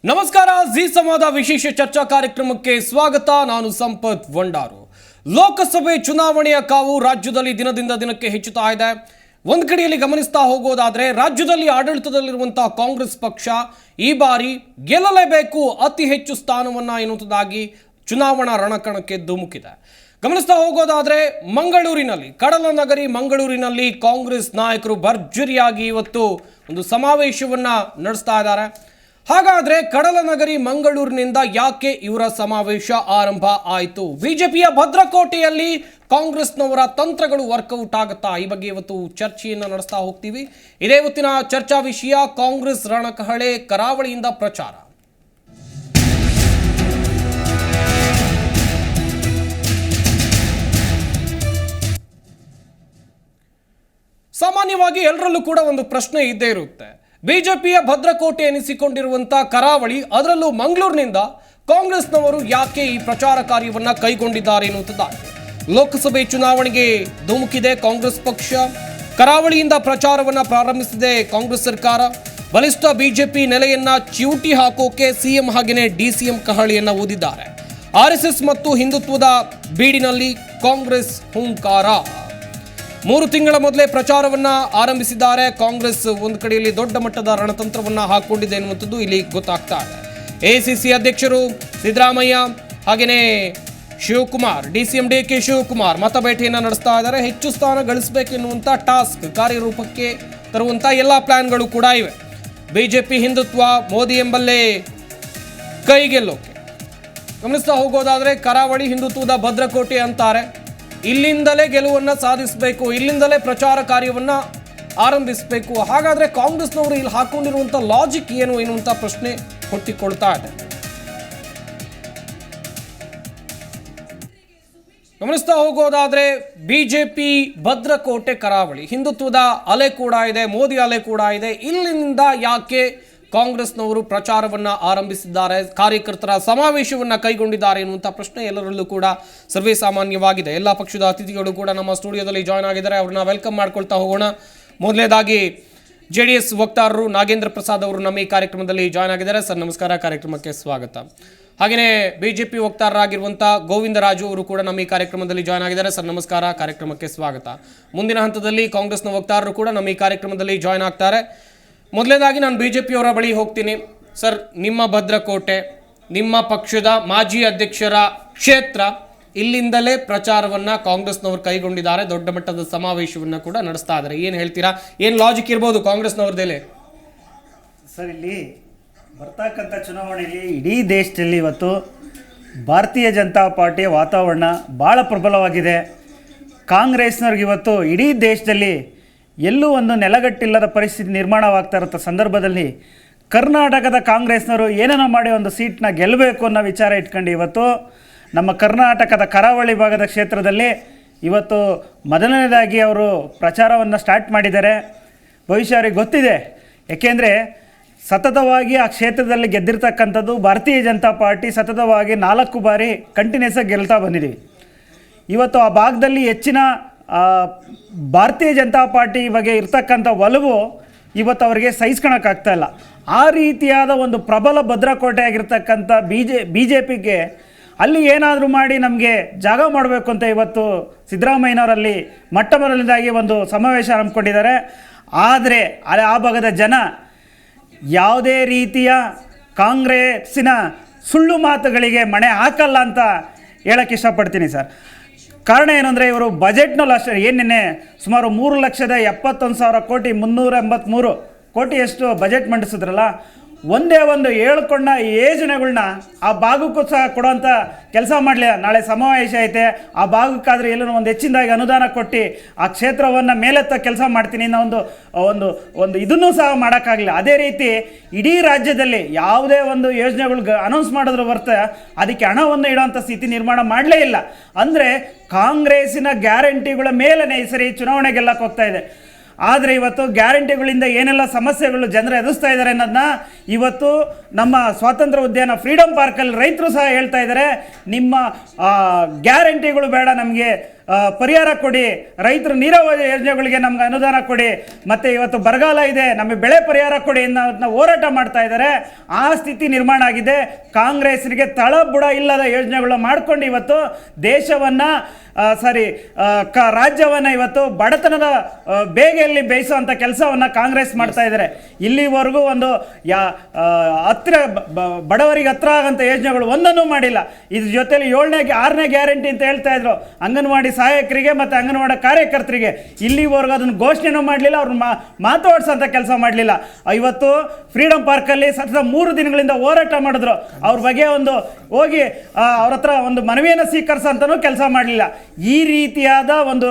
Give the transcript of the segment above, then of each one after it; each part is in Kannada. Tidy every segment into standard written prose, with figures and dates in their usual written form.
ನಮಸ್ಕಾರ. ಜಿ ಸಂವಾದ ವಿಶೇಷ ಚರ್ಚಾ ಕಾರ್ಯಕ್ರಮಕ್ಕೆ ಸ್ವಾಗತ. ನಾನು ಸಂಪತ್ ವಂಡಾರು. ಲೋಕಸಭೆ ಚುನಾವಣೆಯ ಕಾವು ರಾಜ್ಯದಲ್ಲಿ ದಿನದಿಂದ ದಿನಕ್ಕೆ ಹೆಚ್ಚುತ್ತಾ ಇದೆ. ಒಂದು ಕಡೆಯಲ್ಲಿ ಗಮನಿಸ್ತಾ ಹೋಗೋದಾದ್ರೆ ರಾಜ್ಯದಲ್ಲಿ ಆಡಳಿತದಲ್ಲಿರುವಂತಹ ಕಾಂಗ್ರೆಸ್ ಪಕ್ಷ ಈ ಬಾರಿ ಗೆಲ್ಲಲೇಬೇಕು, ಅತಿ ಹೆಚ್ಚು ಸ್ಥಾನವನ್ನ ಎನ್ನುವುದಾಗಿ ಚುನಾವಣಾ ರಣಕಣಕ್ಕೆ ಧುಮುಕಿದೆ. ಗಮನಿಸ್ತಾ ಹೋಗೋದಾದ್ರೆ ಮಂಗಳೂರಿನಲ್ಲಿ, ಕಡಲ ನಗರಿ ಮಂಗಳೂರಿನಲ್ಲಿ ಕಾಂಗ್ರೆಸ್ ನಾಯಕರು ಭರ್ಜರಿಯಾಗಿ ಇವತ್ತು ಒಂದು ಸಮಾವೇಶವನ್ನ ನಡೆಸ್ತಾ ಇದ್ದಾರೆ. ಹಾಗಾದ್ರೆ ಕಡಲ ನಗರಿ ಮಂಗಳೂರಿನಿಂದ ಯಾಕೆ ಇವರ ಸಮಾವೇಶ ಆರಂಭ ಆಯಿತು? ಬಿಜೆಪಿಯ ಭದ್ರಕೋಟೆಯಲ್ಲಿ ಕಾಂಗ್ರೆಸ್ನವರ ತಂತ್ರಗಳು ವರ್ಕೌಟ್ ಆಗುತ್ತಾ? ಈ ಬಗ್ಗೆ ಇವತ್ತು ಚರ್ಚೆಯನ್ನು ನಡೆಸ್ತಾ ಹೋಗ್ತೀವಿ. ಇದೇ ಇವತ್ತಿನ ಚರ್ಚಾ ವಿಷಯ. ಕಾಂಗ್ರೆಸ್ ರಣಕಹಳೆ, ಕರಾವಳಿಯಿಂದ ಪ್ರಚಾರ. ಸಾಮಾನ್ಯವಾಗಿ ಎಲ್ಲರಲ್ಲೂ ಕೂಡ ಒಂದು ಪ್ರಶ್ನೆ ಇದ್ದೇ ಇರುತ್ತೆ. ಬಿಜೆಪಿಯ ಭದ್ರಕೋಟೆ ಎನಿಸಿಕೊಂಡಿರುವಂತಹ ಕರಾವಳಿ, ಅದರಲ್ಲೂ ಮಂಗಳೂರಿನಿಂದ ಕಾಂಗ್ರೆಸ್ನವರು ಯಾಕೆ ಈ ಪ್ರಚಾರ ಕಾರ್ಯವನ್ನ ಕೈಗೊಂಡಿದ್ದಾರೆ ಎನ್ನುವುದಾಗಿ. ಲೋಕಸಭೆ ಚುನಾವಣೆಗೆ ಧುಮುಕಿದೆ ಕಾಂಗ್ರೆಸ್ ಪಕ್ಷ. ಕರಾವಳಿಯಿಂದ ಪ್ರಚಾರವನ್ನ ಪ್ರಾರಂಭಿಸಿದೆ ಕಾಂಗ್ರೆಸ್ ಸರ್ಕಾರ. ಬಲಿಷ್ಠ ಬಿಜೆಪಿ ನೆಲೆಯನ್ನ ಚಿವುಟಿ ಹಾಕೋಕೆ ಸಿಎಂ ಹಾಗೆಯೇ ಡಿಸಿಎಂ ಕಹಳೆಯನ್ನ ಊದಿದ್ದಾರೆ. ಆರ್ಎಸ್ಎಸ್ ಮತ್ತು ಹಿಂದುತ್ವದ ಬೀಡಿನಲ್ಲಿ ಕಾಂಗ್ರೆಸ್ ಹುಂಕಾರ. 3 ತಿಂಗಳ ಮೊದಲೇ ಪ್ರಚಾರವನ್ನ ಆರಂಭಿಸಿದ್ದಾರೆ ಕಾಂಗ್ರೆಸ್. ಒಂದು ಕಡೆಯಲ್ಲಿ ದೊಡ್ಡ ಮಟ್ಟದ ರಣತಂತ್ರವನ್ನ ಹಾಕೊಂಡಿದೆ ಎನ್ನುವಂಥದ್ದು ಇಲ್ಲಿ ಗೊತ್ತಾಗ್ತಾ ಇದೆ. ಎಐಸಿಸಿ ಅಧ್ಯಕ್ಷರು ಸಿದ್ದರಾಮಯ್ಯ ಹಾಗೆಯೇ ಶಿವಕುಮಾರ್, ಡಿಸಿಎಂ ಡಿಕೆ ಶಿವಕುಮಾರ್ ಮತಬೇಟೆಯನ್ನು ನಡೆಸ್ತಾ ಇದ್ದಾರೆ. ಹೆಚ್ಚು ಸ್ಥಾನ ಗಳಿಸಬೇಕೆನ್ನುವಂಥ ಟಾಸ್ಕ್ ಕಾರ್ಯರೂಪಕ್ಕೆ ತರುವಂಥ ಎಲ್ಲ ಪ್ಲಾನ್ಗಳು ಕೂಡ ಇವೆ. ಬಿಜೆಪಿ ಹಿಂದುತ್ವ, ಮೋದಿ ಎಂಬಲ್ಲೇ ಕೈಗೆಲ್ಲೋಕೆ. ಗಮನಿಸ್ತಾ ಹೋಗೋದಾದ್ರೆ ಕರಾವಳಿ ಹಿಂದುತ್ವದ ಭದ್ರಕೋಟೆ ಅಂತಾರೆ. ಇಲ್ಲಿಂದಲೇ ಗೆಲುವನ್ನು ಸಾಧಿಸಬೇಕು, ಇಲ್ಲಿಂದಲೇ ಪ್ರಚಾರ ಕಾರ್ಯವನ್ನ ಆರಂಭಿಸಬೇಕು. ಹಾಗಾದ್ರೆ ಕಾಂಗ್ರೆಸ್ನವರು ಇಲ್ಲಿ ಹಾಕೊಂಡಿರುವಂಥ ಲಾಜಿಕ್ ಏನು ಎನ್ನುವಂಥ ಪ್ರಶ್ನೆ ಹುಟ್ಟಿಕೊಳ್ತಾ ಇದೆ. ಗಮನಿಸ್ತಾ ಹೋಗೋದಾದ್ರೆ ಬಿಜೆಪಿ ಭದ್ರಕೋಟೆ ಕರಾವಳಿ, ಹಿಂದುತ್ವದ ಅಲೆ ಕೂಡ ಇದೆ, ಮೋದಿ ಅಲೆ ಕೂಡ ಇದೆ. ಇಲ್ಲಿಂದ ಯಾಕೆ ಕಾಂಗ್ರೆಸ್ನವರು ಪ್ರಚಾರವನ್ನ ಆರಂಭಿಸಿದ್ದಾರೆ, ಕಾರ್ಯಕರ್ತರ ಸಮಾವೇಶವನ್ನ ಕೈಗೊಂಡಿದ್ದಾರೆ ಎನ್ನುವಂಥ ಪ್ರಶ್ನೆ ಎಲ್ಲರಲ್ಲೂ ಕೂಡ ಸರ್ವೇ ಸಾಮಾನ್ಯವಾಗಿದೆ. ಎಲ್ಲ ಪಕ್ಷದ ಅತಿಥಿಗಳು ಕೂಡ ನಮ್ಮ ಸ್ಟುಡಿಯೋದಲ್ಲಿ ಜಾಯ್ನ್ ಆಗಿದ್ದಾರೆ. ಅವ್ರನ್ನ ವೆಲ್ಕಮ್ ಮಾಡ್ಕೊಳ್ತಾ ಹೋಗೋಣ. ಮೊದಲನೇದಾಗಿ JDS ವಕ್ತಾರರು ನಾಗೇಂದ್ರ ಪ್ರಸಾದ್ ಅವರು ನಮ್ಮ ಈ ಕಾರ್ಯಕ್ರಮದಲ್ಲಿ ಜಾಯ್ನ್ ಆಗಿದ್ದಾರೆ. ಸರ್ ನಮಸ್ಕಾರ, ಕಾರ್ಯಕ್ರಮಕ್ಕೆ ಸ್ವಾಗತ. ಹಾಗೆಯೇ ಬಿಜೆಪಿ ವಕ್ತಾರರಾಗಿರುವಂಥ ಗೋವಿಂದರಾಜು ಅವರು ಕೂಡ ನಮ್ಮ ಈ ಕಾರ್ಯಕ್ರಮದಲ್ಲಿ ಜಾಯ್ನ್ ಆಗಿದ್ದಾರೆ. ಸರ್ ನಮಸ್ಕಾರ, ಕಾರ್ಯಕ್ರಮಕ್ಕೆ ಸ್ವಾಗತ. ಮುಂದಿನ ಹಂತದಲ್ಲಿ ಕಾಂಗ್ರೆಸ್ನ ವಕ್ತಾರರು ಕೂಡ ನಮ್ಮ ಈ ಕಾರ್ಯಕ್ರಮದಲ್ಲಿ ಜಾಯ್ನ್ ಆಗ್ತಾರೆ. ಮೊದಲನೇದಾಗಿ ನಾನು ಬಿಜೆಪಿಯವರ ಬಳಿ ಹೋಗ್ತೀನಿ. ಸರ್, ನಿಮ್ಮ ಭದ್ರಕೋಟೆ, ನಿಮ್ಮ ಪಕ್ಷದ ಮಾಜಿ ಅಧ್ಯಕ್ಷರ ಕ್ಷೇತ್ರ, ಇಲ್ಲಿಂದಲೇ ಪ್ರಚಾರವನ್ನ ಕಾಂಗ್ರೆಸ್ನವರು ಕೈಗೊಂಡಿದ್ದಾರೆ. ದೊಡ್ಡ ಮಟ್ಟದ ಸಮಾವೇಶವನ್ನ ಕೂಡ ನಡೆಸ್ತಾ ಇದ್ದಾರೆ. ಏನು ಹೇಳ್ತೀರಾ? ಏನು ಲಾಜಿಕ್ ಇರ್ಬೋದು ಕಾಂಗ್ರೆಸ್ನವ್ರದ್ದೇಲೆ? ಸರ್, ಇಲ್ಲಿ ಬರ್ತಕ್ಕಂಥ ಚುನಾವಣೆಯಲ್ಲಿ ಇಡೀ ದೇಶದಲ್ಲಿ ಇವತ್ತು ಭಾರತೀಯ ಜನತಾ ಪಾರ್ಟಿಯ ವಾತಾವರಣ ಭಾಳ ಪ್ರಬಲವಾಗಿದೆ. ಕಾಂಗ್ರೆಸ್ನವ್ರಿಗೆ ಇವತ್ತು ಇಡೀ ದೇಶದಲ್ಲಿ ಎಲ್ಲೂ ಒಂದು ನೆಲಗಟ್ಟಿಲ್ಲದ ಪರಿಸ್ಥಿತಿ ನಿರ್ಮಾಣವಾಗ್ತಾ ಇರೋ ಸಂದರ್ಭದಲ್ಲಿ ಕರ್ನಾಟಕದ ಕಾಂಗ್ರೆಸ್ನವರು ಏನೇನೋ ಮಾಡಿ ಒಂದು ಸೀಟ್ನ ಗೆಲ್ಲಬೇಕು ಅನ್ನೋ ವಿಚಾರ ಇಟ್ಕೊಂಡು ಇವತ್ತು ನಮ್ಮ ಕರ್ನಾಟಕದ ಕರಾವಳಿ ಭಾಗದ ಕ್ಷೇತ್ರದಲ್ಲಿ ಇವತ್ತು ಮೊದಲನೇದಾಗಿ ಅವರು ಪ್ರಚಾರವನ್ನು ಸ್ಟಾರ್ಟ್ ಮಾಡಿದ್ದಾರೆ. ಬಹುಶಃ ಅವರಿಗೆ ಗೊತ್ತಿದೆ, ಏಕೆಂದರೆ ಸತತವಾಗಿ ಆ ಕ್ಷೇತ್ರದಲ್ಲಿ ಗೆದ್ದಿರ್ತಕ್ಕಂಥದ್ದು ಭಾರತೀಯ ಜನತಾ ಪಾರ್ಟಿ ಸತತವಾಗಿ 4 ಬಾರಿ ಕಂಟಿನ್ಯೂಸ್ ಆಗಿ ಗೆಲ್ತಾ ಬಂದಿದ್ದೀವಿ. ಇವತ್ತು ಆ ಭಾಗದಲ್ಲಿ ಹೆಚ್ಚಿನ ಭಾರತೀಯ ಜನತಾ ಪಾರ್ಟಿ ಬಗ್ಗೆ ಇರ್ತಕ್ಕಂಥ ಒಲವು ಇವತ್ತು ಅವರಿಗೆ ಸಹಿಸ್ಕೊಳಕ್ಕಾಗ್ತಾ ಇಲ್ಲ. ಆ ರೀತಿಯಾದ ಒಂದು ಪ್ರಬಲ ಭದ್ರಕೋಟೆ ಆಗಿರ್ತಕ್ಕಂಥ ಬಿ ಜೆ ಪಿಗೆ ಅಲ್ಲಿ ಏನಾದರೂ ಮಾಡಿ ನಮಗೆ ಜಾಗ ಮಾಡಬೇಕು ಅಂತ ಇವತ್ತು ಸಿದ್ದರಾಮಯ್ಯನವರಲ್ಲಿ ಮೊಟ್ಟ ಮೊದಲನೇದಾಗಿ ಒಂದು ಸಮಾವೇಶ ಹಮ್ಮಿಕೊಂಡಿದ್ದಾರೆ. ಆದರೆ ಆ ಭಾಗದ ಜನ ಯಾವುದೇ ರೀತಿಯ ಕಾಂಗ್ರೆಸ್ಸಿನ ಸುಳ್ಳು ಮಾತುಗಳಿಗೆ ಮಣೆ ಹಾಕಲ್ಲ ಅಂತ ಹೇಳೋಕ್ಕೆ ಇಷ್ಟಪಡ್ತೀನಿ ಸರ್. ಕಾರಣ ಏನಂದರೆ, ಇವರು ಬಜೆಟ್ನಲ್ಲಿ ಅಷ್ಟೇ ಏನೇನೆ ಸುಮಾರು 3,71,000 ಕೋಟಿ 383 ಕೋಟಿಯಷ್ಟು ಬಜೆಟ್ ಮಂಡಿಸಿದ್ರಲ್ಲ, ಒಂದೇ ಒಂದು ಹೇಳ್ಕೊಂಡ ಯೋಜನೆಗಳನ್ನ ಆ ಭಾಗಕ್ಕೂ ಸಹ ಕೊಡೋಂಥ ಕೆಲಸ ಮಾಡಲಿಲ್ಲ. ನಾಳೆ ಸಮಾವೇಶ ಐತೆ, ಆ ಭಾಗಕ್ಕಾದರೆ ಎಲ್ಲೂ ಒಂದು ಹೆಚ್ಚಿನದಾಗಿ ಅನುದಾನ ಕೊಟ್ಟು ಆ ಕ್ಷೇತ್ರವನ್ನು ಮೇಲೆತ್ತ ಕೆಲಸ ಮಾಡ್ತೀನಿ ಅನ್ನೋ ಒಂದು ಒಂದು ಇದನ್ನೂ ಸಹ ಮಾಡೋಕ್ಕಾಗಲಿಲ್ಲ. ಅದೇ ರೀತಿ ಇಡೀ ರಾಜ್ಯದಲ್ಲಿ ಯಾವುದೇ ಒಂದು ಯೋಜನೆಗಳು ಅನೌನ್ಸ್ ಮಾಡಿದ್ರು ಹೊರತು ಅದಕ್ಕೆ ಹಣವನ್ನು ಇಡೋಂಥ ಸ್ಥಿತಿ ನಿರ್ಮಾಣ ಮಾಡಲೇ ಇಲ್ಲ. ಅಂದರೆ ಕಾಂಗ್ರೆಸ್ಸಿನ ಗ್ಯಾರಂಟಿಗಳ ಮೇಲೇ ಈ ಸರಿ ಚುನಾವಣೆ ಗೆಲ್ಲಕ್ಕೆ ಹೋಗ್ತಾ ಇದೆ. ಆದರೆ ಇವತ್ತು ಗ್ಯಾರಂಟಿಗಳಿಂದ ಏನೆಲ್ಲ ಸಮಸ್ಯೆಗಳು ಜನರು ಎದುರಿಸ್ತಾ ಇದ್ದಾರೆ ಅನ್ನೋದನ್ನ ಇವತ್ತು ನಮ್ಮ ಸ್ವಾತಂತ್ರ್ಯ ಉದ್ಯಾನ ಫ್ರೀಡಮ್ ಪಾರ್ಕಲ್ಲಿ ರೈತರು ಸಹ ಹೇಳ್ತಾ ಇದ್ದಾರೆ, ನಿಮ್ಮ ಗ್ಯಾರಂಟಿಗಳು ಬೇಡ, ನಮಗೆ ಪರಿಹಾರ ಕೊಡಿ, ರೈತರು ನೀರಾವರಿ ಯೋಜನೆಗಳಿಗೆ ನಮ್ಗೆ ಅನುದಾನ ಕೊಡಿ, ಮತ್ತು ಇವತ್ತು ಬರಗಾಲ ಇದೆ ನಮಗೆ ಬೆಳೆ ಪರಿಹಾರ ಕೊಡಿ ಅನ್ನೋದನ್ನ ಹೋರಾಟ ಮಾಡ್ತಾ ಇದ್ದಾರೆ. ಆ ಸ್ಥಿತಿ ನಿರ್ಮಾಣ ಆಗಿದೆ. ಕಾಂಗ್ರೆಸ್ರಿಗೆ ತಳಬುಡ ಇಲ್ಲದ ಯೋಜನೆಗಳು ಮಾಡಿಕೊಂಡು ಇವತ್ತು ದೇಶವನ್ನು ರಾಜ್ಯವನ್ನು ಇವತ್ತು ಬಡತನದ ಬೇಗೆಯಲ್ಲಿ ಬೇಯಿಸುವಂಥ ಕೆಲಸವನ್ನು ಕಾಂಗ್ರೆಸ್ ಮಾಡ್ತಾ ಇದ್ದಾರೆ. ಇಲ್ಲಿವರೆಗೂ ಒಂದು ಹತ್ತಿರ ಬಡವರಿಗೆ ಹತ್ರ ಆಗೋಂಥ ಯೋಜನೆಗಳು ಒಂದನ್ನು ಮಾಡಿಲ್ಲ. ಇದ್ರ ಜೊತೆಲಿ 6ನೇ ಗ್ಯಾರಂಟಿ ಅಂತ ಹೇಳ್ತಾ ಇದ್ರು ಅಂಗನವಾಡಿ ಸಹಾಯಕರಿಗೆ ಮತ್ತು ಅಂಗನವಾಡಿ ಕಾರ್ಯಕರ್ತರಿಗೆ. ಇಲ್ಲಿವರೆಗೂ ಅದನ್ನು ಘೋಷಣೆನೂ ಮಾಡಲಿಲ್ಲ, ಅವ್ರನ್ನ ಮಾತಾಡ್ಸೋಂಥ ಕೆಲಸ ಮಾಡಲಿಲ್ಲ. ಇವತ್ತು ಫ್ರೀಡಮ್ ಪಾರ್ಕಲ್ಲಿ ಸತತ 3 ದಿನಗಳಿಂದ ಹೋರಾಟ ಮಾಡಿದ್ರು. ಅವ್ರ ಬಗ್ಗೆ ಹೋಗಿ ಅವ್ರ ಹತ್ರ ಒಂದು ಮನವಿಯನ್ನು ಸ್ವೀಕರಿಸೋಂತನೂ ಕೆಲಸ ಮಾಡಲಿಲ್ಲ. ಈ ರೀತಿಯಾದ ಒಂದು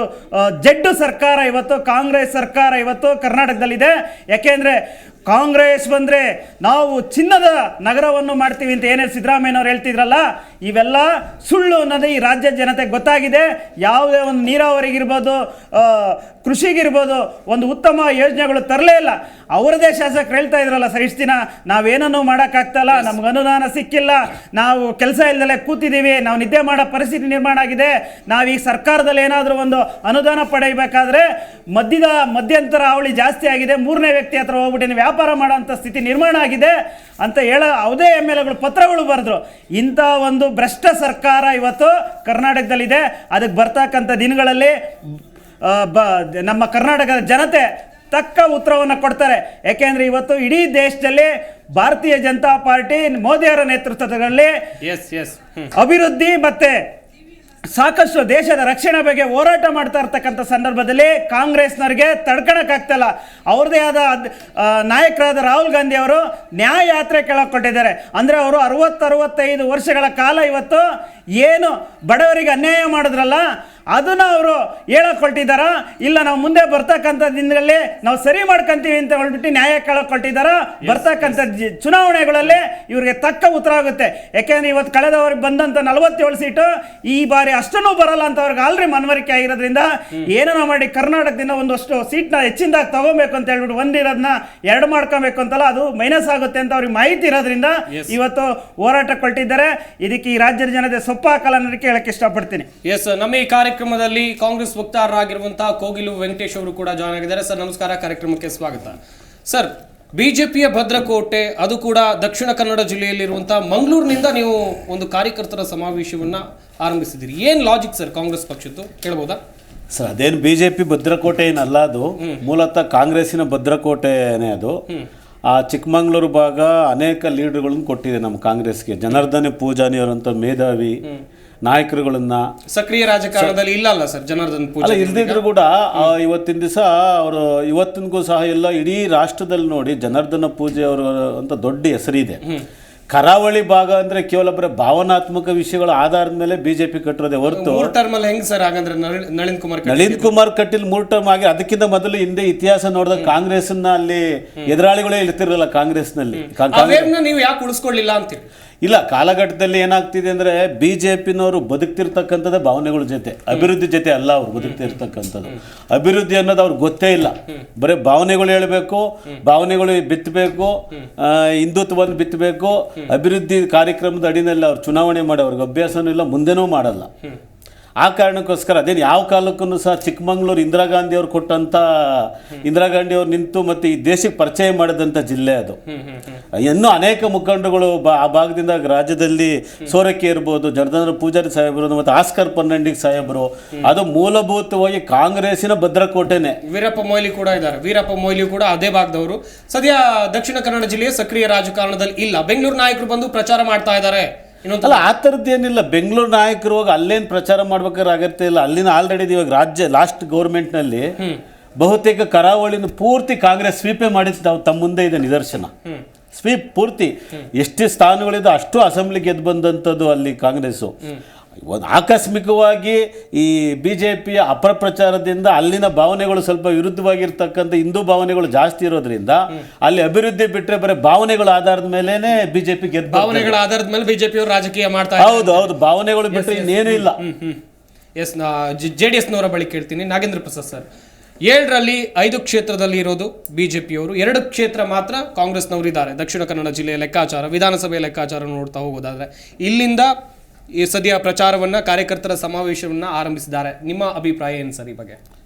ಜಡ್ಡು ಸರ್ಕಾರ ಇವತ್ತು ಕಾಂಗ್ರೆಸ್ ಸರ್ಕಾರ ಇವತ್ತು ಕರ್ನಾಟಕದಲ್ಲಿದೆ. ಯಾಕೆಂದರೆ ಕಾಂಗ್ರೆಸ್ ಬಂದರೆ ನಾವು ಚಿನ್ನದ ನಗರವನ್ನು ಮಾಡ್ತೀವಿ ಅಂತ ಏನೇ ಸಿದ್ದರಾಮಯ್ಯನವ್ರು ಹೇಳ್ತಿದ್ರಲ್ಲ, ಇವೆಲ್ಲ ಸುಳ್ಳು ಅನ್ನೋದು ಈ ರಾಜ್ಯದ ಜನತೆಗೆ ಗೊತ್ತಾಗಿದೆ. ಯಾವುದೇ ಒಂದು ನೀರಾವರಿಗಿರ್ಬೋದು, ಕೃಷಿಗಿರ್ಬೋದು ಒಂದು ಉತ್ತಮ ಯೋಜನೆಗಳು ತರಲೇ ಇಲ್ಲ. ಅವರದೇ ಶಾಸಕರು ಹೇಳ್ತಾ ಇದ್ರಲ್ಲ ಸರ್, ಇಷ್ಟು ದಿನ ನಾವೇನೂ ಮಾಡೋಕ್ಕಾಗ್ತಲ್ಲ, ನಮ್ಗೆ ಅನುದಾನ ಸಿಕ್ಕಿಲ್ಲ, ನಾವು ಕೆಲಸ ಇಲ್ಲದಲ್ಲೇ ಕೂತಿದ್ದೀವಿ, ನಾವು ನಿದ್ದೆ ಮಾಡೋ ಪರಿಸ್ಥಿತಿ ನಿರ್ಮಾಣ ಆಗಿದೆ, ನಾವು ಈ ಸರ್ಕಾರದಲ್ಲಿ ಏನಾದರೂ ಒಂದು ಅನುದಾನ ಪಡೆಯಬೇಕಾದ್ರೆ ಮಧ್ಯಂತರ ಅವಳಿ ಜಾಸ್ತಿ ಆಗಿದೆ, 3ನೇ ವ್ಯಕ್ತಿ ಹತ್ರ ಹೋಗ್ಬಿಟ್ಟು ವ್ಯಾಪಾರ ಮಾಡೋಂಥ ಸ್ಥಿತಿ ನಿರ್ಮಾಣ ಆಗಿದೆ ಅಂತ ಯಾವುದೇ MLAಗಳು ಪತ್ರಗಳು ಬರೆದ್ರು. ಇಂಥ ಒಂದು ಭ್ರಷ್ಟ ಸರ್ಕಾರ ಇವತ್ತು ಕರ್ನಾಟಕದಲ್ಲಿದೆ. ಅದಕ್ಕೆ ಬರ್ತಕ್ಕಂಥ ದಿನಗಳಲ್ಲಿ ನಮ್ಮ ಕರ್ನಾಟಕದ ಜನತೆ ತಕ್ಕ ಉತ್ತರವನ್ನು ಕೊಡ್ತಾರೆ. ಯಾಕೆಂದರೆ ಇವತ್ತು ಇಡೀ ದೇಶದಲ್ಲಿ ಭಾರತೀಯ ಜನತಾ ಪಾರ್ಟಿ ಮೋದಿಯವರ ನೇತೃತ್ವದಲ್ಲಿ ಅಭಿವೃದ್ಧಿ ಮತ್ತು ಸಾಕಷ್ಟು ದೇಶದ ರಕ್ಷಣೆ ಬಗ್ಗೆ ಹೋರಾಟ ಮಾಡ್ತಾ ಇರ್ತಕ್ಕಂಥ ಸಂದರ್ಭದಲ್ಲಿ ಕಾಂಗ್ರೆಸ್ನವ್ರಿಗೆ ತಡ್ಕೊಳಕ್ಕಾಗ್ತಲ್ಲ. ಅವ್ರದ್ದೇ ಆದ ನಾಯಕರಾದ ರಾಹುಲ್ ಗಾಂಧಿ ಅವರು ನ್ಯಾಯ ಯಾತ್ರೆ ಕೆಳಕೊಟ್ಟಿದ್ದಾರೆ. ಅಂದರೆ ಅವರು 60-65 ವರ್ಷಗಳ ಕಾಲ ಇವತ್ತು ಏನು ಬಡವರಿಗೆ ಅನ್ಯಾಯ ಮಾಡಿದ್ರಲ್ಲ ಅದನ್ನು ಅವರು ಹೇಳಕೊಟ್ಟಿದ್ದಾರ, ಇಲ್ಲ ನಾವು ಮುಂದೆ ಬರ್ತಕ್ಕಂಥ ದಿನಗಳಲ್ಲಿ ನಾವು ಸರಿ ಮಾಡ್ಕೊಂತೀವಿ ಅಂತ ಹೇಳ್ಬಿಟ್ಟು ನ್ಯಾಯ ಕೇಳಕೊಟ್ಟಿದ್ದಾರ. ಬರ್ತಕ್ಕಂಥ ಚುನಾವಣೆಗಳಲ್ಲಿ ಇವ್ರಿಗೆ ತಕ್ಕ ಉತ್ತರ ಆಗುತ್ತೆ. ಯಾಕೆಂದರೆ ಇವತ್ತು ಕಳೆದವ್ರಿಗೆ ಬಂದಂಥ 47 ಸೀಟು ಈ ಬಾರಿ ಅಷ್ಟನ್ನು ಬರಲ್ಲ ಅಂತ ಅವ್ರಿಗೆ ಆಲ್ರೆಡಿ ಮನವರಿಕೆ ಆಗಿರೋದ್ರಿಂದ ಏನೋ ಮಾಡಿ ಕರ್ನಾಟಕದಿಂದ ಒಂದಷ್ಟು ಸೀಟ್ನ ಹೆಚ್ಚಿನದಾಗಿ ತಗೋಬೇಕು ಅಂತ ಹೇಳ್ಬಿಟ್ಟು ಒಂದಿರೋದನ್ನ 2 ಮಾಡ್ಕೊಬೇಕು ಅಂತಲ್ಲ, ಅದು ಮೈನಸ್ ಆಗುತ್ತೆ ಅಂತ ಅವ್ರಿಗೆ ಮಾಹಿತಿ ಇರೋದ್ರಿಂದ ಇವತ್ತು ಹೋರಾಟ ಕೊಟ್ಟಿದ್ದಾರೆ. ಇದಕ್ಕೆ ಈ ರಾಜ್ಯದ ಜನತೆ ಸೊಪ್ಪು ಹಾಕಲ್ಲ ಅನ್ನೋದಕ್ಕೆ ಹೇಳಕ್ಕೆ ಇಷ್ಟಪಡ್ತೀನಿ. ನಮ್ಮ ಈ ಕಾರ್ಯಕ್ರಮದಲ್ಲಿ ಕಾಂಗ್ರೆಸ್ ವಕ್ತಾರರಾಗಿರುವಂತಹ ಕೋಗಿಲು ವೆಂಕಟೇಶ್ ಅವರು ಕೂಡ ಜಾಯ್ನ್ ಆಗಿದ್ದಾರೆ. ಸರ್ ನಮಸ್ಕಾರ, ಕಾರ್ಯಕ್ರಮಕ್ಕೆ ಸ್ವಾಗತ. ಸರ್, ಬಿಜೆಪಿಯ ಭದ್ರಕೋಟೆ, ಅದು ಕೂಡ ದಕ್ಷಿಣ ಕನ್ನಡ ಜಿಲ್ಲೆಯಲ್ಲಿರುವಂತಹ ಮಂಗಳೂರಿನಿಂದ ನೀವು ಒಂದು ಕಾರ್ಯಕರ್ತರ ಸಮಾವೇಶವನ್ನ ಆರಂಭಿಸಿದ್ದೀರಿ. ಏನ್ ಲಾಜಿಕ್ ಸರ್ ಕಾಂಗ್ರೆಸ್ ಪಕ್ಷದ್ದು ಹೇಳ್ಬೋದಾ? ಸರ್, ಅದೇನು ಬಿಜೆಪಿ ಭದ್ರಕೋಟೆ ಏನಲ್ಲ, ಅದು ಮೂಲತಃ ಕಾಂಗ್ರೆಸ್ಸಿನ ಭದ್ರಕೋಟೆನೇ ಅದು. ಆ ಚಿಕ್ಕಮಂಗ್ಳೂರು ಭಾಗ ಅನೇಕ ಲೀಡರ್ಗಳನ್ನು ಕೊಟ್ಟಿದೆ ನಮ್ಮ ಕಾಂಗ್ರೆಸ್ಗೆ. ಜನಾರ್ದನ ಪೂಜಾನಿ ಅವರಂತ ಮೇಧಾವಿ ನಾಯಕರುಗಳನ್ನ ಸಕ್ರಿಯ ರಾಜಕಾರಣದಲ್ಲಿ ಇಲ್ಲ ಸರ್ ಜನಾರ್ದನ್ ಪೂಜಾರಿ ಇಲ್ದಿದ್ರು ಕೂಡ ಇವತ್ತಿನ ದಿವಸ ಅವರು ಇವತ್ತಿನಗೂ ಸಹ ಎಲ್ಲ ಇಡೀ ರಾಷ್ಟ್ರದಲ್ಲಿ ನೋಡಿ ಜನಾರ್ದನ ಪೂಜೆ ಅವರು ಅಂತ ದೊಡ್ಡ ಹೆಸರಿದೆ. ಕರಾವಳಿ ಭಾಗ ಅಂದ್ರೆ ಕೇವಲ ಬರೀ ಭಾವನಾತ್ಮಕ ವಿಷಯಗಳ ಆಧಾರದ ಮೇಲೆ ಬಿಜೆಪಿ ಕಟ್ಟಿರೋದೇ ಹೊರತು 3 ಟರ್ಮ್ ಅಲ್ಲಿ ಹೆಂಗ್ ಸರ್ ಹಾಗಂದ್ರೆ ನಳಿನ್ ಕುಮಾರ್ ಕಟೀಲ್ 3 ಟರ್ಮ್ ಆಗಿ ಅದಕ್ಕಿಂತ ಮೊದಲು ಹಿಂದೆ ಇತಿಹಾಸ ನೋಡಿದಾಗ ಕಾಂಗ್ರೆಸ್ ಅಲ್ಲಿ ಎದುರಾಳಿಗಳೇ ಇರ್ತಿರಲ್ಲ ಕಾಂಗ್ರೆಸ್ನಲ್ಲಿ. ನೀವು ಯಾಕೆ ಉಳಿಸ್ಕೊಳ್ಳಿಲ್ಲ ಅಂತೀರಿ? ಇಲ್ಲ, ಕಾಲಘಟ್ಟದಲ್ಲಿ ಏನಾಗ್ತಿದೆ ಅಂದ್ರೆ ಬಿಜೆಪಿನವರು ಬದುಕ್ತಿರ್ತಕ್ಕಂಥದ್ದು ಭಾವನೆಗಳ ಜೊತೆ, ಅಭಿವೃದ್ಧಿ ಜೊತೆ ಅಲ್ಲ. ಅವ್ರು ಬದುಕ್ತಿರ್ತಕ್ಕಂಥದ್ದು ಅಭಿವೃದ್ಧಿ ಅನ್ನೋದು ಅವ್ರಿಗೆ ಗೊತ್ತೇ ಇಲ್ಲ. ಬರೀ ಭಾವನೆಗಳು ಹೇಳಬೇಕು, ಭಾವನೆಗಳು ಬಿತ್ತಬೇಕು, ಹಿಂದುತ್ವವನ್ನು ಬಿತ್ತಬೇಕು. ಅಭಿವೃದ್ಧಿ ಕಾರ್ಯಕ್ರಮದ ಅಡಿನಲ್ಲಿ ಅವ್ರು ಚುನಾವಣೆ ಮಾಡಿ ಅವ್ರಿಗೆ ಅಭ್ಯಾಸನೂ ಇಲ್ಲ, ಮುಂದೆನೂ ಮಾಡಲ್ಲ. ಆ ಕಾರಣಕ್ಕೋಸ್ಕರ ಅದೇನು ಯಾವ ಕಾಲಕ್ಕೂ ಸಹ ಚಿಕ್ಕಮಂಗ್ಳೂರು ಇಂದಿರಾ ಗಾಂಧಿ ಅವ್ರು ಕೊಟ್ಟಂತ, ಇಂದಿರಾ ಗಾಂಧಿ ಅವ್ರು ನಿಂತು ಮತ್ತೆ ಈ ದೇಶಕ್ಕೆ ಪರಿಚಯ ಮಾಡಿದಂಥ ಜಿಲ್ಲೆ ಅದು. ಇನ್ನೂ ಅನೇಕ ಮುಖಂಡಗಳು ಆ ಭಾಗದಿಂದ ರಾಜ್ಯದಲ್ಲಿ ಸೋರಕೆ ಇರ್ಬೋದು, ಜನಾರ್ದನ ಪೂಜಾರಿ ಸಾಹೇಬರು ಮತ್ತು ಆಸ್ಕರ್ ಫರ್ನಾಂಡಿಸ್ ಸಾಹೇಬರು, ಅದು ಮೂಲಭೂತವಾಗಿ ಕಾಂಗ್ರೆಸ್ಸಿನ ಭದ್ರಕೋಟೆನೆ. ವೀರಪ್ಪ ಮೊಯ್ಲಿ ಕೂಡ ಇದ್ದಾರೆ. ವೀರಪ್ಪ ಮೊಯ್ಲಿ ಕೂಡ ಅದೇ ಭಾಗದವರು. ಸದ್ಯ ದಕ್ಷಿಣ ಕನ್ನಡ ಜಿಲ್ಲೆಯ ಸಕ್ರಿಯ ರಾಜಕಾರಣದಲ್ಲಿ ಇಲ್ಲ. ಬೆಂಗಳೂರು ನಾಯಕರು ಬಂದು ಪ್ರಚಾರ ಮಾಡ್ತಾ ಇದ್ದಾರೆ. ಅಲ್ಲ, ಆ ಥರದ್ದು ಏನಿಲ್ಲ. ಬೆಂಗಳೂರು ನಾಯಕರು ಹೋಗಿ ಅಲ್ಲೇನು ಪ್ರಚಾರ ಮಾಡ್ಬೇಕಾದ್ರೆ ಆಗತ್ತೆ ಇಲ್ಲ. ಅಲ್ಲಿನ ಆಲ್ರೆಡಿ ಇವಾಗ ರಾಜ್ಯ ಲಾಸ್ಟ್ ಗೌರ್ಮೆಂಟ್ನಲ್ಲಿ ಬಹುತೇಕ ಕರಾವಳಿನ ಪೂರ್ತಿ ಕಾಂಗ್ರೆಸ್ ಸ್ವೀಪೇ ಮಾಡಿದ್ದು ತಮ್ಮ ಮುಂದೆ ಇದೆ ನಿದರ್ಶನ. ಸ್ವೀಪ್ ಪೂರ್ತಿ ಎಷ್ಟು ಸ್ಥಾನಗಳಿದೆ ಅಷ್ಟು ಅಸೆಂಬ್ಲಿ ಗೆದ್ದು ಬಂದಂಥದ್ದು ಅಲ್ಲಿ ಕಾಂಗ್ರೆಸ್ಸು. ಆಕಸ್ಮಿಕವಾಗಿ ಈ ಬಿಜೆಪಿಯ ಅಪಪ್ರಚಾರದಿಂದ ಅಲ್ಲಿನ ಭಾವನೆಗಳು ಸ್ವಲ್ಪ ವಿರುದ್ಧವಾಗಿರ್ತಕ್ಕಂಥ ಹಿಂದೂ ಭಾವನೆಗಳು ಜಾಸ್ತಿ ಇರೋದ್ರಿಂದ ಅಲ್ಲಿ ಅಭಿವೃದ್ಧಿ ಬಿಟ್ಟರೆ ಬರೀ ಭಾವನೆಗಳ ಆಧಾರದ ಮೇಲೇನೆ ಬಿಜೆಪಿ ಗೆದ್ದು, ಭಾವನೆಗಳ ಆಧಾರದ ಮೇಲೆ ಬಿಜೆಪಿ ಅವರು ರಾಜಕೀಯ ಮಾಡ್ತಾ. ಹೌದು, ಭಾವನೆಗಳು ಬಿಟ್ಟರೆ ಇನ್ನೇನು ಇಲ್ಲ. ಎಸ್, JDS ನವರ ಬಳಿ ಕೇಳ್ತೀನಿ. ನಾಗೇಂದ್ರ ಪ್ರಸಾದ್ ಸರ್, 7ರಲ್ಲಿ 5 ಕ್ಷೇತ್ರದಲ್ಲಿ ಇರೋದು ಬಿಜೆಪಿಯವರು, 2 ಕ್ಷೇತ್ರ ಮಾತ್ರ ಕಾಂಗ್ರೆಸ್ನವರು ಇದ್ದಾರೆ. ದಕ್ಷಿಣ ಕನ್ನಡ ಜಿಲ್ಲೆಯ ಲೆಕ್ಕಾಚಾರ, ವಿಧಾನಸಭೆಯ ಲೆಕ್ಕಾಚಾರ ನೋಡ್ತಾ ಹೋಗೋದಾದ್ರೆ ಇಲ್ಲಿಂದ ಈ ಸದ್ಯ ಪ್ರಚಾರವನ್ನ ಕಾರ್ಯಕರ್ತರ ಸಮಾವೇಶವನ್ನ ಆರಂಭಿಸಿದ್ದಾರೆ. ನಿಮ್ಮ ಅಭಿಪ್ರಾಯ ಏನು ಸರ್ ಈ ಬಗ್ಗೆ?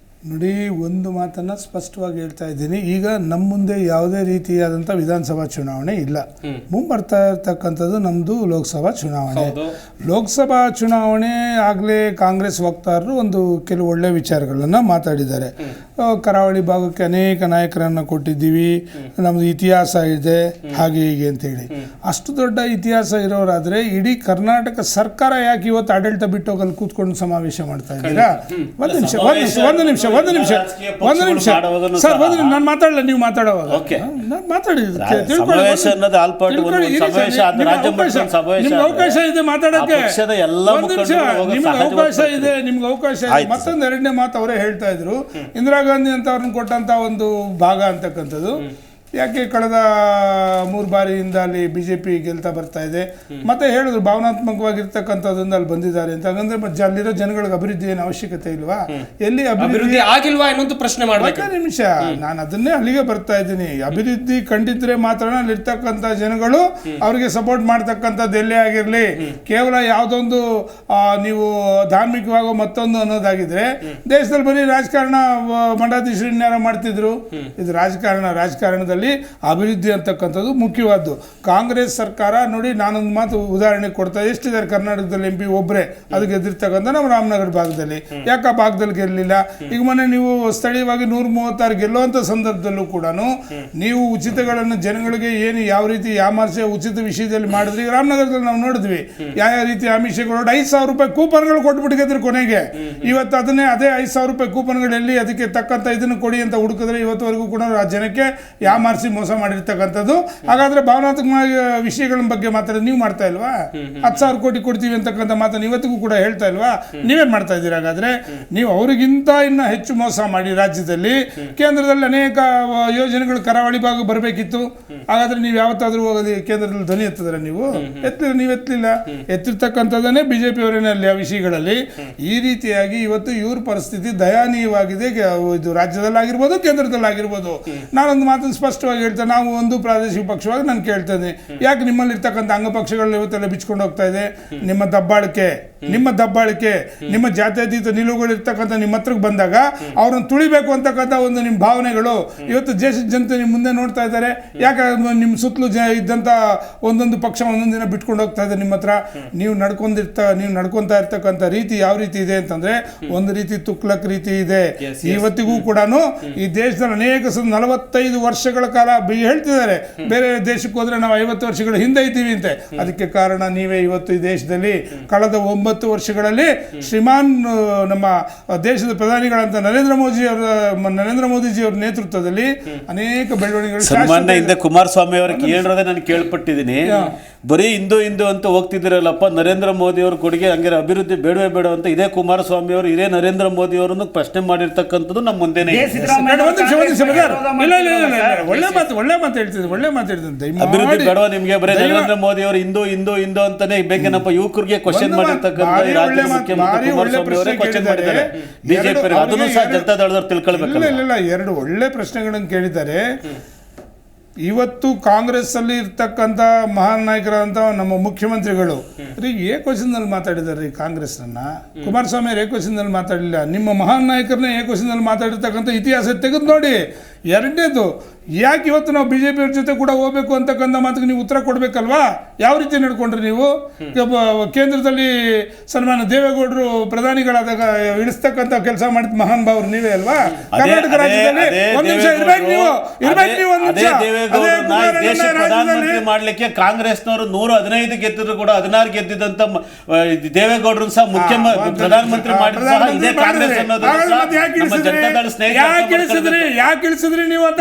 ನೋಡಿ, ಒಂದು ಮಾತನ್ನು ಸ್ಪಷ್ಟವಾಗಿ ಹೇಳ್ತಾ ಇದ್ದೀನಿ. ಈಗ ನಮ್ಮ ಮುಂದೆ ಯಾವುದೇ ರೀತಿಯಾದಂಥ ವಿಧಾನಸಭಾ ಚುನಾವಣೆ ಇಲ್ಲ. ಮುಂಬರ್ತಾ ಇರ್ತಕ್ಕಂಥದ್ದು ನಮ್ಮದು ಲೋಕಸಭಾ ಚುನಾವಣೆ. ಲೋಕಸಭಾ ಚುನಾವಣೆ ಆಗಲೇ ಕಾಂಗ್ರೆಸ್ ವಕ್ತಾರರು ಒಂದು ಕೆಲವು ಒಳ್ಳೆ ವಿಚಾರಗಳನ್ನು ಮಾತಾಡಿದ್ದಾರೆ. ಕರಾವಳಿ ಭಾಗಕ್ಕೆ ಅನೇಕ ನಾಯಕರನ್ನು ಕೊಟ್ಟಿದ್ದೀವಿ, ನಮ್ಮದು ಇತಿಹಾಸ ಇದೆ, ಹಾಗೆ ಹೀಗೆ ಅಂತೇಳಿ. ಅಷ್ಟು ದೊಡ್ಡ ಇತಿಹಾಸ ಇರೋರಾದರೆ ಇಡೀ ಕರ್ನಾಟಕ ಸರ್ಕಾರ ಯಾಕೆ ಇವತ್ತು ಆಡಳಿತ ಬಿಟ್ಟು ಹೋಗಲು ಕೂತ್ಕೊಂಡು ಸಮಾವೇಶ ಮಾಡ್ತಾ ಇದ್ದೀರಾ? ಒಂದು ನಿಮಿಷ ಸರ್, ನಾನು ಮಾತಾಡಲ್ಲ, ನೀವು ಮಾತಾಡುವಾಗ ನಾನು ಮಾತಾಡಿ ನಿಮ್ಗೆ ಅವಕಾಶ ಇದೆ ಮಾತಾಡೋಕ್ಕೆ. ನಿಮ್ಗೆ ಅವಕಾಶ ಇದೆ, ನಿಮ್ಗೆ ಅವಕಾಶ ಇದೆ. ಮತ್ತೊಂದು ಎರಡನೇ ಮಾತು ಅವರೇ ಹೇಳ್ತಾ ಇದ್ರು, ಇಂದಿರಾ ಗಾಂಧಿ ಅಂತ ಅವ್ರನ್ನ ಕೊಟ್ಟಂತ ಒಂದು ಭಾಗ ಅಂತಕ್ಕಂಥದ್ದು. ಯಾಕೆ ಕಳೆದ 3 ಬಾರಿಯಿಂದ ಅಲ್ಲಿ ಬಿಜೆಪಿ ಗೆಲ್ತಾ ಬರ್ತಾ ಇದೆ. ಮತ್ತೆ ಹೇಳಿದ್ರು ಭಾವನಾತ್ಮಕವಾಗಿರ್ತಕ್ಕಂಥದ್ರಿಂದ ಅಲ್ಲಿ ಬಂದಿದ್ದಾರೆ ಅಂತ. ಹಾಗಂದ್ರೆ ಮತ್ತೆ ಅಲ್ಲಿರೋ ಜನಗಳಿಗೆ ಅಭಿವೃದ್ಧಿ ಏನು ಅವಶ್ಯಕತೆ ಇಲ್ವಾ? ಎಲ್ಲಿ ಅಭಿವೃದ್ಧಿ ಆಗಿಲ್ವಾ ಅನ್ನೋದು ಪ್ರಶ್ನೆ ಮಾಡಬೇಕು. ನಿಮಿಷ, ನಾನು ಅದನ್ನೇ ಅಲ್ಲಿಗೆ ಬರ್ತಾ ಇದ್ದೀನಿ. ಅಭಿವೃದ್ಧಿ ಕಂಡಿದ್ರೆ ಮಾತ್ರ ಅಲ್ಲಿರ್ತಕ್ಕಂಥ ಜನಗಳು ಅವರಿಗೆ ಸಪೋರ್ಟ್ ಮಾಡ್ತಕ್ಕಂಥದ್ದು ಎಲ್ಲೇ ಆಗಿರಲಿ. ಕೇವಲ ಯಾವುದೊಂದು ನೀವು ಧಾರ್ಮಿಕವಾಗೋ ಮತ್ತೊಂದು ಅನ್ನೋದಾಗಿದ್ರೆ ದೇಶದಲ್ಲಿ ಬರೀ ರಾಜಕಾರಣ ಮಂಡಾಧೀಶರನ್ಯಾರ ಮಾಡ್ತಿದ್ರು. ಇದು ರಾಜಕಾರಣದಲ್ಲಿ ಅಭಿವೃದ್ಧಿ ಅಂತಕ್ಕಂಥದ್ದು ಮುಖ್ಯವಾದ್ದು. ಕಾಂಗ್ರೆಸ್ ಸರ್ಕಾರ ನೋಡಿ, ನಾನೊಂದು ಮಾತು ಉದಾಹರಣೆ ಕೊಡ್ತಾ, ಎಷ್ಟಿದ್ದಾರೆ ಕರ್ನಾಟಕದಲ್ಲಿ MP? ಒಬ್ಬರೇ, ಅದು ಗೆದ್ದಿರ್ತಕ್ಕಂಥ ನಮ್ಮ ರಾಮನಗರ ಭಾಗದಲ್ಲಿ. ಯಾಕೆ ಆ ಭಾಗದಲ್ಲಿ ಗೆಲ್ಲಲಿಲ್ಲ? ಈಗ ಮೊನ್ನೆ ನೀವು ಸ್ಥಳೀಯವಾಗಿ 136 ಗೆಲ್ಲುವಂಥ ಸಂದರ್ಭದಲ್ಲೂ ಕೂಡ ನೀವು ಉಚಿತಗಳನ್ನು ಜನಗಳಿಗೆ ಏನು ಯಾವ ರೀತಿ ಯಾಮಾರ್ಸೆ ಉಚಿತ ವಿಷಯದಲ್ಲಿ ಮಾಡಿದ್ರಿ. ಈಗ ರಾಮನಗರದಲ್ಲಿ ನಾವು ನೋಡಿದ್ವಿ ಯಾವ ರೀತಿ ಆಮಿಷಗಳು. 5,000 ರೂಪಾಯಿ ಕೂಪನ್ಗಳು ಕೊಟ್ಬಿಟ್ಟು ಗೆದ್ರು ಕೊನೆಗೆ. ಇವತ್ತು ಅದೇ 5,000 ರೂಪಾಯಿ ಕೂಪನ್ಗಳಲ್ಲಿ ಅದಕ್ಕೆ ತಕ್ಕಂಥ ಇದನ್ನು ಕೊಡಿ ಅಂತ ಹುಡುಕಿದ್ರೆ ಇವತ್ತುವರೆಗೂ ಕೂಡ ಆ ಜನಕ್ಕೆ ಯಾಮಾರಿಸಿ ಮೋಸ ಮಾಡಿರ್ತಕ್ಕಂಥದ್ದು. ಹಾಗಾದ್ರೆ ಭಾವನಾತ್ಮಕ ವಿಷಯಗಳ ಬಗ್ಗೆ ಮಾತಾಡೋದು ನೀವು ಮಾಡ್ತಾ ಇಲ್ವಾ? 10,000 ಕೋಟಿ ಕೊಡ್ತೀವಿ ಅಂತಕ್ಕಂಥ ಮಾತನ್ನು ಇವತ್ತಿಗೂ ಕೂಡ ಹೇಳ್ತಾ ಇಲ್ವಾ? ನೀವೇನ್ ಮಾಡ್ತಾ ಇದ್ದೀರಾ? ಹಾಗಾದ್ರೆ ನೀವು ಅವರಿಗಿಂತ ಇನ್ನ ಹೆಚ್ಚು ಮೋಸ ಮಾಡಿ ರಾಜ್ಯದಲ್ಲಿ ಕೇಂದ್ರದಲ್ಲಿ ಅನೇಕ ಯೋಜನೆಗಳು ಕರಾವಳಿ ಭಾಗ ಬರಬೇಕಿತ್ತು. ಹಾಗಾದ್ರೆ ನೀವು ಯಾವತ್ತಾದ್ರೂ ಹೋಗೋದು ಕೇಂದ್ರದಲ್ಲಿ ಧ್ವನಿ ಎತ್ತಿದ್ರೆ ನೀವು ಎತ್ತಲಿಲ್ಲ. ಎತ್ತಿರ್ತಕ್ಕಂಥದ್ದನ್ನೇ ಬಿಜೆಪಿ ಅವರೇನೇ ಅಲ್ಲಿ ಆ ವಿಷಯಗಳಲ್ಲಿ. ಈ ರೀತಿಯಾಗಿ ಇವತ್ತು ಇವ್ರ ಪರಿಸ್ಥಿತಿ ದಯನೀಯವಾಗಿದೆ. ಇದು ರಾಜ್ಯದಲ್ಲಾಗಿರ್ಬೋದು, ಕೇಂದ್ರದಲ್ಲಾಗಿರ್ಬೋದು. ನಾನೊಂದು ಮಾತನ್ನು ಸ್ಪಷ್ಟವಾಗಿ ಹೇಳ್ತೇನೆ, ನಾವು ಒಂದು ಪ್ರಾದೇಶಿಕ ಪಕ್ಷವಾಗಿ ನಾನು ಕೇಳ್ತೇನೆ, ಯಾಕೆ ನಿಮ್ಮಲ್ಲಿ ಇರ್ತಕ್ಕಂಥ ಅಂಗಪಕ್ಷಗಳನ್ನ ಇವತ್ತೆಲ್ಲ ಬಿಚ್ಕೊಂಡು ಹೋಗ್ತಾ ಇದೆ? ನಿಮ್ಮ ದಬ್ಬಾಳಿಕೆ, ನಿಮ್ಮ ಜಾತ್ಯತೀತ ನಿಲುವುಗಳು ಇರ್ತಕ್ಕಂಥ ನಿಮ್ಮ ಹತ್ರಕ್ಕೆ ಬಂದಾಗ ಅವ್ರನ್ನ ತುಳಿಬೇಕು ಅಂತಕ್ಕಂಥ ಒಂದು ನಿಮ್ಮ ಭಾವನೆಗಳು ಇವತ್ತು ದೇಶದ ಜನತೆ ನಿಮ್ಮ ಮುಂದೆ ನೋಡ್ತಾ ಇದ್ದಾರೆ. ಯಾಕೆ ನಿಮ್ಮ ಸುತ್ತಲೂ ಇದ್ದಂಥ ಒಂದೊಂದು ಪಕ್ಷ ಒಂದೊಂದು ದಿನ ಬಿಟ್ಕೊಂಡು ಹೋಗ್ತಾ ಇದೆ ನಿಮ್ಮ ಹತ್ರ? ನೀವು ನಡ್ಕೊಂತಾ ಇರ್ತಕ್ಕಂಥ ರೀತಿ ಯಾವ ರೀತಿ ಇದೆ ಅಂತಂದ್ರೆ ಒಂದು ರೀತಿ ತುಕ್ಲಕ್ ರೀತಿ ಇದೆ. ಇವತ್ತಿಗೂ ಕೂಡ ಈ ದೇಶದಲ್ಲಿ ಅನೇಕ 45 ವರ್ಷಗಳ ಕಾಲ ಹೇಳ್ತಿದ್ದಾರೆ, ಬೇರೆ ದೇಶಕ್ಕೆ ಹೋದ್ರೆ ನಾವು 50 ವರ್ಷಗಳ ಹಿಂದೆ ಇದ್ದೀವಿ ಅಂತೆ. ಅದಕ್ಕೆ ಕಾರಣ ನೀವೇ. ಇವತ್ತು ಈ ದೇಶದಲ್ಲಿ ಕಳೆದ 9 ವರ್ಷಗಳಲ್ಲಿ ಶ್ರೀಮಾನ್ ನಮ್ಮ ದೇಶದ ಪ್ರಧಾನಿಗಳಂತ ನರೇಂದ್ರ ಮೋದಿಜಿ ಅವರ ನೇತೃತ್ವದಲ್ಲಿ ಅನೇಕ ಬೆಳವಣಿಗೆಗಳು. ಹಿಂದೆ ಕುಮಾರಸ್ವಾಮಿ ಅವರಿಗೆ ಹೇಳಿರೋದೇ ನಾನು ಕೇಳ್ಪಟ್ಟಿದ್ದೀನಿ. ಬರೀ ಹಿಂದೂ ಅಂತ ಹೋಗ್ತಿದ್ದೀರಲ್ಲಪ್ಪ, ನರೇಂದ್ರ ಮೋದಿ ಅವ್ರ ಕೊಡುಗೆ ಹಂಗೆ ಅಭಿವೃದ್ಧಿ ಬೇಡವೇ ಬೇಡ ಅಂತ ಇದೇ ಕುಮಾರಸ್ವಾಮಿ ಅವರು ಇದೇ ನರೇಂದ್ರ ಮೋದಿ ಅವರನ್ನು ಪ್ರಶ್ನೆ ಮಾಡಿರ್ತಕ್ಕಂಥದ್ದು ನಮ್ಮ ಮುಂದೆನೇ. ಒಳ್ಳೆ ಮಾತು ಹೇಳ್ತಿದ್ದೆ. ಅಭಿವೃದ್ಧಿ ಬೇಡವಾ ನಿಮ್ಗೆ? ಬರೀ ನರೇಂದ್ರ ಮೋದಿ ಅವರು ಹಿಂದೂ ಅಂತಾನೆ ಬೇಕೇನಪ್ಪ ಯುವಕರಿಗೆ ಕ್ವಶನ್ ಮಾಡಿರ್ತಕ್ಕಂಥ ರಾಜ್ಯ ಮುಖ್ಯಮಂತ್ರಿ ಕುಮಾರಸ್ವಾಮಿ ಅವರೇ ಕ್ವಶನ್ ಮಾಡಿದ್ದಾರೆ ಬಿಜೆಪಿ. ಅದನ್ನು ಸಹ ಜನತಾ ದಳದವ್ರು ತಿಳ್ಕೊಳ್ಬೇಕು. ಇಲ್ಲ, 2 ಒಳ್ಳೆ ಪ್ರಶ್ನೆಗಳನ್ನು ಕೇಳಿದ್ದಾರೆ. ಇವತ್ತು ಕಾಂಗ್ರೆಸ್ ಅಲ್ಲಿ ಇರ್ತಕ್ಕಂಥ ಮಹಾನ್ ನಾಯಕರಾದಂಥ ನಮ್ಮ ಮುಖ್ಯಮಂತ್ರಿಗಳು ಏಕವಚನದಲ್ಲಿ ಮಾತಾಡಿದ್ದಾರೆ ಕಾಂಗ್ರೆಸ್ನ. ಕುಮಾರಸ್ವಾಮಿ ಅವರು ಏಕವಚನದಲ್ಲಿ ಮಾತಾಡಲಿಲ್ಲ. ನಿಮ್ಮ ಮಹಾನ್ ನಾಯಕರನ್ನೇ ಏಕವಚನದಲ್ಲಿ ಮಾತಾಡಿರ್ತಕ್ಕಂಥ ಇತಿಹಾಸ ತೆಗೆದು ನೋಡಿ. ಎರಡನೇದು, ಯಾಕೆ ಇವತ್ತು ನಾವು ಬಿಜೆಪಿ ಅವ್ರ ಜೊತೆ ಕೂಡ ಹೋಗ್ಬೇಕು ಅಂತಕ್ಕಂಥ ಮಾತಿಗೆ ನೀವು ಉತ್ತರ ಕೊಡ್ಬೇಕಲ್ವಾ? ಯಾವ ರೀತಿ ನಡ್ಕೊಂಡ್ರಿ ನೀವು? ಕೇಂದ್ರದಲ್ಲಿ ಸನ್ಮಾನ ದೇವೇಗೌಡರು ಪ್ರಧಾನಿಗಳಾದಾಗ ಇಳಿಸ್ತಕ್ಕಂಥ ಕೆಲಸ ಮಾಡಿದ ಮಹಾನ್ ಭಾವರು ನೀವೇ ಅಲ್ವಾ? ಕರ್ನಾಟಕ ರಾಜ್ಯದಲ್ಲಿ ಒಂದು ನಿಮಿಷ ಪ್ರಧಾನಮಂತ್ರಿ ಮಾಡ್ಲಿಕ್ಕೆ ಕಾಂಗ್ರೆಸ್ನವರು 115 ಗೆದ್ದಿದ್ರು ಕೂಡ 16 ಗೆದ್ದಿದ್ದಂತ ದೇವೇಗೌಡರು ಸಹ ಪ್ರಧಾನಮಂತ್ರಿ ಮಾಡಿದ್ರು ಸಹ ಇದೇ ಕಾಂಗ್ರೆಸ್ ಅನ್ನೋದು ಜನತಾ ದಳ ಸ್ನೇಹಿತರು. ಯಾಕೆ ಇಳಿಸಿದ್ರಿ ನೀವು ಅಂತ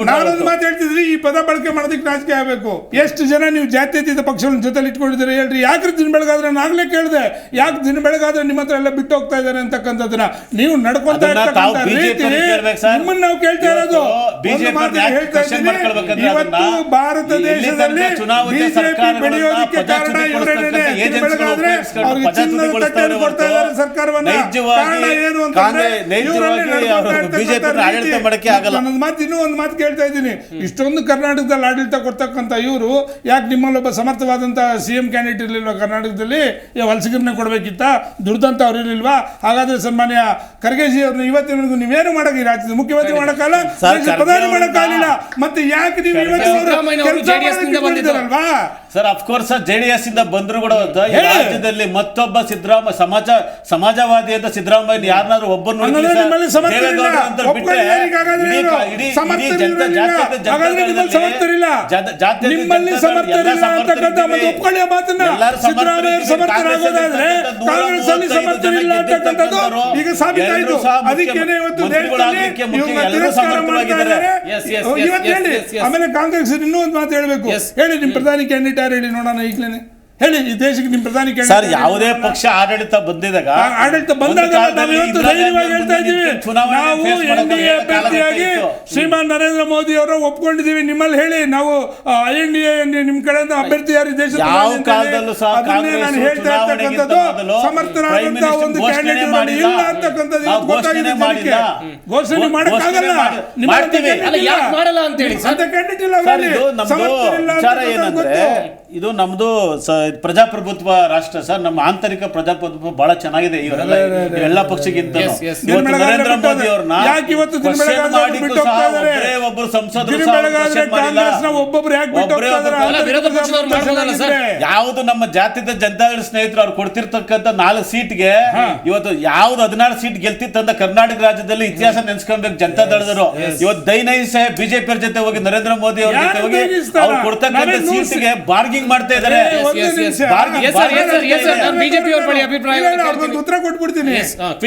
ನಾನೊಂದು ಮಾತು ಹೇಳ್ತಿದ್ರಿ, ಈ ಪದ ಬಳಕೆ ಮಾಡೋದಕ್ಕೆ ನಾಚಿಕೆ ಆಗಬೇಕು. ಎಷ್ಟು ಜನ ನೀವು ಜಾತ್ಯತೀತ ಪಕ್ಷಗಳ ಜೊತೆಲಿ ಇಟ್ಕೊಂಡಿದ್ದೀರಿ ಹೇಳ್ರಿ? ಯಾಕ್ರಿ ದಿನ ಬೆಳಗಾದ್ರೆ ನಾಗಲೇ ಕೇಳಿದೆ, ಯಾಕೆ ದಿನ ಬೆಳಗಾದ್ರೆ ನಿಮ್ಮ ಹತ್ರ ಎಲ್ಲ ಬಿಟ್ಟು ಹೋಗ್ತಾ ಇದ್ದಾರೆ ಅಂತಕ್ಕಂಥದ್ದನ್ನ ನೀವು ನಡ್ಕೊಂತಾ ಇರ್ತಕ್ಕಂಥ ರೀತಿ ನಿಮ್ಮನ್ನ ನಾವು ಕೇಳ್ತಾ ಇರೋದು ಒಂದು ಮಾತು ಹೇಳ್ತಾ ಇದ್ದೀನಿ, ಇವತ್ತು ಭಾರತ ದೇಶದಲ್ಲಿ ಬಿಜೆಪಿ ಬೆಳೆಯೋದಕ್ಕೆ ಕಾರಣ ಇವರೇನೆ. ಬೆಳಗಾದ್ರೆ ಅವ್ರಿಗೆ ಚಿನ್ನದ ತಟ್ಟೆಯಲ್ಲಿ ಕೊಡ್ತಾ ಇದ್ದಾರೆ ಸರ್ಕಾರವನ್ನ. ಕಾರಣ ಏನು ಅಂತಂದ್ರೆ ನನ್ನ ಮಾತು ಇನ್ನೂ ಒಂದು ಮಾತು ಕೇಳ್ತಾ ಇದ್ದೀನಿ, ಇಷ್ಟೊಂದು ಕರ್ನಾಟಕದಲ್ಲಿ ಆಡಳಿತ ಕೊಡ್ತಕ್ಕಂಥ ಇವರು ಯಾಕೆ ನಿಮ್ಮಲ್ಲೊಬ್ಬ ಸಮರ್ಥವಾದಂತ CM ಕ್ಯಾಂಡಿಡೇಟ್ ಇರ್ಲಿಲ್ವಾ ಕರ್ನಾಟಕದಲ್ಲಿ? ವಲಸಿಗರನ್ನ ಕೊಡ್ಬೇಕಿತ್ತ? ದುಡ್ದಂತ ಅವ್ರು ಇರ್ಲಿಲ್ವಾ? ಹಾಗಾದ್ರೆ ಸನ್ಮಾನ್ಯ ಖರ್ಗೆಜಿ ಅವ್ರನ್ನ ಇವತ್ತಿನವರೆಗೂ ನೀವೇನು ಮಾಡಕ್ ಈ ರಾಜ್ಯದ ಮುಖ್ಯಮಂತ್ರಿ ಮಾಡಕ್ಕಾಗಲ್ಲ, ಪ್ರಧಾನಿ ಮಾಡಕ್ಕಾಗಲಿಲ್ಲ, ಮತ್ತೆ ಯಾಕೆ ನೀವು ಇವತ್ತಿನಲ್ವಾ? ಸರ್ ಅಫ್ಕೋರ್ಸ್ JDS ಇಂದ ಬಂದ್ರು ಕೂಡ ಈ ರಾಜ್ಯದಲ್ಲಿ ಮತ್ತೊಬ್ಬ ಸಮಾಜವಾದಿ ಅಂತ ಸಿದ್ದರಾಮಯ್ಯ ಯಾರನ್ನಾದ್ರೂ ಒಬ್ಬರು ಈಗ ಸಾಬೀತಾಯಿತು. ಅದಕ್ಕೇನೆ ಇವತ್ತು ಆಮೇಲೆ ಕಾಂಗ್ರೆಸ್ ಇನ್ನೂ ಒಂದು ಮಾತು ಹೇಳ್ಬೇಕು. ಹೇಳಿ ನಿಮ್ ಪ್ರಧಾನಿ ಕ್ಯಾಂಡಿಡೇಟ್ ಯಾರು ಹೇಳಿ ನೋಡೋಣ ಈಗಲೇ. ಹೇಳಿ ಈ ದೇಶಕ್ಕೆ ನಿಮ್ಮ ಪ್ರಧಾನಿ ಸರ್ ಯಾವುದೇ ಪಕ್ಷ ಆಡಳಿತ ಬಂದಿದಾಗ ಹೇಳ್ತಾ ಇದ್ದೀವಿ ನಾವು NDA ಅಭ್ಯರ್ಥಿಯಾಗಿ ಶ್ರೀಮಾನ್ ನರೇಂದ್ರ ಮೋದಿ ಅವರು ಒಪ್ಕೊಂಡಿದ್ದೀವಿ. ನಿಮ್ಮಲ್ಲಿ ಹೇಳಿ ನಾವು INDA ನಿಮ್ ಕಡೆಯಿಂದ ಅಭ್ಯರ್ಥಿ ಯಾರು ದೇಶದ ಅದನ್ನೇ ನಾನು ಹೇಳ್ತಾ ಇರ್ತಕ್ಕಂಥದ್ದು. ಸಮರ್ಥನಾದಂತಹ ಒಂದು ಕ್ಯಾಂಡಿಡೇಟ್ ಇಲ್ಲ ಅಂತಕ್ಕಂಥದ್ದು ಗೊತ್ತಾಗಿದೆ. ಘೋಷಣೆ ಮಾಡಕ್ಕಾಗಲ್ಲ, ಮಾಡಲ್ಲ ಅಂತ ಹೇಳಿ ಅಂತ ಕ್ಯಾಂಡಿಡೇಟ್ ಇಲ್ಲ. ಇದು ನಮ್ದು ಪ್ರಜಾಪ್ರಭುತ್ವ ರಾಷ್ಟ್ರ ಸರ್. ನಮ್ಮ ಆಂತರಿಕ ಪ್ರಜಾಪ್ರಭುತ್ವ ಬಹಳ ಚೆನ್ನಾಗಿದೆ ಇವರೆಲ್ಲ ಎಲ್ಲ ಪಕ್ಷಕ್ಕಿಂತ. ನರೇಂದ್ರ ಮೋದಿ ಅವ್ರನ್ನ ಒಬ್ಬರು ಸಂಸದರು ಯಾವುದು ನಮ್ಮ ಜಾತ್ಯತ ಜನತಾದಳ ಸ್ನೇಹಿತರು ಅವ್ರು ಕೊಡ್ತಿರ್ತಕ್ಕಂಥ 4 ಸೀಟ್ಗೆ ಇವತ್ತು ಯಾವ್ದು 16 ಸೀಟ್ ಗೆಲ್ತಿತ್ತಂತ ಕರ್ನಾಟಕ ರಾಜ್ಯದಲ್ಲಿ ಇತಿಹಾಸ ನೆನ್ಸ್ಕೊಬೇಕು ಜನತಾದಳದವರು. ಇವತ್ತು ದೈನೈಸ್ ಬಿಜೆಪಿ ಅವ್ರ ಜೊತೆ ಹೋಗಿ ನರೇಂದ್ರ ಮೋದಿ ಅವ್ರ ಜೊತೆ ಹೋಗಿ ಅವ್ರು ಕೊಡ್ತಕ್ಕಂಥ ಸೀಟ್ಗೆ ಬಾರ್ಗಿಂಗ್ ಮಾಡ್ತಾ ಇದ್ದಾರೆ. ಉತ್ತರ ಕೊಟ್ಬಿಡ್ತೀನಿ.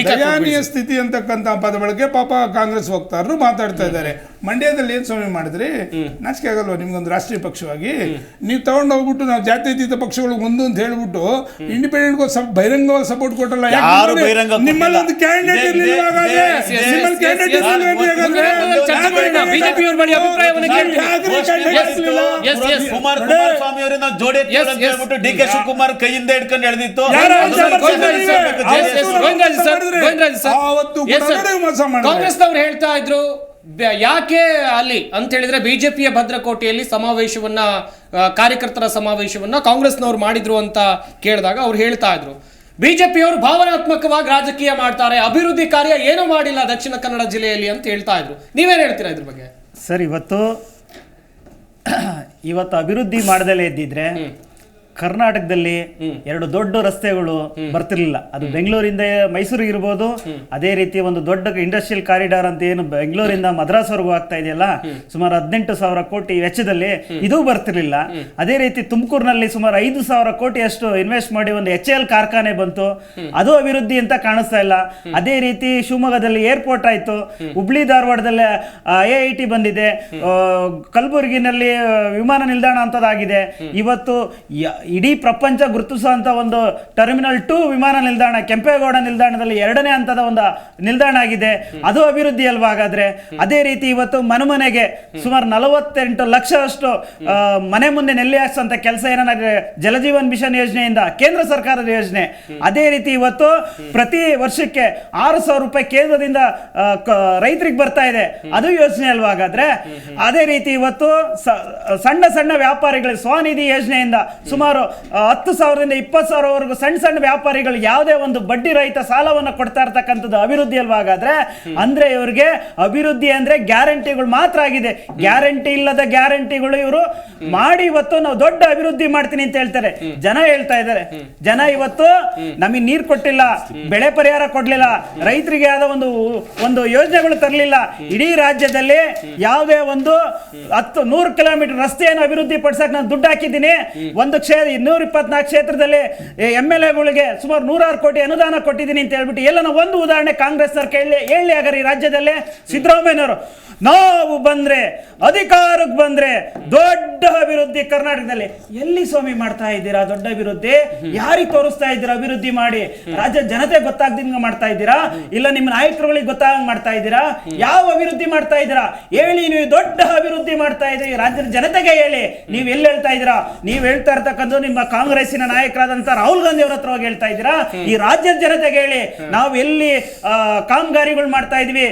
ದಯಾನೀಯ ಸ್ಥಿತಿ ಅಂತಕ್ಕಂಥ ಪದ ಬಳಕೆ ಪಾಪ ಕಾಂಗ್ರೆಸ್ ವಕ್ತಾರರು ಮಾತಾಡ್ತಾ ಇದ್ದಾರೆ. ಮಂಡ್ಯದಲ್ಲಿ ಏನ್ ಸ್ವಾಮಿ ಮಾಡಿದ್ರಿ? ನಾಚಿಕೆ ಆಗಲ್ವಾ ನಿಮ್ಗೊಂದು ರಾಷ್ಟ್ರೀಯ ಪಕ್ಷವಾಗಿ? ನೀವು ತಗೊಂಡು ಹೋಗ್ಬಿಟ್ಟು ನಾವು ಜಾತ್ಯತೀತ ಪಕ್ಷಗಳು ಒಂದು ಅಂತ ಹೇಳ್ಬಿಟ್ಟು ಇಂಡಿಪೆಂಡೆಂಟ್ ಬಹಿರಂಗವಾಗಿ ಸಪೋರ್ಟ್ ಕೊಟ್ಟಲ್ಲ. ನಿಮ್ಮಲ್ಲಿ ಒಂದು ಕ್ಯಾಂಡಿಡೇಟ್ ಇರಲಿಲ್ಲ. ಕುಮಾರಸ್ವಾಮಿ ಅವರಿಂದ ಜೋಡಿ DK ಶಿವಕುಮಾರ್ ಕೈಯಿಂದ ಹಿಡ್ಕೊಂಡು ಎಳೆದಿತ್ತು. ಕಾಂಗ್ರೆಸ್ನವ್ರು ಹೇಳ್ತಾ ಇದ್ರು ಯಾಕೆ ಅಲ್ಲಿ ಅಂತ ಹೇಳಿದ್ರೆ ಬಿಜೆಪಿಯ ಭದ್ರಕೋಟೆಯಲ್ಲಿ ಸಮಾವೇಶವನ್ನ ಕಾರ್ಯಕರ್ತರ ಸಮಾವೇಶವನ್ನ ಕಾಂಗ್ರೆಸ್ನವ್ರು ಮಾಡಿದ್ರು ಅಂತ ಕೇಳಿದಾಗ ಅವ್ರು ಹೇಳ್ತಾ ಇದ್ರು ಬಿಜೆಪಿಯವರು ಭಾವನಾತ್ಮಕವಾಗಿ ರಾಜಕೀಯ ಮಾಡ್ತಾರೆ, ಅಭಿವೃದ್ಧಿ ಕಾರ್ಯ ಏನೂ ಮಾಡಿಲ್ಲ ದಕ್ಷಿಣ ಕನ್ನಡ ಜಿಲ್ಲೆಯಲ್ಲಿ ಅಂತ ಹೇಳ್ತಾ ಇದ್ರು. ನೀವೇನ್ ಹೇಳ್ತೀರಾ ಇದ್ರ ಬಗ್ಗೆ? ಸರ್ ಇವತ್ತು ಅಭಿವೃದ್ಧಿ ಮಾಡದಲ್ಲೇ ಇದ್ದಿದ್ರೆ ಕರ್ನಾಟಕದಲ್ಲಿ 2 ದೊಡ್ಡ ರಸ್ತೆಗಳು ಬರ್ತಿರ್ಲಿಲ್ಲ. ಅದು ಬೆಂಗಳೂರಿಂದ ಮೈಸೂರಿಗೆ ಇರ್ಬೋದು, ಅದೇ ರೀತಿ ಒಂದು ದೊಡ್ಡ ಇಂಡಸ್ಟ್ರಿಯಲ್ ಕಾರಿಡಾರ್ ಅಂತ ಏನು ಬೆಂಗಳೂರಿಂದ ಮದ್ರಾಸ್ವರೆಗೂ ಆಗ್ತಾ ಇದೆಯಲ್ಲ, ಸುಮಾರು 18,000 ಕೋಟಿ ವೆಚ್ಚದಲ್ಲಿ ಇದು ಬರ್ತಿರ್ಲಿಲ್ಲ. ಅದೇ ರೀತಿ ತುಮಕೂರಿನಲ್ಲಿ ಸುಮಾರು 5,000 ಕೋಟಿಯಷ್ಟು ಇನ್ವೆಸ್ಟ್ ಮಾಡಿ ಒಂದು HAL ಕಾರ್ಖಾನೆ ಬಂತು, ಅದು ಅಭಿವೃದ್ಧಿ ಅಂತ ಕಾಣಿಸ್ತಾ ಇಲ್ಲ. ಅದೇ ರೀತಿ ಶಿವಮೊಗ್ಗದಲ್ಲಿ ಏರ್ಪೋರ್ಟ್ ಆಯ್ತು, ಹುಬ್ಳಿ ಧಾರವಾಡದಲ್ಲಿ IIT ಬಂದಿದೆ, ಕಲಬುರಗಿನಲ್ಲಿ ವಿಮಾನ ನಿಲ್ದಾಣ ಅಂತದಾಗಿದೆ. ಇವತ್ತು ಇಡೀ ಪ್ರಪಂಚ ಗುರುತಿಸುವಂತ ಒಂದು ಟರ್ಮಿನಲ್ 2 ವಿಮಾನ ನಿಲ್ದಾಣ ಕೆಂಪೇಗೌಡ ನಿಲ್ದಾಣದಲ್ಲಿ 2ನೇ ಹಂತದ ಒಂದು ನಿಲ್ದಾಣ ಆಗಿದೆ, ಅದು ಅಭಿವೃದ್ಧಿ ಅಲ್ವಾ ಹಾಗಾದ್ರೆ? ಅದೇ ರೀತಿ ಇವತ್ತು ಮನೆಗೆ ಸುಮಾರು 48 ಲಕ್ಷದಷ್ಟು ಮನೆ ಮುಂದೆ ನೆಲ್ಲಿ ಹಾಕ್ಸುವಂತ ಕೆಲಸ ಏನಾಗಿದೆ ಜಲಜೀವನ್ ಮಿಷನ್ ಯೋಜನೆಯಿಂದ, ಕೇಂದ್ರ ಸರ್ಕಾರದ ಯೋಜನೆ. ಅದೇ ರೀತಿ ಇವತ್ತು ಪ್ರತಿ ವರ್ಷಕ್ಕೆ 6,000 ರೂಪಾಯಿ ಕೇಂದ್ರದಿಂದ ರೈತರಿಗೆ ಬರ್ತಾ ಇದೆ, ಅದು ಯೋಜನೆ ಅಲ್ವಾ ಹಾಗಾದ್ರೆ? ಅದೇ ರೀತಿ ಇವತ್ತು ಸಣ್ಣ ವ್ಯಾಪಾರಿಗಳಿಗೆ ಸ್ವನಿಧಿ ಯೋಜನೆಯಿಂದ ಸುಮಾರು 10,000ರಿಂದ 20,000ವರೆಗೂ ಸಣ್ಣ ವ್ಯಾಪಾರಿಗಳು ಯಾವುದೇ ಒಂದು ಬಡ್ಡಿ ರಹಿತ ಸಾಲವನ್ನು ಕೊಡ್ತಾ ಇರ್ತಕ್ಕಂಥದ್ದು ಅಭಿವೃದ್ಧಿ ಅಲ್ವಾ ಹಾಗಾದ್ರೆ? ಅಂದ್ರೆ ಇವರಿಗೆ ಅಭಿವೃದ್ಧಿ ಅಂದ್ರೆ ಗ್ಯಾರಂಟಿಗಳು ಮಾತ್ರ ಆಗಿದೆ. ಗ್ಯಾರಂಟಿ ಇಲ್ಲದ ಗ್ಯಾರಂಟಿಗಳು ಇವರು ಮಾಡಿ ಇವತ್ತು ನಾವು ದೊಡ್ಡ ಅಭಿವೃದ್ಧಿ ಮಾಡ್ತೀನಿ ಅಂತ ಹೇಳ್ತಾರೆ. ಜನ ಹೇಳ್ತಾ ಇದ್ದಾರೆ, ಜನ ಇವತ್ತು ನಮಗೆ ನೀರು ಕೊಟ್ಟಿಲ್ಲ, ಬೆಳೆ ಪರಿಹಾರ ಕೊಡ್ಲಿಲ್ಲ, ರೈತರಿಗೆ ಆದ ಒಂದು ಯೋಜನೆಗಳು ತರಲಿಲ್ಲ. ಇಡೀ ರಾಜ್ಯದಲ್ಲಿ ಯಾವುದೇ ಒಂದು 100 ಕಿಲೋಮೀಟರ್ ರಸ್ತೆಯನ್ನು ಅಭಿವೃದ್ಧಿ ಪಡಿಸಕ್ಕೆ ನಾನು ದುಡ್ಡು ಹಾಕಿದ್ದೀನಿ, ಒಂದು 224 ಕ್ಷೇತ್ರದಲ್ಲಿ MLAಗಳಿಗೆ ಸುಮಾರು 106 ಕೋಟಿ ಅನುದಾನ ಕೊಟ್ಟಿದ್ದೀನಿ ಅಂತ ಹೇಳ್ಬಿಟ್ಟು ಎಲ್ಲನ ಒಂದು ಉದಾಹರಣೆ ಕಾಂಗ್ರೆಸ್ನವ್ರು ಹೇಳಿ ಹಾಗಾದ್ರೆ ಈ ರಾಜ್ಯದಲ್ಲೇ ಸಿದ್ದರಾಮಯ್ಯನವರು ನಾವು ಬಂದ್ರೆ ಅಧಿಕಾರಕ್ಕೆ ಬಂದ್ರೆ ದೊಡ್ಡ ಅಭಿವೃದ್ಧಿ ಕರ್ನಾಟಕದಲ್ಲಿ ಎಲ್ಲಿ ಸ್ವಾಮಿ ಮಾಡ್ತಾ ಇದ್ದೀರಾ? ದೊಡ್ಡ ಅಭಿವೃದ್ಧಿ ಯಾರಿಗೆ ತೋರಿಸ್ತಾ ಇದ್ದೀರಾ? ಅಭಿವೃದ್ಧಿ ಮಾಡಿ ರಾಜ್ಯ ಜನತೆ ಗೊತ್ತಾಗ್ದಂಗ ಮಾಡ್ತಾ ಇದ್ದೀರಾ, ಇಲ್ಲ ನಿಮ್ಮ ನಾಯಕರುಗಳಿಗೆ ಗೊತ್ತಾಗಂಗ್ ಮಾಡ್ತಾ ಇದ್ದೀರಾ? ಯಾವ ಅಭಿವೃದ್ಧಿ ಮಾಡ್ತಾ ಇದ್ದೀರಾ ಹೇಳಿ? ನೀವು ದೊಡ್ಡ ಅಭಿವೃದ್ಧಿ ಮಾಡ್ತಾ ಇದ್ದೀರಿ, ರಾಜ್ಯದ ಜನತೆಗೆ ಹೇಳಿ. ನೀವು ಎಲ್ಲಿ ಹೇಳ್ತಾ ಇದ್ದೀರಾ? ನೀವು ಹೇಳ್ತಾ ಇರ್ತಕ್ಕಂಥ ನಿಮ್ಮ ಕಾಂಗ್ರೆಸ್ಸಿನ ನಾಯಕರಾದಂತ ರಾಹುಲ್ ಗಾಂಧಿ ಅವ್ರ ಹತ್ರ ಹೋಗಿ ಹೇಳ್ತಾ ಇದ್ದೀರಾ? ಈ ರಾಜ್ಯದ ಜನತೆಗೆ ಹೇಳಿ. ನಾವು ಎಲ್ಲಿ ಕಾಮಗಾರಿಗಳು ಮಾಡ್ತಾ ಇದೀವಿ,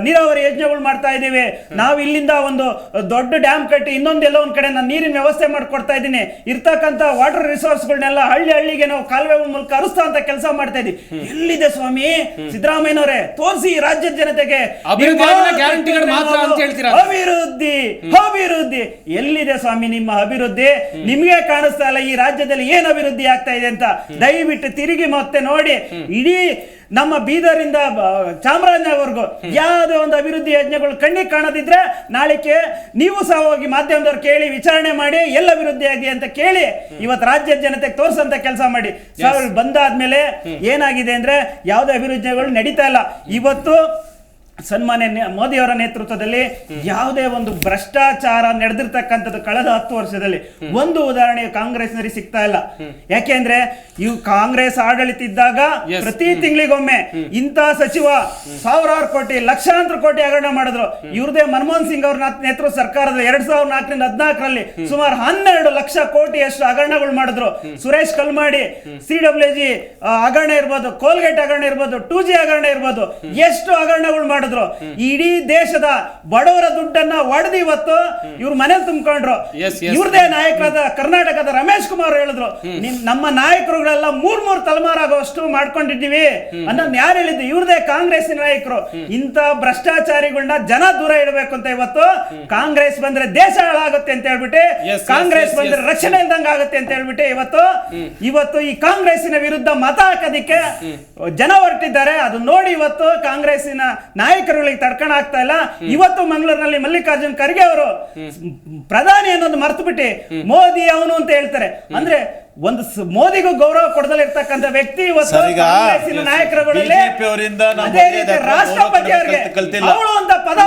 ನೀರಾವರಿ ಯೋಜನೆಗಳು ಮಾಡ್ತಾ ಇದೀವಿ, ನಾವು ಇಲ್ಲಿಂದ ಒಂದು ದೊಡ್ಡ ಡ್ಯಾಮ್ ಕಟ್ಟಿ ಇನ್ನೊಂದೆಲ್ಲ ಒಂದ್ ಕಡೆ ನಾನು ನೀರಿನ ವ್ಯವಸ್ಥೆ ಮಾಡ್ಕೊಡ್ತಾ ಇದ್ದೀನಿ, ಇರ್ತಕ್ಕಂಥ ವಾಟರ್ ರಿಸೋರ್ಸ್ಗಳನ್ನೆಲ್ಲ ಹಳ್ಳಿಗೆ ನಾವು ಕಾಲುವೆ ಮೂಲಕ ಹರಿಸ್ತಾ ಅಂತ ಕೆಲಸ ಮಾಡ್ತಾ ಇದೀವಿ. ಎಲ್ಲಿದೆ ಸ್ವಾಮಿ ಸಿದ್ದರಾಮಯ್ಯನವರೇ? ತೋರಿಸಿ ರಾಜ್ಯದ ಜನತೆಗೆ. ಅಭಿವೃದ್ಧಿ ಅಭಿವೃದ್ಧಿ ಎಲ್ಲಿದೆ ಸ್ವಾಮಿ ನಿಮ್ಮ ಅಭಿವೃದ್ಧಿ? ನಿಮ್ಗೆ ಕಾಣಿಸ್ತಾ ಇಲ್ಲ ಈ ರಾಜ್ಯದಲ್ಲಿ ಏನ್ ಅಭಿವೃದ್ಧಿ ಆಗ್ತಾ ಇದೆ ಅಂತ. ದಯವಿಟ್ಟು ತಿರುಗಿ ಮತ್ತೆ ನೋಡಿ. ಇಡೀ ನಮ್ಮ ಬೀದರಿಂದ ಚಾಮರಾಜನಗರವರೆಗೂ ಯಾವುದೇ ಒಂದು ಅಭಿವೃದ್ಧಿ ಯೋಜನೆಗಳು ಕಣ್ಣಿಗೆ ಕಾಣದಿದ್ರೆ ನಾಳೆಗೆ ನೀವು ಸಹ ಹೋಗಿ ಮಾಧ್ಯಮದವ್ರು ಕೇಳಿ ವಿಚಾರಣೆ ಮಾಡಿ ಎಲ್ಲ ಅಭಿವೃದ್ಧಿ ಆಗಿದೆ ಅಂತ ಕೇಳಿ ಇವತ್ತು ರಾಜ್ಯದ ಜನತೆಗೆ ತೋರಿಸಂತ ಕೆಲಸ ಮಾಡಿ. ಬಂದಾದ್ಮೇಲೆ ಏನಾಗಿದೆ ಅಂದ್ರೆ ಯಾವುದೇ ಅಭಿವೃದ್ಧಿಗಳು ನಡೀತಾ ಇಲ್ಲ. ಇವತ್ತು ಸನ್ಮಾನ್ಯ ಮೋದಿಯವರ ನೇತೃತ್ವದಲ್ಲಿ ಯಾವುದೇ ಒಂದು ಭ್ರಷ್ಟಾಚಾರ ನಡೆದಿರ್ತಕ್ಕಂಥದ್ದು ಕಳೆದ 10 ವರ್ಷದಲ್ಲಿ ಒಂದು ಉದಾಹರಣೆ ಕಾಂಗ್ರೆಸ್ನವರಿಗೆ ಸಿಗ್ತಾ ಇಲ್ಲ. ಯಾಕೆಂದ್ರೆ ಇವು ಕಾಂಗ್ರೆಸ್ ಆಡಳಿತ ಇದ್ದಾಗ ಪ್ರತಿ ತಿಂಗಳಿಗೊಮ್ಮೆ ಇಂಥ ಸಚಿವ ಸಾವಿರಾರು ಕೋಟಿ ಲಕ್ಷಾಂತರ ಕೋಟಿ ಹಗರಣ ಮಾಡಿದ್ರು. ಇವ್ರದೇ ಮನಮೋಹನ್ ಸಿಂಗ್ ಅವ್ರ ನೇತೃತ್ವ ಸರ್ಕಾರದ 2004ರಿಂದ 2014ರಲ್ಲಿ ಸುಮಾರು 12 ಲಕ್ಷ ಕೋಟಿಯಷ್ಟು ಹಗರಣಗಳು ಮಾಡಿದ್ರು. ಸುರೇಶ್ ಕಲ್ಮಾಡಿ CWG ಹಗರಣ ಇರ್ಬೋದು, ಕೋಲ್ಗೇಟ್ ಹಗರಣ ಇರ್ಬೋದು, 2G ಹಗರಣ ಇರ್ಬೋದು, ಎಷ್ಟು ಹಗರಣಗಳು ಮಾಡಿದ್ರು. ಇಡೀ ದೇಶದ ಬಡವರ ದುಡ್ಡನ್ನ ಒಡೆದು ಇವತ್ತು ಇವ್ರು ಮನೇಲಿ ತುಂಬಿಕೊಂಡ್ರು. ಇವ್ರದೇ ನಾಯಕರಾದ ಕರ್ನಾಟಕದ ರಮೇಶ್ ಕುಮಾರ್ ಹೇಳಿದ್ರು, ನಮ್ಮ ನಾಯಕರುಗಳೆಲ್ಲ 3 ತಲೆಮಾರಾಗುವಷ್ಟು ಮಾಡ್ಕೊಂಡಿದ್ದೀವಿ ಅನ್ನೋದು ಯಾರು ಹೇಳಿದ್ದು? ಇವ್ರದೇ ಕಾಂಗ್ರೆಸ್ ನಾಯಕರು. ಇಂಥ ಭ್ರಷ್ಟಾಚಾರಿಗಳನ್ನ ಜನ ದೂರ ಇಡಬೇಕು ಅಂತ ಇವತ್ತು ಕಾಂಗ್ರೆಸ್ ಬಂದ್ರೆ ದೇಶ ಹಾಳಾಗುತ್ತೆ ಅಂತ ಹೇಳ್ಬಿಟ್ಟು, ಕಾಂಗ್ರೆಸ್ ಬಂದ್ರೆ ರಕ್ಷಣೆ ಇಲ್ದಂಗ ಆಗುತ್ತೆ ಅಂತ ಹೇಳ್ಬಿಟ್ಟು ಇವತ್ತು ಈ ಕಾಂಗ್ರೆಸ್ಸಿನ ವಿರುದ್ಧ ಮತ ಹಾಕೋದಿಕ್ಕೆ ಜನ ಹೊರಟಿದ್ದಾರೆ. ಅದು ನೋಡಿ ಇವತ್ತು ಕಾಂಗ್ರೆಸ್ಸಿನ ನಾಯಕರುಗಳಿಗೆ ತಡ್ಕಣ ಆಗ್ತಾ ಇಲ್ಲ. ಇವತ್ತು ಮಂಗಳೂರಿನಲ್ಲಿ ಮಲ್ಲಿಕಾರ್ಜುನ್ ಖರ್ಗೆ ಅವರು ಪ್ರಧಾನಿ ಅನ್ನೋದು ಮರ್ತು ಬಿಟ್ಟು ಮೋದಿ ಅವನು ಅಂತ ಹೇಳ್ತಾರೆ. ಅಂದ್ರೆ ಒಂದು ಮೋದಿಗೂ ಗೌರವ ಕೊಡದಲ್ಲ ಇರ್ತಕ್ಕಂಥ ವ್ಯಕ್ತಿ ಇವತ್ತು ಕಾಂಗ್ರೆಸ್ಸಿನ ನಾಯಕರುಗಳಲ್ಲಿ ಅದೇ ರೀತಿ ರಾಷ್ಟ್ರಪತಿ ಅವರಿಗೆ ಅವಳು ಅಂತ ಪದ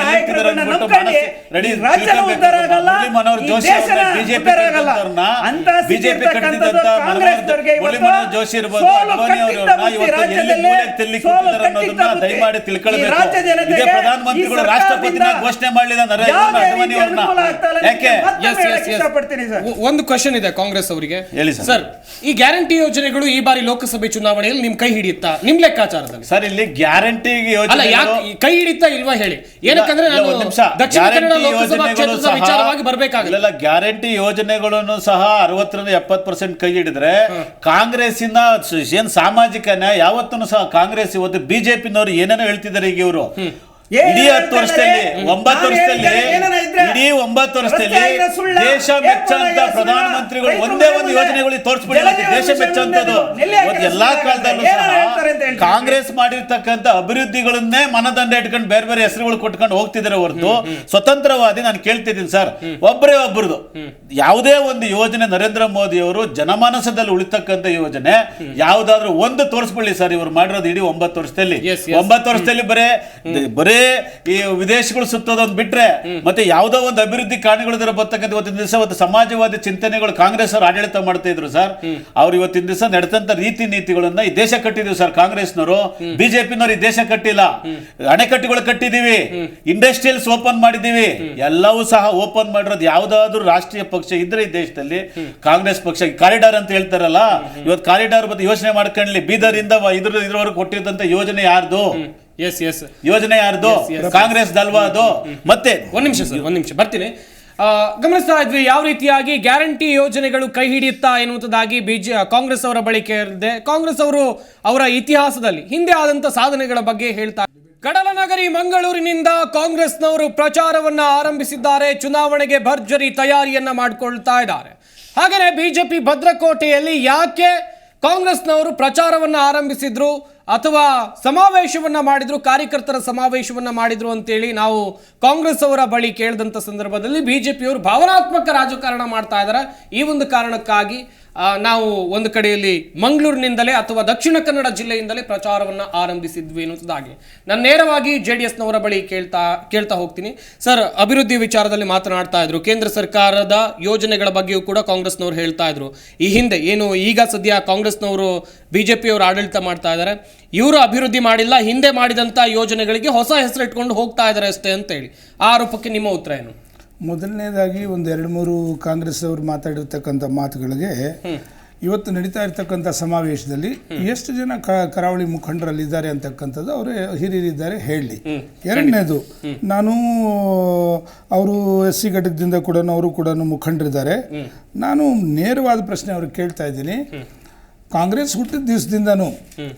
ನಾಯಕರುಗಳನ್ನ ನಂಬ್ಕೊಂಡು ರಾಜ್ಯದ ಉದ್ಧಾರ ಆಗಲ್ಲ, ದೇಶನ ಉದ್ಧಾರ ಆಗಲ್ಲ ಅಂತ ಸ್ಥಿತಿರ್ತಕ್ಕಂಥದ್ದು ಕಾಂಗ್ರೆಸ್ನವರಿಗೆ ಇವತ್ತು ಸೋಲು ಕಟ್ಟಿಟ್ಟ ಬುತ್ತಿ ರಾಜ್ಯದಲ್ಲಿ ಸೋಲು ಕಟ್ಟಿಟ್ಟ ಬುತ್ತಿ ಈ ರಾಜ್ಯ ಜನತೆಗೆ ಈ ಸರ್ಕಾರದಿಂದ ಯಾವುದೇ ರೀತಿ ಅನುಕೂಲ ಆಗ್ತಾ ಇಲ್ಲ. ಯಾಕೆ ಒಂದು ಕ್ವಶನ್ ಇದೆ ಕಾಂಗ್ರೆಸ್ ಅವರಿಗೆ. ಸರ್, ಈ ಗ್ಯಾರಂಟಿ ಯೋಜನೆಗಳು ಈ ಬಾರಿ ಲೋಕಸಭೆ ಚುನಾವಣೆಯಲ್ಲಿ ನಿಮ್ ಕೈ ಹಿಡಿಯುತ್ತಾ ನಿಮ್ ಲೆಕ್ಕಾಚಾರದಲ್ಲಿ? ಸರ್, ಇಲ್ಲಿ ಗ್ಯಾರಂಟಿ ಯೋಜನೆ ಕೈ ಹಿಡಿತಾ ಇಲ್ವಾ ಹೇಳಿ. ಏನಕ್ಕಂದ್ರೆ ದಕ್ಷಿಣ ಕನ್ನಡ ಲೋಕಸಭಾ ಕ್ಷೇತ್ರದ ವಿಚಾರವಾಗಿ ಬರ್ಬೇಕಾಗಿಲ್ಲ. ಗ್ಯಾರಂಟಿ ಯೋಜನೆಗಳನ್ನು ಸಹ 60-70% ಕೈ ಹಿಡಿದ್ರೆ ಕಾಂಗ್ರೆಸ್ಸಿನ ಏನ್ ಸಾಮಾಜಿಕ ನ್ಯಾಯ ಯಾವತ್ತೂ ಸಹ ಕಾಂಗ್ರೆಸ್ ಇವತ್ತು ಬಿಜೆಪಿನವರು ಏನೇನೋ ಹೇಳ್ತಿದ್ದಾರೆ. ಈಗ ಇವರು ಇಡೀ 10 ವರ್ಷದಲ್ಲಿ 9 ವರ್ಷದಲ್ಲಿ ಇಡೀ 9 ವರ್ಷದಲ್ಲಿ ದೇಶ ಮೆಚ್ಚಂತ ಪ್ರಧಾನಮಂತ್ರಿಗಳು ಒಂದೇ ಒಂದು ಯೋಜನೆಗಳಿಗೆ ತೋರಿಸ್ಬಿಡಿ. ದೇಶ ಮೆಚ್ಚಂತದ್ದು ಎಲ್ಲಾ ಕಾಲದಲ್ಲೂ ಸಹ ಕಾಂಗ್ರೆಸ್ ಮಾಡಿರ್ತಕ್ಕಂಥ ಅಭಿವೃದ್ಧಿಗಳನ್ನೇ ಮನದಂಡ ಇಟ್ಕೊಂಡು ಬೇರೆ ಬೇರೆ ಹೆಸರುಗಳು ಕೊಟ್ಕೊಂಡು ಹೋಗ್ತಿದ್ದಾರೆ ಹೊರತು ಸ್ವತಂತ್ರವಾದಿ ನಾನು ಕೇಳ್ತಿದ್ದೀನಿ ಸರ್, ಒಬ್ಬರೇ ಒಬ್ಬರದು ಯಾವುದೇ ಒಂದು ಯೋಜನೆ ನರೇಂದ್ರ ಮೋದಿ ಅವರು ಜನಮಾನಸದಲ್ಲಿ ಉಳಿತಕ್ಕಂಥ ಯೋಜನೆ ಯಾವ್ದಾದ್ರು ಒಂದು ತೋರಿಸ್ಬಿಡಿ ಸರ್. ಇವರು ಮಾಡಿರೋದು ಇಡೀ 9 ವರ್ಷದಲ್ಲಿ 9 ವರ್ಷದಲ್ಲಿ ಬರೇ ಈ ವಿದೇಶಗಳು ಸುತ್ತೋದೊಂದು ಬಿಟ್ರೆ ಮತ್ತೆ ಯಾವುದೋ ಒಂದು ಅಭಿವೃದ್ಧಿ ಕಾರಣಗಳು ಬರ್ತಕ್ಕಂಥ ಇವತ್ತಿನ ದಿವಸ ಸಮಾಜವಾದಿ ಚಿಂತನೆಗಳು ಕಾಂಗ್ರೆಸ್ ಅವರು ಆಡಳಿತ ಮಾಡ್ತಾ ಇದ್ರು ಸರ್. ಅವ್ರು ಇವತ್ತಿನ ದಿವಸ ನಡೆದಂತ ರೀತಿ ನೀತಿಗಳನ್ನ ಈ ದೇಶ ಕಟ್ಟಿದೀವಿ ಸರ್. ಕಾಂಗ್ರೆಸ್ನವರು ಬಿಜೆಪಿನವರು ಈ ದೇಶ ಕಟ್ಟಿಲ್ಲ. ಅಣೆಕಟ್ಟುಗಳು ಕಟ್ಟಿದೀವಿ, ಇಂಡಸ್ಟ್ರಿಯಲ್ಸ್ ಓಪನ್ ಮಾಡಿದೀವಿ. ಎಲ್ಲವೂ ಸಹ ಓಪನ್ ಮಾಡಿರೋದು ಯಾವ್ದಾದ್ರು ರಾಷ್ಟ್ರೀಯ ಪಕ್ಷ ಇದ್ರೆ ಈ ದೇಶದಲ್ಲಿ ಕಾಂಗ್ರೆಸ್ ಪಕ್ಷ. ಕಾರಿಡಾರ್ ಅಂತ ಹೇಳ್ತಾರಲ್ಲ, ಇವತ್ತು ಕಾರಿಡಾರ್ ಬಗ್ಗೆ ಯೋಚನೆ ಮಾಡ್ಕೊಳ್ಳಿ. ಬೀದರಿಂದ ಇದ್ರವರೆಗೂ ಕೊಟ್ಟಿರ್ತಂತ ಯೋಜನೆ ಯಾರ್ದು? ಯೋಜನೆ ಯಾರ್ದು? ಕಾಂಗ್ರೆಸ್ ದಲ್ವಾ ಅದು? ಮತ್ತೆ ಒಂದ್ ನಿಮಿಷ ಬರ್ತೀನಿ. ಗಮನಿಸ್ತಾ ಇದ್ವಿ ಯಾವ ರೀತಿಯಾಗಿ ಗ್ಯಾರಂಟಿ ಯೋಜನೆಗಳು ಕೈ ಹಿಡಿಯುತ್ತಾ ಎನ್ನುವುದಾಗಿ ಕಾಂಗ್ರೆಸ್ ಅವರ ಬಳಿ ಕೇಳಿದೆ. ಕಾಂಗ್ರೆಸ್ ಅವರು ಅವರ ಇತಿಹಾಸದಲ್ಲಿ ಹಿಂದೆ ಆದಂತ ಸಾಧನೆಗಳ ಬಗ್ಗೆ ಹೇಳ್ತಾ ಕಡಲನಗರಿ ಮಂಗಳೂರಿನಿಂದ ಕಾಂಗ್ರೆಸ್ನವರು ಪ್ರಚಾರವನ್ನ ಆರಂಭಿಸಿದ್ದಾರೆ. ಚುನಾವಣೆಗೆ ಭರ್ಜರಿ ತಯಾರಿಯನ್ನ ಮಾಡಿಕೊಳ್ತಾ ಇದ್ದಾರೆ. ಹಾಗೆಯೇ ಬಿಜೆಪಿ ಭದ್ರಕೋಟೆಯಲ್ಲಿ ಯಾಕೆ ಕಾಂಗ್ರೆಸ್ನವರು ಪ್ರಚಾರವನ್ನ ಆರಂಭಿಸಿದ್ರು ಅಥವಾ ಸಮಾವೇಶವನ್ನ ಮಾಡಿದ್ರು, ಕಾರ್ಯಕರ್ತರ ಸಮಾವೇಶವನ್ನ ಮಾಡಿದ್ರು ಅಂತೇಳಿ ನಾವು ಕಾಂಗ್ರೆಸ್ ಅವರ ಬಳಿ ಕೇಳಿದಂಥ ಸಂದರ್ಭದಲ್ಲಿ ಬಿಜೆಪಿಯವರು ಭಾವನಾತ್ಮಕ ರಾಜಕಾರಣ ಮಾಡ್ತಾ ಇದ್ದಾರೆ. ಈ ಒಂದು ಕಾರಣಕ್ಕಾಗಿ ನಾವು ಒಂದು ಕಡೆಯಲ್ಲಿ ಮಂಗಳೂರಿನಿಂದಲೇ ಅಥವಾ ದಕ್ಷಿಣ ಕನ್ನಡ ಜಿಲ್ಲೆಯಿಂದಲೇ ಪ್ರಚಾರವನ್ನ ಆರಂಭಿಸಿದ್ವಿ ಅನ್ನೋದಾಗಿ ನಾನು ನೇರವಾಗಿ JDSನವರ ಬಳಿ ಕೇಳ್ತಾ ಹೋಗ್ತೀನಿ. ಸರ್, ಅಭಿವೃದ್ಧಿ ವಿಚಾರದಲ್ಲಿ ಮಾತನಾಡ್ತಾ ಇದ್ರು, ಕೇಂದ್ರ ಸರ್ಕಾರದ ಯೋಜನೆಗಳ ಬಗ್ಗೆಯೂ ಕೂಡ ಕಾಂಗ್ರೆಸ್ನವರು ಹೇಳ್ತಾ ಇದ್ರು. ಈ ಹಿಂದೆ ಏನು ಈಗ ಸದ್ಯ ಕಾಂಗ್ರೆಸ್ನವರು ಬಿಜೆಪಿಯವರು ಆಡಳಿತ ಮಾಡ್ತಾ ಇದ್ದಾರೆ, ಇವರು ಅಭಿವೃದ್ಧಿ ಮಾಡಿಲ್ಲ, ಹಿಂದೆ ಮಾಡಿದಂಥ ಯೋಜನೆಗಳಿಗೆ ಹೊಸ ಹೆಸರು ಇಟ್ಕೊಂಡು ಹೋಗ್ತಾ ಇದ್ದಾರೆ ಅಷ್ಟೇ ಅಂತ ಹೇಳಿ, ಆ ಆರೋಪಕ್ಕೆ ನಿಮ್ಮ ಉತ್ತರ ಏನು? ಮೊದಲನೇದಾಗಿ ಒಂದು 2-3 ಕಾಂಗ್ರೆಸ್ ಅವರು ಮಾತಾಡಿರ್ತಕ್ಕಂಥ ಮಾತುಗಳಿಗೆ ಇವತ್ತು ನಡೀತಾ ಇರ್ತಕ್ಕಂಥ ಸಮಾವೇಶದಲ್ಲಿ ಎಷ್ಟು ಜನ ಕರಾವಳಿ ಮುಖಂಡರಲ್ಲಿದ್ದಾರೆ ಅಂತಕ್ಕಂಥದ್ದು ಅವರೇ ಹಿರಿಯರಿದ್ದಾರೆ ಹೇಳಿ. ಎರಡನೇದು, ನಾನು ಅವರು SC ಘಟಕದಿಂದ ಕೂಡ ಅವರು ಕೂಡ ಮುಖಂಡರಿದ್ದಾರೆ. ನಾನು ನೇರವಾದ ಪ್ರಶ್ನೆ ಅವ್ರಿಗೆ ಕೇಳ್ತಾ ಇದ್ದೀನಿ. ಕಾಂಗ್ರೆಸ್ ಹುಟ್ಟಿದ ದಿವಸದಿಂದನೂ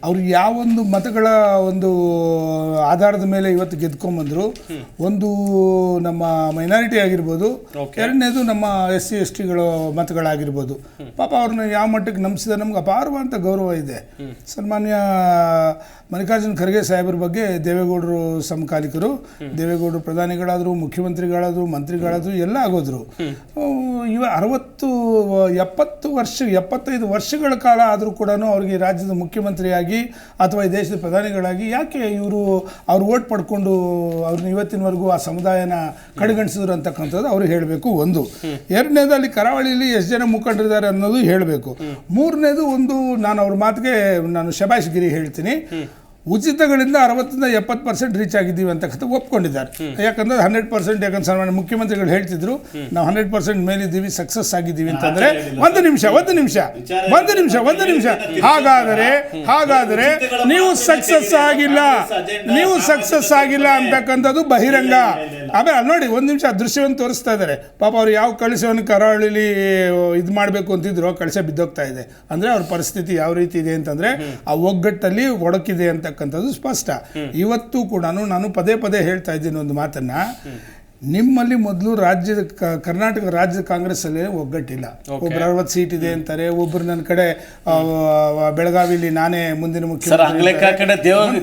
ಅವ್ರು ಯಾವೊಂದು ಮತಗಳ ಒಂದು ಆಧಾರದ ಮೇಲೆ ಇವತ್ತು ಗೆದ್ಕೊಂಡ್ಬಂದ್ರು, ಒಂದು ನಮ್ಮ ಮೈನಾರಿಟಿ ಆಗಿರ್ಬೋದು, ಎರಡನೇದು ನಮ್ಮ SC STಗಳ ಮತಗಳಾಗಿರ್ಬೋದು. ಪಾಪ ಅವ್ರನ್ನ ಯಾವ ಮಟ್ಟಕ್ಕೆ ನಂಬಿಸಿದ ನಮ್ಗೆ ಅಪಾರವಾದಂಥ ಗೌರವ ಇದೆ. ಸನ್ಮಾನ್ಯ ಮಲ್ಲಿಕಾರ್ಜುನ್ ಖರ್ಗೆ ಸಾಹೇಬ್ರ ಬಗ್ಗೆ ದೇವೇಗೌಡರು ಸಮಕಾಲಿಕರು, ದೇವೇಗೌಡರು ಪ್ರಧಾನಿಗಳಾದರು, ಮುಖ್ಯಮಂತ್ರಿಗಳಾದರು, ಮಂತ್ರಿಗಳಾದರು, ಎಲ್ಲ ಆಗೋದ್ರು. ಇವ 75 ವರ್ಷಗಳ ಕಾಲ ಆದರೂ ಕೂಡ ಅವ್ರಿಗೆ ರಾಜ್ಯದ ಮುಖ್ಯಮಂತ್ರಿಯಾಗಿ ಅಥವಾ ಈ ದೇಶದ ಪ್ರಧಾನಿಗಳಾಗಿ ಯಾಕೆ ಅವ್ರು ಓಟ್ ಪಡ್ಕೊಂಡು ಅವ್ರನ್ನ ಇವತ್ತಿನವರೆಗೂ ಆ ಸಮುದಾಯನ ಕಡೆಗಣಿಸಿದ್ರು ಅಂತಕ್ಕಂಥದ್ದು ಅವ್ರಿಗೆ ಹೇಳಬೇಕು. ಒಂದು. ಎರಡನೇದು, ಅಲ್ಲಿ ಕರಾವಳಿಯಲ್ಲಿ ಎಷ್ಟು ಜನ ಮುಖಂಡರಿದ್ದಾರೆ ಅನ್ನೋದು ಹೇಳಬೇಕು. ಮೂರನೇದು, ನಾನು ಅವ್ರ ಮಾತಿಗೆ ನಾನು ಶಬಾಷ್ಗಿರಿ ಹೇಳ್ತೀನಿ. ಉಚಿತಗಳಿಂದ 60-70% ರೀಚ್ ಆಗಿದ್ದೀವಿ ಅಂತಕ್ಕಂಥ ಒಪ್ಕೊಂಡಿದ್ದಾರೆ. ಯಾಕಂದ್ರೆ 100%, ಯಾಕಂದ್ರೆ ಸನ್ಮಾನ್ಯ ಮುಖ್ಯಮಂತ್ರಿಗಳು ಹೇಳ್ತಿದ್ರು ನಾವು 100% ಮೇಲಿದ್ದೀವಿ, ಸಕ್ಸಸ್ ಆಗಿದ್ದೀವಿ ಅಂತಂದ್ರೆ ಒಂದು ನಿಮಿಷ ಹಾಗಾದರೆ ನೀವು ಸಕ್ಸಸ್ ಆಗಿಲ್ಲ ಅಂತಕ್ಕಂಥದ್ದು ಬಹಿರಂಗ. ಆಮೇಲೆ ನೋಡಿ, ಒಂದು ನಿಮಿಷ ದೃಶ್ಯವನ್ನು ತೋರಿಸ್ತಾ ಇದ್ದಾರೆ. ಪಾಪ ಅವ್ರು ಯಾವ ಕಳಶವನ್ನು ಕರಾವಳಿಲಿ ಇದು ಮಾಡಬೇಕು ಅಂತಿದ್ರು, ಕಳಶ ಬಿದ್ದೋಗ್ತಾ ಇದೆ. ಅಂದ್ರೆ ಅವ್ರ ಪರಿಸ್ಥಿತಿ ಯಾವ ರೀತಿ ಇದೆ ಅಂತಂದ್ರೆ ಆ ಒಗ್ಗಟ್ಟಲ್ಲಿ ಒಡಕಿದೆ ಅಂತಕ್ಕಂಥದ್ದು ಸ್ಪಷ್ಟ. ಇವತ್ತು ಕೂಡ ನಾನು ಪದೇ ಹೇಳ್ತಾ ಇದ್ದೀನಿ ಒಂದು ಮಾತನ್ನ, ನಿಮ್ಮಲ್ಲಿ ಮೊದಲು ಕರ್ನಾಟಕ ರಾಜ್ಯದ ಕಾಂಗ್ರೆಸ್ ಅಲ್ಲಿ ಒಗ್ಗಟ್ಟಿಲ್ಲ. ಒಬ್ರು 60 ಸೀಟ್ ಇದೆ ಅಂತಾರೆ, ಒಬ್ರು ನನ್ನ ಕಡೆ ಬೆಳಗಾವಿಲಿ ನಾನೇ ಮುಂದಿನ ಮುಖ್ಯಮಂತ್ರಿ.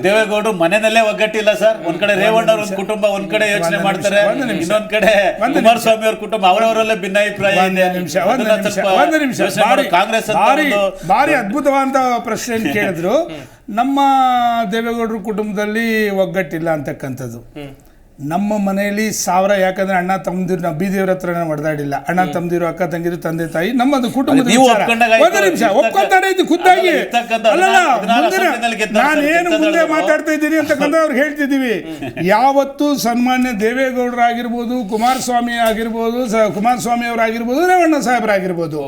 ದೇವೇಗೌಡರು ಮನೆಯಲ್ಲೇ ಒಗ್ಗಟ್ಟಿಲ್ಲ ಸರ್. ಒಂದ್ ಕಡೆ ರೇವಣ್ಣ ಅವ್ರ ಕುಟುಂಬ ಒಂದ್ ಕಡೆ ಯೋಚನೆ ಮಾಡ್ತಾರೆ, ಇನ್ನೊಂದ್ ಕಡೆ ಕುಮಾರಸ್ವಾಮಿ ಅವ್ರ ಕುಟುಂಬ ಅವರವರಲ್ಲೇ ಭಿನ್ನಾಭಿಪ್ರಾಯ. ಒಂದು ನಿಮಿಷ ಕಾಂಗ್ರೆಸ್ ಭಾರಿ ಅದ್ಭುತವಾದ ಪ್ರಶ್ನೆ ಕೇಳಿದ್ರು. ನಮ್ಮ ದೇವೇಗೌಡರ ಕುಟುಂಬದಲ್ಲಿ ಒಗ್ಗಟ್ಟಿಲ್ಲ ಅಂತಕ್ಕಂಥದ್ದು. ನಮ್ಮ ಮನೆಯಲ್ಲಿ 1000, ಯಾಕಂದ್ರೆ ಅಣ್ಣ ತಮ್ಮದಿರು ನಾವು ಬೀದಿಯವ್ರ ಹತ್ರ ಹೊಡೆದಾಡಿಲ್ಲ. ಅಣ್ಣ ತಮ್ಮದಿರು, ಅಕ್ಕ ತಂಗಿರು, ತಂದೆ ತಾಯಿ, ನಮ್ಮದು ಕುಟುಂಬದ ಒಂದು ನಿಮಿಷ ಒಪ್ಕೊಂತಾರೆ ಇದು ಖುದ್ದಾಗಿ. ನಾನೇನು ಮುಂದೆ ಮಾತಾಡ್ತಾ ಇದ್ದೀನಿ ಅಂತಕ್ಕಂಥ ಅವ್ರಿಗೆ ಹೇಳ್ತಿದ್ದೀವಿ. ಯಾವತ್ತು ಸನ್ಮಾನ್ಯ ದೇವೇಗೌಡರಾಗಿರ್ಬೋದು, ಕುಮಾರಸ್ವಾಮಿ ಅವರಾಗಿರ್ಬೋದು, ರೇವಣ್ಣ ಸಾಹೇಬರಾಗಿರ್ಬೋದು,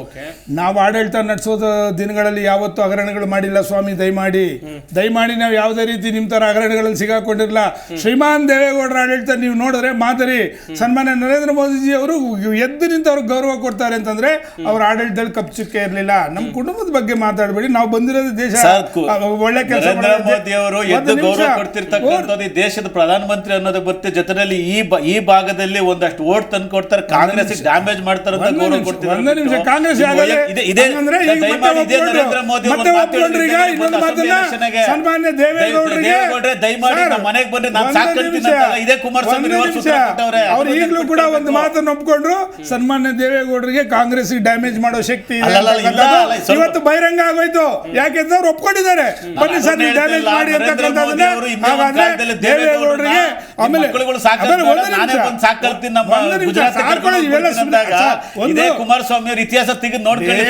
ನಾವು ಆಡಳಿತ ನಡೆಸೋದ ದಿನಗಳಲ್ಲಿ ಯಾವತ್ತು ಹಗರಣಗಳು ಮಾಡಿಲ್ಲ ಸ್ವಾಮಿ. ದಯಮಾಡಿ ನಾವು ಯಾವುದೇ ರೀತಿ ನಿಮ್ಮ ತರ ಹಗರಣಗಳಲ್ಲಿ ಸಿಗಾಕೊಂಡಿರಲ್ಲ. ಶ್ರೀಮಾನ್ ದೇವೇಗೌಡರ ಆಡಳಿತ ನೀವು ನೋಡಿದ್ರೆ ಮಾದರಿ. ಸನ್ಮಾನ್ಯ ನರೇಂದ್ರ ಮೋದಿಜಿ ಅವರು ಎದ್ದು ನಿಂತು ಅವ್ರಿಗೆ ಗೌರವ ಕೊಡ್ತಾರೆ ಅಂತಂದ್ರೆ ಅವ್ರ ಆಡಳಿತದಲ್ಲಿ ಕಪ್ಪು ಚುಕ್ಕೆ ಇರಲಿಲ್ಲ. ನಮ್ಮ ಕುಟುಂಬದ ಬಗ್ಗೆ ಮಾತಾಡಬೇಡಿ. ನಾವು ಬಂದಿರೋದು ದೇಶ ಒಳ್ಳೆ ಕೆಲಸ. ನರೇಂದ್ರ ಮೋದಿ ಅವರು ಎದ್ದು ಗೌರವ ಕೊಡ್ತಿರ್ತಕ್ಕಂಥದ್ದು ದೇಶದ ಪ್ರಧಾನಮಂತ್ರಿ ಅನ್ನೋದು ಬರುತ್ತೆ. ಜೊತೆಯಲ್ಲಿ ಈ ಭಾಗದಲ್ಲಿ ಒಂದಷ್ಟು ಓಟ್ ತಂದು ಕೊಡ್ತಾರೆ, ಕಾಂಗ್ರೆಸ್ ಡ್ಯಾಮೇಜ್ ಮಾಡ್ತಾರೆ ಅಂತ ಗೌರವ ಕೊಡ್ತಾರೆ. ಕಾಂಗ್ರೆಸ್ ಸನ್ಮಾನ್ಯ ದೇವೇಗೌಡರಿಗೆ ದಯಮಾಡಿ ನಮ್ಮ ಮನೆಗೆ ಬಂದ್ರೆ ನಾನು ಸಾಕಂತೀನಿ ಇದೇ ಅವ್ರು ಈಗಲೂ ಕೂಡ ಒಂದು ಮಾತನ್ನು ಒಪ್ಕೊಂಡ್ರು. ಸನ್ಮಾನ್ಯ ದೇವೇಗೌಡರಿಗೆ ಕಾಂಗ್ರೆಸ್ ಡ್ಯಾಮೇಜ್ ಮಾಡೋ ಶಕ್ತಿ ಇವತ್ತು ಬಹಿರಂಗ ಆಗೋಯ್ತು. ಯಾಕೆಂದ್ರೆ ಅವ್ರು ಒಪ್ಕೊಂಡಿದ್ದಾರೆ, ಬನ್ನಿ ಸರ್ ನೀವು ಡ್ಯಾಮೇಜ್ ಮಾಡಿ ಅಂತಕ್ಕಂಥದ್ದನ್ನ. ಹಾಗಾದ್ರೆ ದೇವೇಗೌಡರಿಗೆ ಆಮೇಲೆ ಕುಮಾರಸ್ವಾಮಿ ಅವ್ರ ಇತಿಹಾಸ ತೆಗೆದು ನೋಡ್ಕೊಳ್ಳಿ.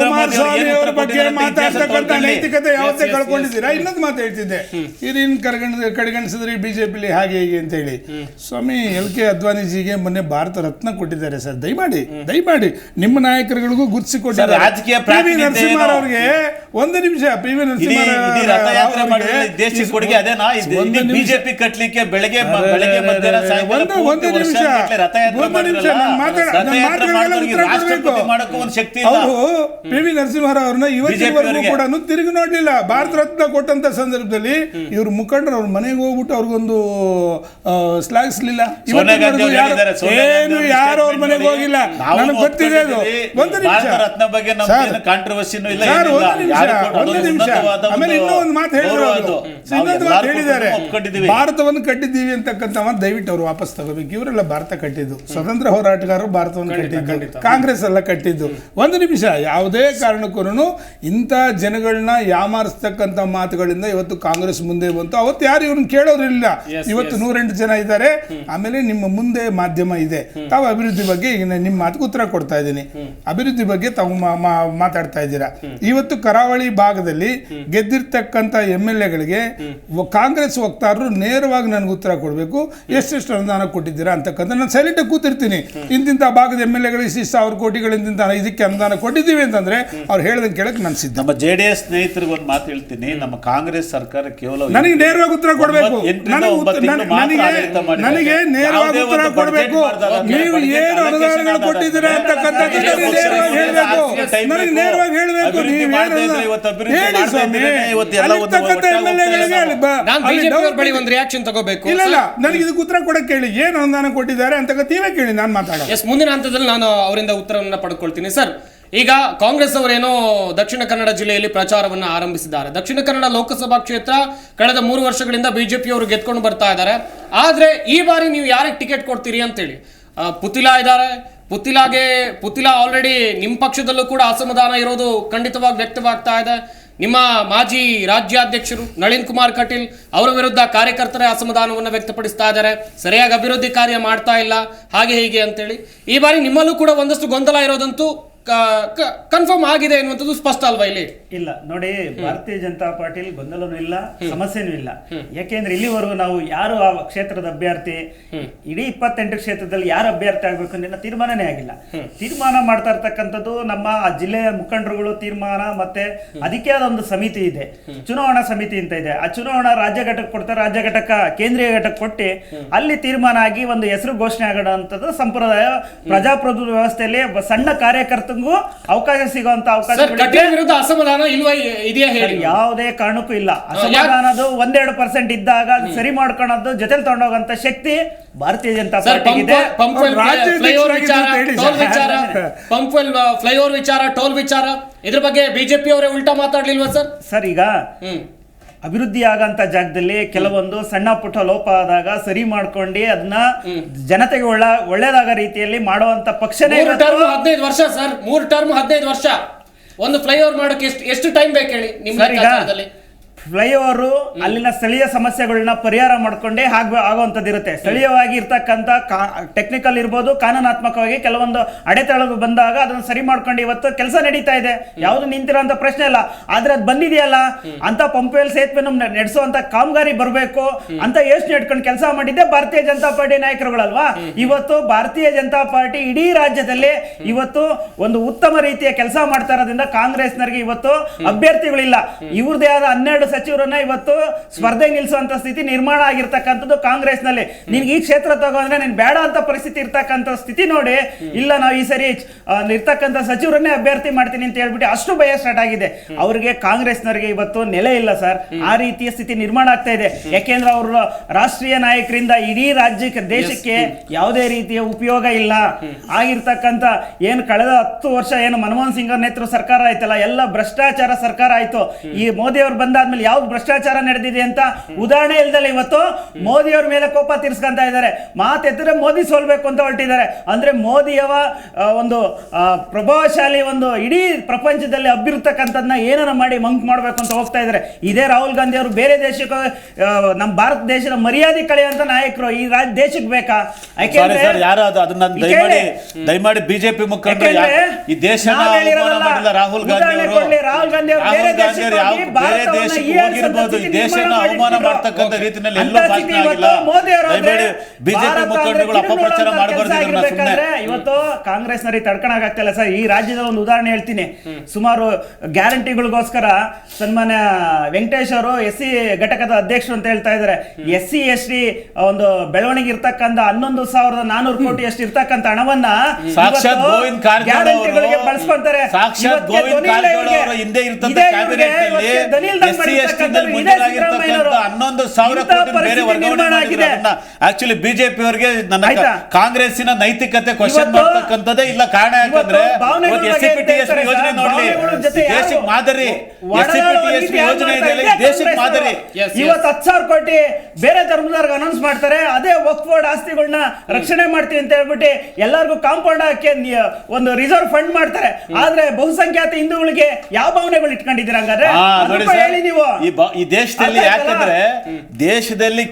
ಕುಮಾರಸ್ವಾಮಿ ಅವರ ಬಗ್ಗೆ ಮಾತಾಡ್ತಕ್ಕಂಥ ನೈತಿಕತೆ ಯಾವತ್ತೇ ಕಳ್ಕೊಂಡಿದ್ದೀರಾ? ಇನ್ನೊಂದು ಮಾತು ಹೇಳ್ತಿದ್ದೆ, ಹಿರಿಯನ್ ಕಡೆಗಣಿಸಿದ್ರೆ ಬಿಜೆಪಿಲಿ ಹಾಗೆ ಹೀಗೆ ಅಂತ ಹೇಳಿ. ಸ್ವಾಮಿ LK ಅದ್ವಾನಿಜಿಗೆ ಮೊನ್ನೆ ಭಾರತ ರತ್ನ ಕೊಟ್ಟಿದ್ದಾರೆ ಸರ್. ದಯಮಾಡಿ ನಿಮ್ಮ ನಾಯಕರುಗಳಿಗೂ ಗುರುತಿಸಿಕೊಟ್ಟಿದ್ದಾರೆ. PV ನರಸಿಂಹರಾವ್ ಅವರಿಗೆ ಒಂದು ನಿಮಿಷ, PV ನರಸಿಂಹರಾವ್ ಬಿಜೆಪಿ ಕಟ್ಲಿಕ್ಕೆ ಬೆಳಗ್ಗೆ ಮಧ್ಯಾಹ್ನ ಸಾಯಂಕಾಲ ಒಂದು ಪೂರ್ತಿ ನಿಮಿಷ, ವರ್ಷಗಟ್ಟಲೆ ರಥಯಾತ್ರೆ ಒಂದು ನಿಮಿಷ, ಮಾಡಿದ್ರಲ್ಲ, ನನ್ನ ರಥಯಾತ್ರೆ ಮಾಡಿದವ್ರಿಗೆ ಉತ್ತರ ರಾಷ್ಟ್ರಪತಿ ಕೊಡ್ಬೇಕು. ಮಾಡಕ್ಕೂ ಒಂದು ಶಕ್ತಿ ಇಲ್ಲ. ಅವರು ಪಿ ವಿ ನರಸಿಂಹರಾವ್ ಅವ್ರನ್ನ ಇವತ್ತಿನವರೆಗೂ ಕೂಡ ತಿರುಗಿ ನೋಡ್ಲಿಲ್ಲ. ಭಾರತ ರತ್ನ ಕೊಟ್ಟಂತ ಸಂದರ್ಭದಲ್ಲಿ ಇವ್ರ ಮುಖಂಡರು ಅವ್ರ ಮನೆಗೆ ಹೋಗ್ಬಿಟ್ಟು ಅವ್ರಿಗೊಂದು ಶ್ಲಾಘಿಸ್ಲಿಲ್ಲ. ಏನು ಯಾರು ಅವ್ರ ಮನೆಗೆ ಹೋಗಿಲ್ಲ. ನನಗೆ ಗೊತ್ತಿದೆ ಅದು. ಒಂದು ನಿಮಿಷ ರತ್ನ ಬಗ್ಗೆ ನಮ್ಗೆ ಕಾಂಟ್ರವರ್ಸಿನೂ ಇಲ್ಲ, ಸರ್, ಒಂದು ನಿಮಿಷ. ಆಮೇಲೆ ಇನ್ನೂ ಒಂದು ಮಾತು ಹೇಳಿದ್ದಾರೆ, ಭಾರತವನ್ನು ಕಟ್ಟಿದ್ದೀವಿ ಅಂತಕ್ಕಂಥ ದಯವಿಟ್ಟು ಅವರು ವಾಪಸ್ ತಗೋಬೇಕು. ಇವರೆಲ್ಲ ಭಾರತ ಕಟ್ಟಿದ್ದು, ಸ್ವತಂತ್ರ ಹೋರಾಟಗಾರರು ಭಾರತವನ್ನು ಕಟ್ಟಿದ್ದು, ಕಾಂಗ್ರೆಸ್ ಎಲ್ಲ ಕಟ್ಟಿದ್ದು. ಒಂದು ನಿಮಿಷ, ಯಾವುದೇ ಕಾರಣಕ್ಕೂ ಇಂಥ ಜನಗಳನ್ನ ಯಾಮಾರಿಸ್ತಕ್ಕಂಥ ಮಾತುಗಳಿಂದ ಇವತ್ತು ಕಾಂಗ್ರೆಸ್ ಮುಂದೆ ಬಂತು. ಅವತ್ತು ಯಾರು ಇವ್ರನ್ನ ಕೇಳೋರಿಲ್ಲ. ಇವತ್ತು 108 ಜನ ಇದ್ದಾರೆ. ಆಮೇಲೆ ನಿಮ್ಮ ಮುಂದೆ ಮಾಧ್ಯಮ ಇದೆ. ತಾವು ಅಭಿವೃದ್ಧಿ ಬಗ್ಗೆ ಈಗ ನಿಮ್ಮ ಮಾತಿಗೆ ಉತ್ತರ ಕೊಡ್ತಾ ಇದ್ದೀನಿ. ಅಭಿವೃದ್ಧಿ ಬಗ್ಗೆ ತಾವು ಮಾತಾಡ್ತಾ ಇದ್ದೀರಾ. ಇವತ್ತು ಕರಾವಳಿ ಭಾಗದಲ್ಲಿ ಗೆದ್ದಿರ್ತಕ್ಕಂಥ MLAಗಳಿಗೆ ಕಾಂಗ್ರೆಸ್ ವಕ್ತಾರರು ನೇರವಾಗಿ ನನಗೆ ಉತ್ತರ ಕೊಡಬೇಕು. ಎಷ್ಟೆಷ್ಟು ಅನುದಾನ ಕೊಟ್ಟಿದ್ದೀರಾ ಅಂತಕ್ಕಂಥ. ನಾನು ಸೈಲೆಂಟ್ ಕೂತಿರ್ತೀನಿ. ಇಂತಿಂಥ ಭಾಗದ MLAಗಳಿಗೆ 1,000 ಕೋಟಿಗಳಿಂದ ಇದಕ್ಕೆ ಅನುದಾನ ಕೊಟ್ಟಿದ್ದೀವಿ ಅಂತಂದ್ರೆ ಅವ್ರು ಹೇಳ್ದಂಗೆ ಕೇಳಕ್ಕೆ ನಾನು ಸಿದ್ಧ. ನಮ್ಮ JDS ಸ್ನೇಹಿತರಿಗೆ ಒಂದು ಮಾತು ಹೇಳ್ತೀನಿ, ನಮ್ಮ ಕಾಂಗ್ರೆಸ್ ಸರ್ಕಾರ ಕೇವಲ ನನಗೆ ನೇರವಾಗಿ ಉತ್ತರ ಕೊಡಬೇಕು. ನನಗೆ ನೇರವಾಗಿ ಉತ್ತರ ಕೊಡಬೇಕು. ನೀವು ಏನು ಅನುದಾನಗಳು ಕೊಟ್ಟಿದ್ದೀರಾ ಅಂತಕ್ಕಂಥದ್ದು ನೇರವಾಗಿ ಹೇಳಬೇಕು. ನನಗೆ ನೇರವಾಗಿ ಹೇಳಬೇಕು. ನೀವು ಹೇಳಿ ಸ್ವಾಮಿ. ಒಂದು ರಿಯಾಕ್ಷನ್ ತಗೋಬೇಕು. ಇಲ್ಲ, ನನಗೆ ಇದಕ್ಕೆ ಉತ್ತರ ಕೊಡಕ್ಕೆ ಹೇಳಿ. ಏನು ಅನುದಾನ ಕೊಟ್ಟಿದ್ದಾರೆ ಅಂತಕ್ಕಂಥ ನೀವೇ ಕೇಳಿ, ನಾನು ಮಾತಾಡೋದು. ಮುಂದಿನ ಹಂತದಲ್ಲಿ ನಾನು ಅವರಿಂದ ಉತ್ತರವನ್ನು ಪಡ್ಕೊಳ್ತೀನಿ. ಸರ್, ಈಗ ಕಾಂಗ್ರೆಸ್ ಅವರೇನೋ ದಕ್ಷಿಣ ಕನ್ನಡ ಜಿಲ್ಲೆಯಲ್ಲಿ ಪ್ರಚಾರವನ್ನ ಆರಂಭಿಸಿದ್ದಾರೆ. ದಕ್ಷಿಣ ಕನ್ನಡ ಲೋಕಸಭಾ ಕ್ಷೇತ್ರ ಕಳೆದ 3 ವರ್ಷಗಳಿಂದ ಬಿಜೆಪಿಯವರು ಗೆದ್ಕೊಂಡು ಬರ್ತಾ ಇದ್ದಾರೆ. ಆದ್ರೆ ಈ ಬಾರಿ ನೀವು ಯಾರಿಗೆ ಟಿಕೆಟ್ ಕೊಡ್ತೀರಿ ಅಂತೇಳಿ ಪುತಿಲಾ ಇದ್ದಾರೆ. ಪುತಿಲಾ ಆಲ್ರೆಡಿ ನಿಮ್ಮ ಪಕ್ಷದಲ್ಲೂ ಕೂಡ ಅಸಮಾಧಾನ ಇರೋದು ಖಂಡಿತವಾಗಿ ವ್ಯಕ್ತವಾಗ್ತಾ ಇದೆ. ನಿಮ್ಮ ಮಾಜಿ ರಾಜ್ಯಾಧ್ಯಕ್ಷರು ನಳಿನ್ ಕುಮಾರ್ ಕಟೀಲ್ ಅವರ ವಿರುದ್ಧ ಕಾರ್ಯಕರ್ತರೇ ಅಸಮಾಧಾನವನ್ನು ವ್ಯಕ್ತಪಡಿಸ್ತಾ ಇದ್ದಾರೆ. ಸರಿಯಾಗಿ ಅಭಿವೃದ್ಧಿ ಕಾರ್ಯ ಮಾಡ್ತಾ ಇಲ್ಲ, ಹಾಗೆ ಹೀಗೆ ಅಂತೇಳಿ. ಈ ಬಾರಿ ನಿಮ್ಮಲ್ಲೂ ಕೂಡ ಒಂದಷ್ಟು ಗೊಂದಲ ಇರೋದಂತೂ ಕನ್ಫರ್ಮ್ ಆಗಿದೆ ಎನ್ನುವಂಥದ್ದು ಸ್ಪಷ್ಟ ಅಲ್ವಾ ಇಲ್ಲಿ? ಇಲ್ಲ ನೋಡಿ, ಭಾರತೀಯ ಜನತಾ ಪಾರ್ಟಿಲಿ ಗೊಂದಲನೂ ಇಲ್ಲ, ಸಮಸ್ಯೆನೂ ಇಲ್ಲ. ಯಾಕೆಂದ್ರೆ ಇಲ್ಲಿವರೆಗೂ ನಾವು ಯಾರು ಆ ಕ್ಷೇತ್ರದ ಅಭ್ಯರ್ಥಿ, ಇಡೀ 28 ಕ್ಷೇತ್ರದಲ್ಲಿ ಯಾರು ಅಭ್ಯರ್ಥಿ ಆಗ್ಬೇಕು ಅಂತ ತೀರ್ಮಾನನೇ ಆಗಿಲ್ಲ. ತೀರ್ಮಾನ ಮಾಡ್ತಾ ಇರ್ತಕ್ಕಂಥದ್ದು ನಮ್ಮ ಆ ಜಿಲ್ಲೆಯ ಮುಖಂಡರುಗಳು ತೀರ್ಮಾನ, ಮತ್ತೆ ಅದಕ್ಕೆ ಆದ ಒಂದು ಸಮಿತಿ ಇದೆ, ಚುನಾವಣಾ ಸಮಿತಿ ಅಂತ ಇದೆ. ಆ ಚುನಾವಣಾ ರಾಜ್ಯ ಘಟಕ ಕೊಡ್ತಾರೆ, ರಾಜ್ಯ ಘಟಕ ಕೇಂದ್ರೀಯ ಘಟಕ ಕೊಟ್ಟು ಅಲ್ಲಿ ತೀರ್ಮಾನ ಆಗಿ ಒಂದು ಹೆಸರು ಘೋಷಣೆ ಆಗೋಂಥದ್ದು ಸಂಪ್ರದಾಯ. ಪ್ರಜಾಪ್ರಭುತ್ವ ವ್ಯವಸ್ಥೆಯಲ್ಲಿ ಸಣ್ಣ ಕಾರ್ಯಕರ್ತಂಗೂ ಅವಕಾಶ ಸಿಗುವಂತ ಅವಕಾಶ ಅಸಮಾಧಾನ ಇಲ್ವಾ ಇದೆಯಾ ಹೇಳಿ? ಯಾವುದೇ ಕಾರಣಕ್ಕೂ ಇಲ್ಲ. ಅಸಮಾಧಾನದು 1-2% ಇದ್ದಾಗ ಸರಿ ಮಾಡ್ಕೊಳ್ಳೋದು ಜೊತೆಲಿ ತಗೊಂಡೋಗಂತ ಶಕ್ತಿ ಭಾರತೀಯ ಜನತಾ ಪಾರ್ಟಿ ಇದೆ. ಫ್ಲೈಓವರ್ ವಿಚಾರ, ಟೋಲ್ ವಿಚಾರ, ಇದ್ರ ಬಗ್ಗೆ ಬಿಜೆಪಿ ಅವರೇ ಉಲ್ಟಾ ಮಾತಾಡ್ಲಿಲ್ವಾ ಸರ್? ಸರ್, ಈಗ ಅಭಿವೃದ್ಧಿ ಆಗಂತ ಜಾಗದಲ್ಲಿ ಕೆಲವೊಂದು ಸಣ್ಣ ಪುಟ್ಟ ಲೋಪ ಆದಾಗ ಸರಿ ಮಾಡ್ಕೊಂಡು ಅದನ್ನ ಜನತೆಗೆ ಒಳ್ಳೇದಾಗ ರೀತಿಯಲ್ಲಿ ಮಾಡುವಂತ ಪಕ್ಷನೇ. 15 ವರ್ಷ ಸರ್, 3 ಟರ್ಮ್ 15 ವರ್ಷ. ಒಂದು ಫ್ಲೈಓವರ್ ಮಾಡೋಕೆ ಎಷ್ಟು ಟೈಮ್ ಬೇಕು ಹೇಳಿ ನಿಮ್ಮ ಲೆಕ್ಕಾಚಾರದಲ್ಲಿ? ಫ್ಲೈಓವರ್ ಅಲ್ಲಿನ ಸ್ಥಳೀಯ ಸಮಸ್ಯೆಗಳನ್ನ ಪರಿಹಾರ ಮಾಡ್ಕೊಂಡೇ ಆಗುವಂತದ್ದು ಇರುತ್ತೆ. ಸ್ಥಳೀಯವಾಗಿ ಇರ್ತಕ್ಕಂಥ ಟೆಕ್ನಿಕಲ್ ಇರ್ಬೋದು, ಕಾನೂನಾತ್ಮಕವಾಗಿ ಕೆಲವೊಂದು ಅಡೆತಡೆಗಳು ಬಂದಾಗ ಅದನ್ನ ಸರಿ ಮಾಡ್ಕೊಂಡು ಇವತ್ತು ಕೆಲಸ ನಡೀತಾ ಇದೆ. ಯಾವುದು ನಿಂತಿರೋಂಥ ಪ್ರಶ್ನೆ ಇಲ್ಲ. ಆದ್ರೆ ಅದು ಬಂದಿದೆಯಲ್ಲ ಅಂತ ಪಂಪ್ವೆಲ್ ಸೇತುವೆಯನ್ನು ನಡೆಸುವಂತ ಕಾಮಗಾರಿ ಬರಬೇಕು ಅಂತ ಯೋಚನೆ ಇಟ್ಕೊಂಡು ಕೆಲಸ ಮಾಡಿದ್ದೆ ಭಾರತೀಯ ಜನತಾ ಪಾರ್ಟಿ ನಾಯಕರುಗಳಲ್ವಾ. ಇವತ್ತು ಭಾರತೀಯ ಜನತಾ ಪಾರ್ಟಿ ಇಡೀ ರಾಜ್ಯದಲ್ಲಿ ಇವತ್ತು ಒಂದು ಉತ್ತಮ ರೀತಿಯ ಕೆಲಸ ಮಾಡ್ತಾ ಇರೋದ್ರಿಂದ ಕಾಂಗ್ರೆಸ್ನವರಿಗೆ ಇವತ್ತು ಅಭ್ಯರ್ಥಿಗಳಿಲ್ಲ. ಇವ್ರದೇ ಆದ 12 ಸಚಿವರನ್ನ ಇವತ್ತು ಸ್ಪರ್ಧೆಗೆ ನಿಲ್ಲಿಸುವಂತ ಸ್ಥಿತಿ ನಿರ್ಮಾಣ ಆಗಿರ್ತಕ್ಕಂಥದ್ದು ಕಾಂಗ್ರೆಸ್ ನಲ್ಲಿ. ನಿನ್ಗೆ ಈ ಕ್ಷೇತ್ರ ತಗೊಂಡ್ರೆ ನೀನ್ ಬೇಡ ಅಂತ ಪರಿಸ್ಥಿತಿ ಇರ್ತಕ್ಕಂಥ ಸ್ಥಿತಿ ನೋಡಿ, ಇಲ್ಲ ನಾವು ಈ ಸರಿ ಇರ್ತಕ್ಕಂಥ ಸಚಿವರನ್ನೇ ಅಭ್ಯರ್ಥಿ ಮಾಡ್ತೀನಿ ಅಂತ ಹೇಳ್ಬಿಟ್ಟು ಅಷ್ಟು ಭಯ ಸ್ಟಾರ್ಟ್ ಆಗಿದೆ. ಅವ್ರಿಗೆ ಕಾಂಗ್ರೆಸ್ನವರಿಗೆ ಇವತ್ತು ನೆಲೆ ಇಲ್ಲ ಸರ್. ಆ ರೀತಿಯ ಸ್ಥಿತಿ ನಿರ್ಮಾಣ ಆಗ್ತಾ ಇದೆ. ಯಾಕೆಂದ್ರೆ ಅವರು ರಾಷ್ಟ್ರೀಯ ನಾಯಕರಿಂದ ಇಡೀ ರಾಜ್ಯಕ್ಕೆ, ದೇಶಕ್ಕೆ ಯಾವುದೇ ರೀತಿಯ ಉಪಯೋಗ ಇಲ್ಲ. ಆಗಿರ್ತಕ್ಕಂಥ ಏನು ಕಳೆದ 10 ವರ್ಷ ಏನು ಮನಮೋಹನ್ ಸಿಂಗ್ ನೇತೃತ್ವ ಸರ್ಕಾರ ಆಯ್ತಲ್ಲ, ಎಲ್ಲ ಭ್ರಷ್ಟಾಚಾರ ಸರ್ಕಾರ ಆಯ್ತು. ಈ ಮೋದಿ ಅವರು ಬಂದಾದ್ಮೇಲೆ ಯಾವ್ದು ಭ್ರಷ್ಟಾಚಾರ ನಡೆದಿದೆ ಅಂತ ಉದಾಹರಣೆ ಇಲ್ದಲ್ಲ ಇವತ್ತು ಮೋದಿ ಅವ್ರ ಮೇಲೆ ಕೋಪ ತೀರ್ಸ್ಕೊಂತ ಇದ್ದಾರೆ. ಮಾತೆತ್ತಿದ್ರೆ ಮೋದಿ ಸೋಲ್ಬೇಕು ಅಂತ ಹೊರಟಿದ್ದಾರೆ. ಅಂದ್ರೆ ಮೋದಿಯವ ಒಂದು ಪ್ರಭಾವಶಾಲಿ ಒಂದು ಇಡೀ ಪ್ರಪಂಚದಲ್ಲಿ ಹಬ್ಬಿರ್ತಕ್ಕಂಥದ್ನ ಏನಾರ ಮಾಡಿ ಮಂಕ್ ಮಾಡ್ಬೇಕು ಅಂತ ಹೋಗ್ತಾ ಇದ್ದಾರೆ. ಇದೇ ರಾಹುಲ್ ಗಾಂಧಿ ಅವರು ಬೇರೆ ದೇಶಕ್ಕೆ, ನಮ್ಮ ಭಾರತ ದೇಶದ ಮರ್ಯಾದೆ ಕಳೆಯುವಂತ ನಾಯಕರು ಈ ದೇಶಕ್ಕೆ ಬೇಕಾ? ದಯಮಾಡಿ ಬಿಜೆಪಿ ಮುಖಂಡರು ಈ ದೇಶ ರಾಹುಲ್ ಗಾಂಧಿ ಅವರು ಬೇರೆ ದೇಶಕ್ಕೆ ಹೋಗಿರ್ಬೋದು, ಈ ದೇಶನ ಅವಮಾನ ಮಾಡ್ತಕ್ಕಂಥ ರೀತಿಯಲ್ಲಿ ಎಲ್ಲೋ ಭಾಷಣ ಆಗಿಲ್ಲ. ಬಿಜೆಪಿ ಮುಖಂಡರುಗಳು ಅಪಪ್ರಚಾರ ಮಾಡಬಾರ್ದು. ಇವತ್ತು ಕಾಂಗ್ರೆಸ್ನವರಿಗೆ ತಡ್ಕೊಳಕ್ಕಾಗ್ತಿಲ್ಲ ಸರ್. ಈ ರಾಜ್ಯದ ಒಂದು ಉದಾಹರಣೆ ಹೇಳ್ತೀನಿ. ಸುಮಾರು ಗ್ಯಾರಂಟಿಗಳಿಗೋಸ್ಕರ ಸನ್ಮಾನ್ಯ ವೆಂಕಟೇಶ್ ಅವರು SC ಘಟಕದ ಅಧ್ಯಕ್ಷರು ಅಂತ ಹೇಳ್ತಾ ಇದ್ದಾರೆ. SC ST ಒಂದು ಬೆಳವಣಿಗೆ ಇರ್ತಕ್ಕಂಥ 11,400 ಕೋಟಿ ಅಷ್ಟು ಇರ್ತಕ್ಕಂಥ ಹಣವನ್ನ ಸಾಕ್ಷಾತ್ ಗೋವಿಂದ್ ಕಾರಜೋಳ ಗ್ಯಾರಂಟಿಗಳಿಗೆ ಬಳಸ್ಕೊಂತಾರೆ. ಸಾಕ್ಷಾತ್ ಗೋವಿಂದ್ ಕಾರಜೋಳ ಅವರು ಹಿಂದೆ ಇರ್ತಕ್ಕಂಥ ಕ್ಯಾಬಿನೆಟ್ ನಲ್ಲಿ SC ST ನಲ್ಲಿ ಮುಂದಾಗಿರ್ತಕ್ಕಂಥ 11,000 ಕೋಟಿ ಬೇರೆ ವರ್ಗಾವಣೆ ಮಾಡಿದ್ರೆ ಆಕ್ಚುಲಿ ಬಿಜೆಪಿ ಅವರಿಗೆ ನನ್ನ ಕಾಂಗ್ರೆಸ್ಸಿನ ನೈತಿಕತೆ ಕ್ವಶನ್ ಮಾಡ್ತಕ್ಕಂಥದ್ದೇ ಇಲ್ಲ. ಕಾರಣ ಯಾಕಂದ್ರೆ SCPTS ಯೋಜನೆ ನೋಡ್ಲಿ, ದೇಶಕ್ಕೆ ಮಾದರಿ. SCPTS ಯೋಜನೆ ಇದೆಯಲ್ಲ, ದೇಶಕ್ಕೆ ಮಾದರಿ. ಇವತ್ತು 10,000 ಕೋಟಿ ಬೇರೆ ಧರ್ಮದವ್ರಿಗೆ ಅನೌನ್ಸ್ ಮಾಡ್ತಾರೆ. ಅದೇ ವಕ್ಫ್ ಬೋರ್ಡ್ ಆಸ್ತಿಗಳನ್ನ ರಕ್ಷಣೆ ಮಾಡ್ತೀವಿ ಅಂತ ಹೇಳ್ಬಿಟ್ಟು ಎಲ್ಲರಿಗೂ ಕಾಂಪೌಂಡ್ ಹಾಕಿ ಒಂದು ರಿಸರ್ವ್ ಫಂಡ್ ಮಾಡ್ತಾರೆ. ಆದ್ರೆ ಬಹುಸಂಖ್ಯಾತ ಹಿಂದೂಗಳಿಗೆ ಯಾವ ಭಾವನೆಗಳು ಇಟ್ಕೊಂಡಿದ್ದೀರಾ ಹಂಗಾದ್ರೆ ಹೇಳಿ ನೀವು? ಈ ದೇಶದಲ್ಲಿ ಯಾಕಂದ್ರೆ ದೇಶದಲ್ಲಿ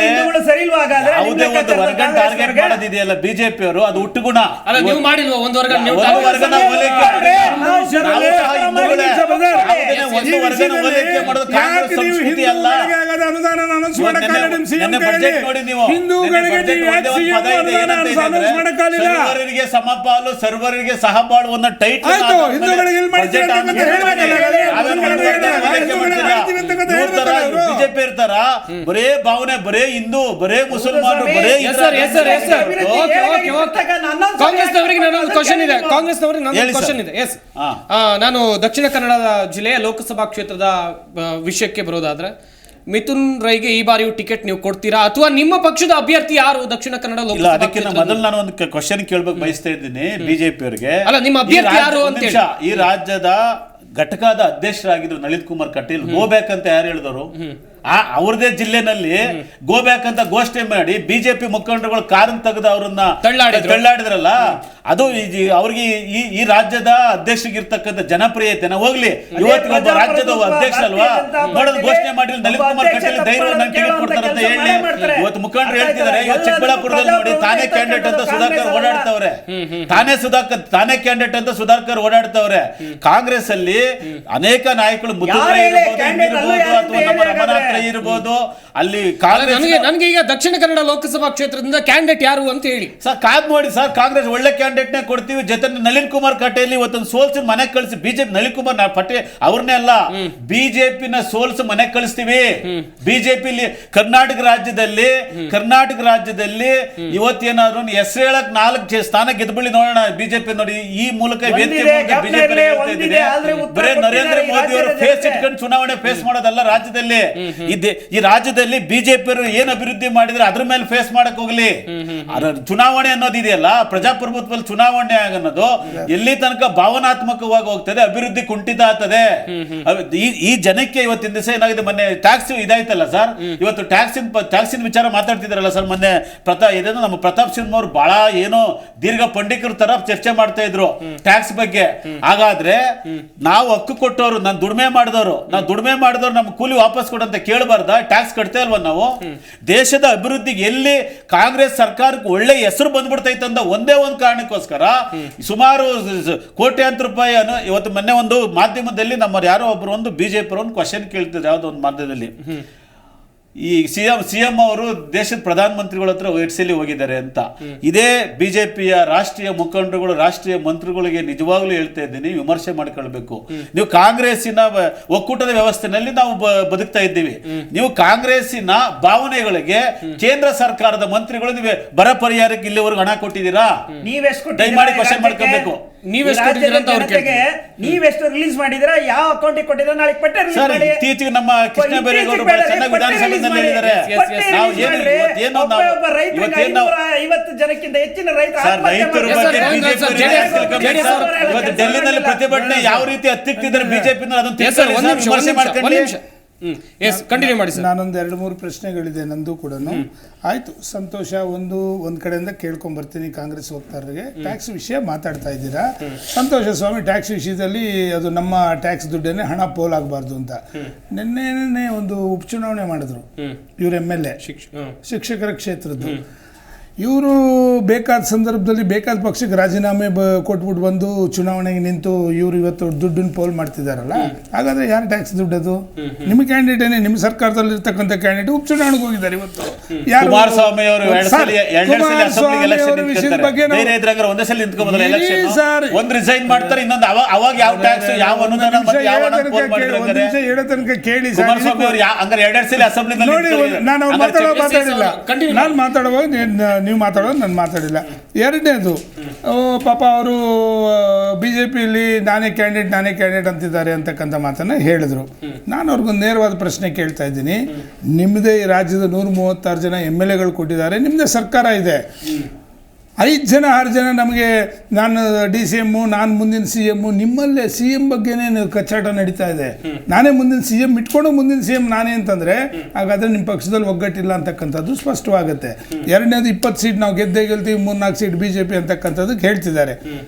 ಹಿಂದೂಗಳು ಸರಿ ಇಲ್ವಾ ಹಾಗಾದ್ರೆ? ಯಾವುದೇ ಒಂದು ವರ್ಗ ಟಾರ್ಗೆಟ್ ಮಾಡೋದಿದೆಯಲ್ಲ ಬಿಜೆಪಿ ಅವರು, ಅದು ಹುಟ್ಟುಗುಣ. ನೀವು ಮಾಡಿಲ್ವಾ ಒಂದು ವರ್ಗ? ಸರ್ವರಿಗೆ ಸಮಪಾಲು ಸರ್ವರಿಗೆ ಸಹಬಾಳು ಅನ್ನೋ ಟೈಟಲ್ ಬಿಜೆಪಿ ಇರ್ತಾರ. ಬರೇ ಭಾವನೆ, ಬರೇ ಹಿಂದೂ, ಬರೇ ಮುಸಲ್ಮಾನರು, ಬರೇ ಕಾಂಗ್ರೆಸ್ನವರಿಗೆ ನನ್ನೊಂದು ಕ್ವಶನ್ ಇದೆ. ಕಾಂಗ್ರೆಸ್ನವರಿಗೆ ನನ್ನೊಂದು ಕ್ವಶನ್ ಇದೆ. ಎಸ್, ನಾನು ದಕ್ಷಿಣ ಕನ್ನಡ ಜಿಲ್ಲೆಯ ಲೋಕಸಭಾ ಕ್ಷೇತ್ರದ ವಿಷಯಕ್ಕೆ ಬರೋದಾದ್ರೆ, ಮಿಥುನ್ ರೈಗೆ ಈ ಬಾರಿಯೂ ಟಿಕೆಟ್ ನೀವು ಕೊಡ್ತೀರಾ ಅಥವಾ ನಿಮ್ಮ ಪಕ್ಷದ ಅಭ್ಯರ್ಥಿ ಯಾರು ದಕ್ಷಿಣ ಕನ್ನಡ ಲೋಕಸಭಾ? ಅದಕ್ಕಿಂತ ಮೊದಲು ನಾನು ಒಂದು ಕ್ವಶನ್ ಕೇಳ್ಬೇಕು ಬಯಸ್ತಾ ಇದ್ದೀನಿ ಬಿಜೆಪಿ ಅವರಿಗೆ. ಅಲ್ಲ, ನಿಮ್ಮ ಅಭ್ಯರ್ಥಿ ಯಾರು ಅಂತ ಹೇಳಿ. ಈ ರಾಜ್ಯದ ಘಟಕದ ಅಧ್ಯಕ್ಷರಾಗಿದ್ರು ನಳಿನ್ ಕುಮಾರ್ ಕಟೀಲ್ ಹೋಗ್ಬೇಕಂತ ಯಾರು ಹೇಳಿದವರು? ಅವ್ರದೇ ಜಿಲ್ಲೆನಲ್ಲಿ ಗೋಬ್ಯಾಕ್ ಘೋಷಣೆ ಮಾಡಿ ಬಿಜೆಪಿ ಮುಖಂಡರುಗಳು ಕಾರನ್ನು ತೆಗೆದು ಅವರನ್ನ ತಳ್ಳಾಡಿದ್ರಲ್ಲ, ಅದು ಅವ್ರಿಗೆ ಈ ರಾಜ್ಯದ ಅಧ್ಯಕ್ಷರಿಗಿರ್ತಕ್ಕಂಥ ಜನಪ್ರಿಯತೆನ ಹೋಗ್ಲಿ. ಇವತ್ತು ಒಬ್ಬ ರಾಜ್ಯದ ಅಧ್ಯಕ್ಷ ಅಲ್ವಾ, ನೋಡೋದು ಘೋಷಣೆ ಮಾಡಿಲ್ಲ ನಳಿನ್ ಕುಮಾರ್ ಕಟೀಲ್ ಧೈರ್ಯ ನಂಗೆ ಟಿಕೆಟ್ ಕೊಡ್ತಾರಂತ ಹೇಳಿ ಇವತ್ತು ಮುಖಂಡರು ಹೇಳ್ತಿದ್ದಾರೆ. ಇವತ್ತು ಚಿಕ್ಕಬಳ್ಳಾಪುರದಲ್ಲಿ ನೋಡಿ, ತಾನೇ ಕ್ಯಾಂಡಿಡೇಟ್ ಅಂತ ಸುಧಾಕರ್ ಓಡಾಡ್ತವ್ರೆ, ತಾನೇ ಕ್ಯಾಂಡಿಡೇಟ್ ಅಂತ ಸುಧಾಕರ್ ಓಡಾಡ್ತವ್ರೆ. ಕಾಂಗ್ರೆಸ್ ಅಲ್ಲಿ ಅನೇಕ ನಾಯಕರು ಅಥವಾ ನಮ್ಮ ರಮನಾಥ್ ಇರ್ಬೋದು, ಅಲ್ಲಿ ನನಗೆ ಈಗ ದಕ್ಷಿಣ ಕನ್ನಡ ಲೋಕಸಭಾ ಕ್ಷೇತ್ರದಿಂದ ಕ್ಯಾಂಡಿಡೇಟ್ ಯಾರು ಅಂತ ಹೇಳಿ ಸರ್. ಕಾದ್ ನೋಡಿ ಸರ್, ಕಾಂಗ್ರೆಸ್ ಒಳ್ಳೆ ಕ್ಯಾಂಡಿಡೇಟ್ ನೇ ಕೊಡ್ತೀವಿ. ಜೊತೆ ನಳಿನ್ ಕುಮಾರ್ ಕಟೀಲ್ ಇವತ್ತೊಂದು ಸೋಲ್ಸಿ ಮನೆಗೆ ಕಳಿಸಿ ಬಿಜೆಪಿ ನಳಿನ್ ಕುಮಾರ್ ಪಟೇಲ್ ಅವ್ರನ್ನೇ ಅಲ್ಲ, ಬಿಜೆಪಿನ ಸೋಲ್ಸಿ ಮನೆಗೆ ಕಳಿಸ್ತೀವಿ. ಬಿಜೆಪಿ ಕರ್ನಾಟಕ ರಾಜ್ಯದಲ್ಲಿ ಇವತ್ತೇನಾದ್ರು ಹೆಸರು ಹೇಳಕ್ 4 ಸ್ಥಾನ ಗೆದ್ಬಿಳಿ ನೋಡೋಣ ಬಿಜೆಪಿ. ನೋಡಿ, ಈ ಮೂಲಕ ವೇದಿಕೆ ಬಿಜೆಪಿ ಬರೇ ನರೇಂದ್ರ ಮೋದಿ ಅವರು ಫೇಸ್ ಇಟ್ಕೊಂಡು ಚುನಾವಣೆ ಫೇಸ್ ಮಾಡೋದಲ್ಲ. ರಾಜ್ಯದಲ್ಲಿ ಈ ರಾಜ್ಯದಲ್ಲಿ ಬಿಜೆಪಿ ಏನ್ ಅಭಿವೃದ್ಧಿ ಮಾಡಿದ್ರೆ ಅದ್ರ ಮೇಲೆ ಫೇಸ್ ಮಾಡಕ್ ಹೋಗ್ಲಿ. ಚುನಾವಣೆ ಅನ್ನೋದು ಇದೆಯಲ್ಲ, ಪ್ರಜಾಪ್ರಭುತ್ವದಲ್ಲಿ ಚುನಾವಣೆ ಅನ್ನೋದು ಎಲ್ಲಿ ತನಕ ಭಾವನಾತ್ಮಕವಾಗಿ ಹೋಗ್ತದೆ, ಅಭಿವೃದ್ಧಿ ಕುಂಠಿತ ಆಗ್ತದೆ. ಈ ಜನಕ್ಕೆ ಇವತ್ತಿನ ದಿವಸ ಏನಾಗಿದೆ, ಮೊನ್ನೆ ಟ್ಯಾಕ್ಸ್ ಇದಾಯ್ತಲ್ಲ ಸರ್, ಇವತ್ತು ಟ್ಯಾಕ್ಸಿನ ವಿಚಾರ ಮಾತಾಡ್ತಿದ್ರಲ್ಲ ಸರ್. ಮೊನ್ನೆ ನಮ್ಮ ಪ್ರತಾಪ್ ಸಿಂಹ ಅವರು ಬಹಳ ಏನೋ ದೀರ್ಘ ಪಂಡಿತರ ತರ ಚರ್ಚೆ ಮಾಡ್ತಾ ಇದ್ರು ಟ್ಯಾಕ್ಸ್ ಬಗ್ಗೆ. ಹಾಗಾದ್ರೆ ನಾವು ಹಕ್ಕು ಕೊಟ್ಟವರು, ನಾನು ದುಡಿಮೆ ಮಾಡಿದವರು ನಮ್ಮ ಕೂಲಿ ವಾಪಸ್ ಕೊಡಂತ ಕೇಳಬಾರ್ದ? ಟ್ಯಾಕ್ಸ್ ಕಟ್ತಾ ಇಲ್ವಾ ನಾವು? ದೇಶದ ಅಭಿವೃದ್ಧಿಗೆ ಎಲ್ಲಿ ಕಾಂಗ್ರೆಸ್ ಸರ್ಕಾರಕ್ಕೆ ಒಳ್ಳೆ ಹೆಸರು ಬಂದ್ಬಿಡ್ತೈತೆ ಅಂತ ಒಂದೇ ಒಂದು ಕಾರಣಕ್ಕೋಸ್ಕರ ಸುಮಾರು ಕೋಟ್ಯಾಂತರ ರೂಪಾಯಿ ಇವತ್ತು ಮೊನ್ನೆ ಒಂದು ಮಾಧ್ಯಮದಲ್ಲಿ ನಮ್ಮ ಯಾರೋ ಒಬ್ರು ಒಂದು ಬಿಜೆಪಿ ಒಂದು ಕ್ವಶನ್ ಕೇಳ್ತಿದ್ರು ಯಾವುದೋ ಒಂದು ಮಾಧ್ಯಮದಲ್ಲಿ. ಈ ಸಿಎಂ ಅವರು ದೇಶದ ಪ್ರಧಾನಮಂತ್ರಿಗಳ ಹತ್ರ ಎಡ್ಸಲಿ ಹೋಗಿದ್ದಾರೆ ಅಂತ. ಇದೇ ಬಿಜೆಪಿಯ ರಾಷ್ಟ್ರೀಯ ಮುಖಂಡರುಗಳು, ರಾಷ್ಟ್ರೀಯ ಮಂತ್ರಿಗಳಿಗೆ ನಿಜವಾಗ್ಲೂ ಹೇಳ್ತಾ ಇದ್ದೀನಿ, ವಿಮರ್ಶೆ ಮಾಡ್ಕೊಳ್ಬೇಕು. ನೀವು ಕಾಂಗ್ರೆಸ್ಸಿನ ಒಕ್ಕೂಟದ ವ್ಯವಸ್ಥೆನಲ್ಲಿ ನಾವು ಬದುಕ್ತಾ ಇದ್ದೀವಿ. ನೀವು ಕಾಂಗ್ರೆಸ್ಸಿನ ಭಾವನೆಗಳಿಗೆ ಕೇಂದ್ರ ಸರ್ಕಾರದ ಮಂತ್ರಿಗಳು ನೀವು ಬರ ಪರಿಹಾರಕ್ಕೆ ಇಲ್ಲಿವರೆಗೂ ಹಣ ಕೊಟ್ಟಿದ್ದೀರಾ? ದಯಮಾಡಿ ಕ್ವಶನ್ ಮಾಡ್ಕೊಳ್ಬೇಕು. ನೀವೆಷ್ಟು ರಿಲೀಸ್ ಮಾಡಿದಿರಾ? ಯಾವ ಅಕೌಂಟಿಗೆ ಕೊಟ್ಟಿದ್ದೀರಾ? ನಾಳೆ ಪಟ್ಟೆ ರಿಲೀಸ್ ಮಾಡಿ. ಇತ್ತೀಚೆಗೆ ನಮ್ಮ ಕೃಷ್ಣ ಬೈರೇಗೌಡರು ಚೆನ್ನಾಗಿ ವಿಧಾನಸಭೆಯಲ್ಲಿ ಹೇಳಿದ್ದಾರೆ. ಇವತ್ತು ಜನಕ್ಕಿಂತ ಹೆಚ್ಚಿನ ರೈತರು ಡೆಲ್ಲಿನಲ್ಲಿ ಪ್ರತಿಭಟನೆ ಯಾವ ರೀತಿ ಹತ್ತಿಕ್ತಿದ್ದಾರೆ ಬಿಜೆಪಿ ವಿಮರ್ಶೆ ಮಾಡ್ಕೊಂಡು. ಕಂಟಿನ್ಯೂ ಮಾಡಿ ಸರ್. ನಾನೊಂದು 2-3 ಪ್ರಶ್ನೆಗಳಿದೆ ನಂದು ಕೂಡ. ಆಯ್ತು, ಸಂತೋಷ. ಒಂದು ಕಡೆಯಿಂದ ಕೇಳ್ಕೊಂಡ್ ಬರ್ತೀನಿ ಕಾಂಗ್ರೆಸ್ ವಕ್ತಾರರಿಗೆ. ಟ್ಯಾಕ್ಸ್ ವಿಷಯ ಮಾತಾಡ್ತಾ ಇದ್ದೀರಾ, ಸಂತೋಷ ಸ್ವಾಮಿ. ಟ್ಯಾಕ್ಸ್ ವಿಷಯದಲ್ಲಿ ಅದು ನಮ್ಮ ಟ್ಯಾಕ್ಸ್ ದುಡ್ಡನ್ನೇ ಹಣ ಪೋಲಾಗಬಾರ್ದು ಅಂತ ನಿನ್ನೆ ಒಂದು ಉಪಚುನಾವಣೆ ಮಾಡಿದ್ರು ಇವ್ರ MLA ಶಿಕ್ಷಕರ ಕ್ಷೇತ್ರದ್ದು. ಇವರು ಬೇಕಾದ ಸಂದರ್ಭದಲ್ಲಿ ಬೇಕಾದ ಪಕ್ಷಕ್ಕೆ ರಾಜೀನಾಮೆ ಕೊಟ್ಬಿಟ್ಟು ಬಂದು ಚುನಾವಣೆಗೆ ನಿಂತು ಇವರು ಇವತ್ತು ದುಡ್ಡನ್ನು ಪೋಲ್ ಮಾಡ್ತಿದ್ದಾರಲ್ಲ, ಹಾಗಾದ್ರೆ ಯಾರು ಟ್ಯಾಕ್ಸ್ ದುಡ್ಡದು? ನಿಮ್ಮ ಕ್ಯಾಂಡಿಡೇಟೇ, ನಿಮ್ಮ ಸರ್ಕಾರದಲ್ಲಿ ಇರ್ತಕ್ಕಂಥ ಕ್ಯಾಂಡಿಡೇಟ್ ಉಪಚುನಾವಣೆಗೆ ಹೋಗಿದ್ದಾರೆ ಇವತ್ತು. ಯಾರು? ಕುಮಾರಸ್ವಾಮಿ ಅವರು ವಿಷಯದ ಬಗ್ಗೆ ಒಂದು ರಿಸೈನ್ ಮಾಡ್ತಾರೆ, ಇನ್ನೊಂದು ಅವಾಗ ಯಾವ ಟ್ಯಾಕ್ಸ್ ಯಾವ ಅನುದಾನ ಹೇಳೋ ತನಕ ಕೇಳಿ ಸರ್. ಕುಮಾರಸ್ವಾಮಿ ಅವರು ಹಂಗಾರೆ 2 ಸಲ ಅಸೆಂಬ್ಲಿ ನೋಡಿ, ನಾನು ಮಾತಾಡುವಾಗ ನೀವು ಮಾತಾಡೋದು ನಾನು ಮಾತಾಡಿಲ್ಲ. ಎರಡನೇದು, ಪಾಪ ಅವರು BJPಯಲ್ಲಿ ನಾನೇ ಕ್ಯಾಂಡಿಡೇಟ್ ಅಂತಿದ್ದಾರೆ ಅಂತಕ್ಕಂಥ ಮಾತನ್ನು ಹೇಳಿದ್ರು. ನಾನು ಅವ್ರಿಗೊಂದು ನೇರವಾದ ಪ್ರಶ್ನೆ ಕೇಳ್ತಾ ಇದ್ದೀನಿ. ನಿಮ್ಮದೇ ಈ ರಾಜ್ಯದ 136 ಜನ MLAಗಳು ಕೊಟ್ಟಿದ್ದಾರೆ, ನಿಮ್ಮದೇ ಸರ್ಕಾರ ಇದೆ. 5 ಜನ 6 ಜನ ನಮಗೆ ನಾನು DCM, ನಾನು ಮುಂದಿನ CM, ನಿಮ್ಮಲ್ಲೇ CM ಬಗ್ಗೆನೇ ಕಚ್ಚಾಟ ನಡೀತಾ ಇದೆ. ನಾನೇ ಮುಂದಿನ CM ಇಟ್ಕೊಂಡು ಮುಂದಿನ CM ನಾನೇ ಅಂತಂದರೆ ಹಾಗಾದರೆ ನಿಮ್ಮ ಪಕ್ಷದಲ್ಲಿ ಒಗ್ಗಟ್ಟಿಲ್ಲ ಅಂತಕ್ಕಂಥದ್ದು ಸ್ಪಷ್ಟವಾಗುತ್ತೆ. ಎರಡನೇದು, 20 ಸೀಟ್ ನಾವು ಗೆಲ್ತೀವಿ, 3-4 ಸೀಟ್ BJP ಅಂತಕ್ಕಂಥದ್ದಕ್ಕೆ ಹೇಳ್ತಿದ್ದಾರೆ.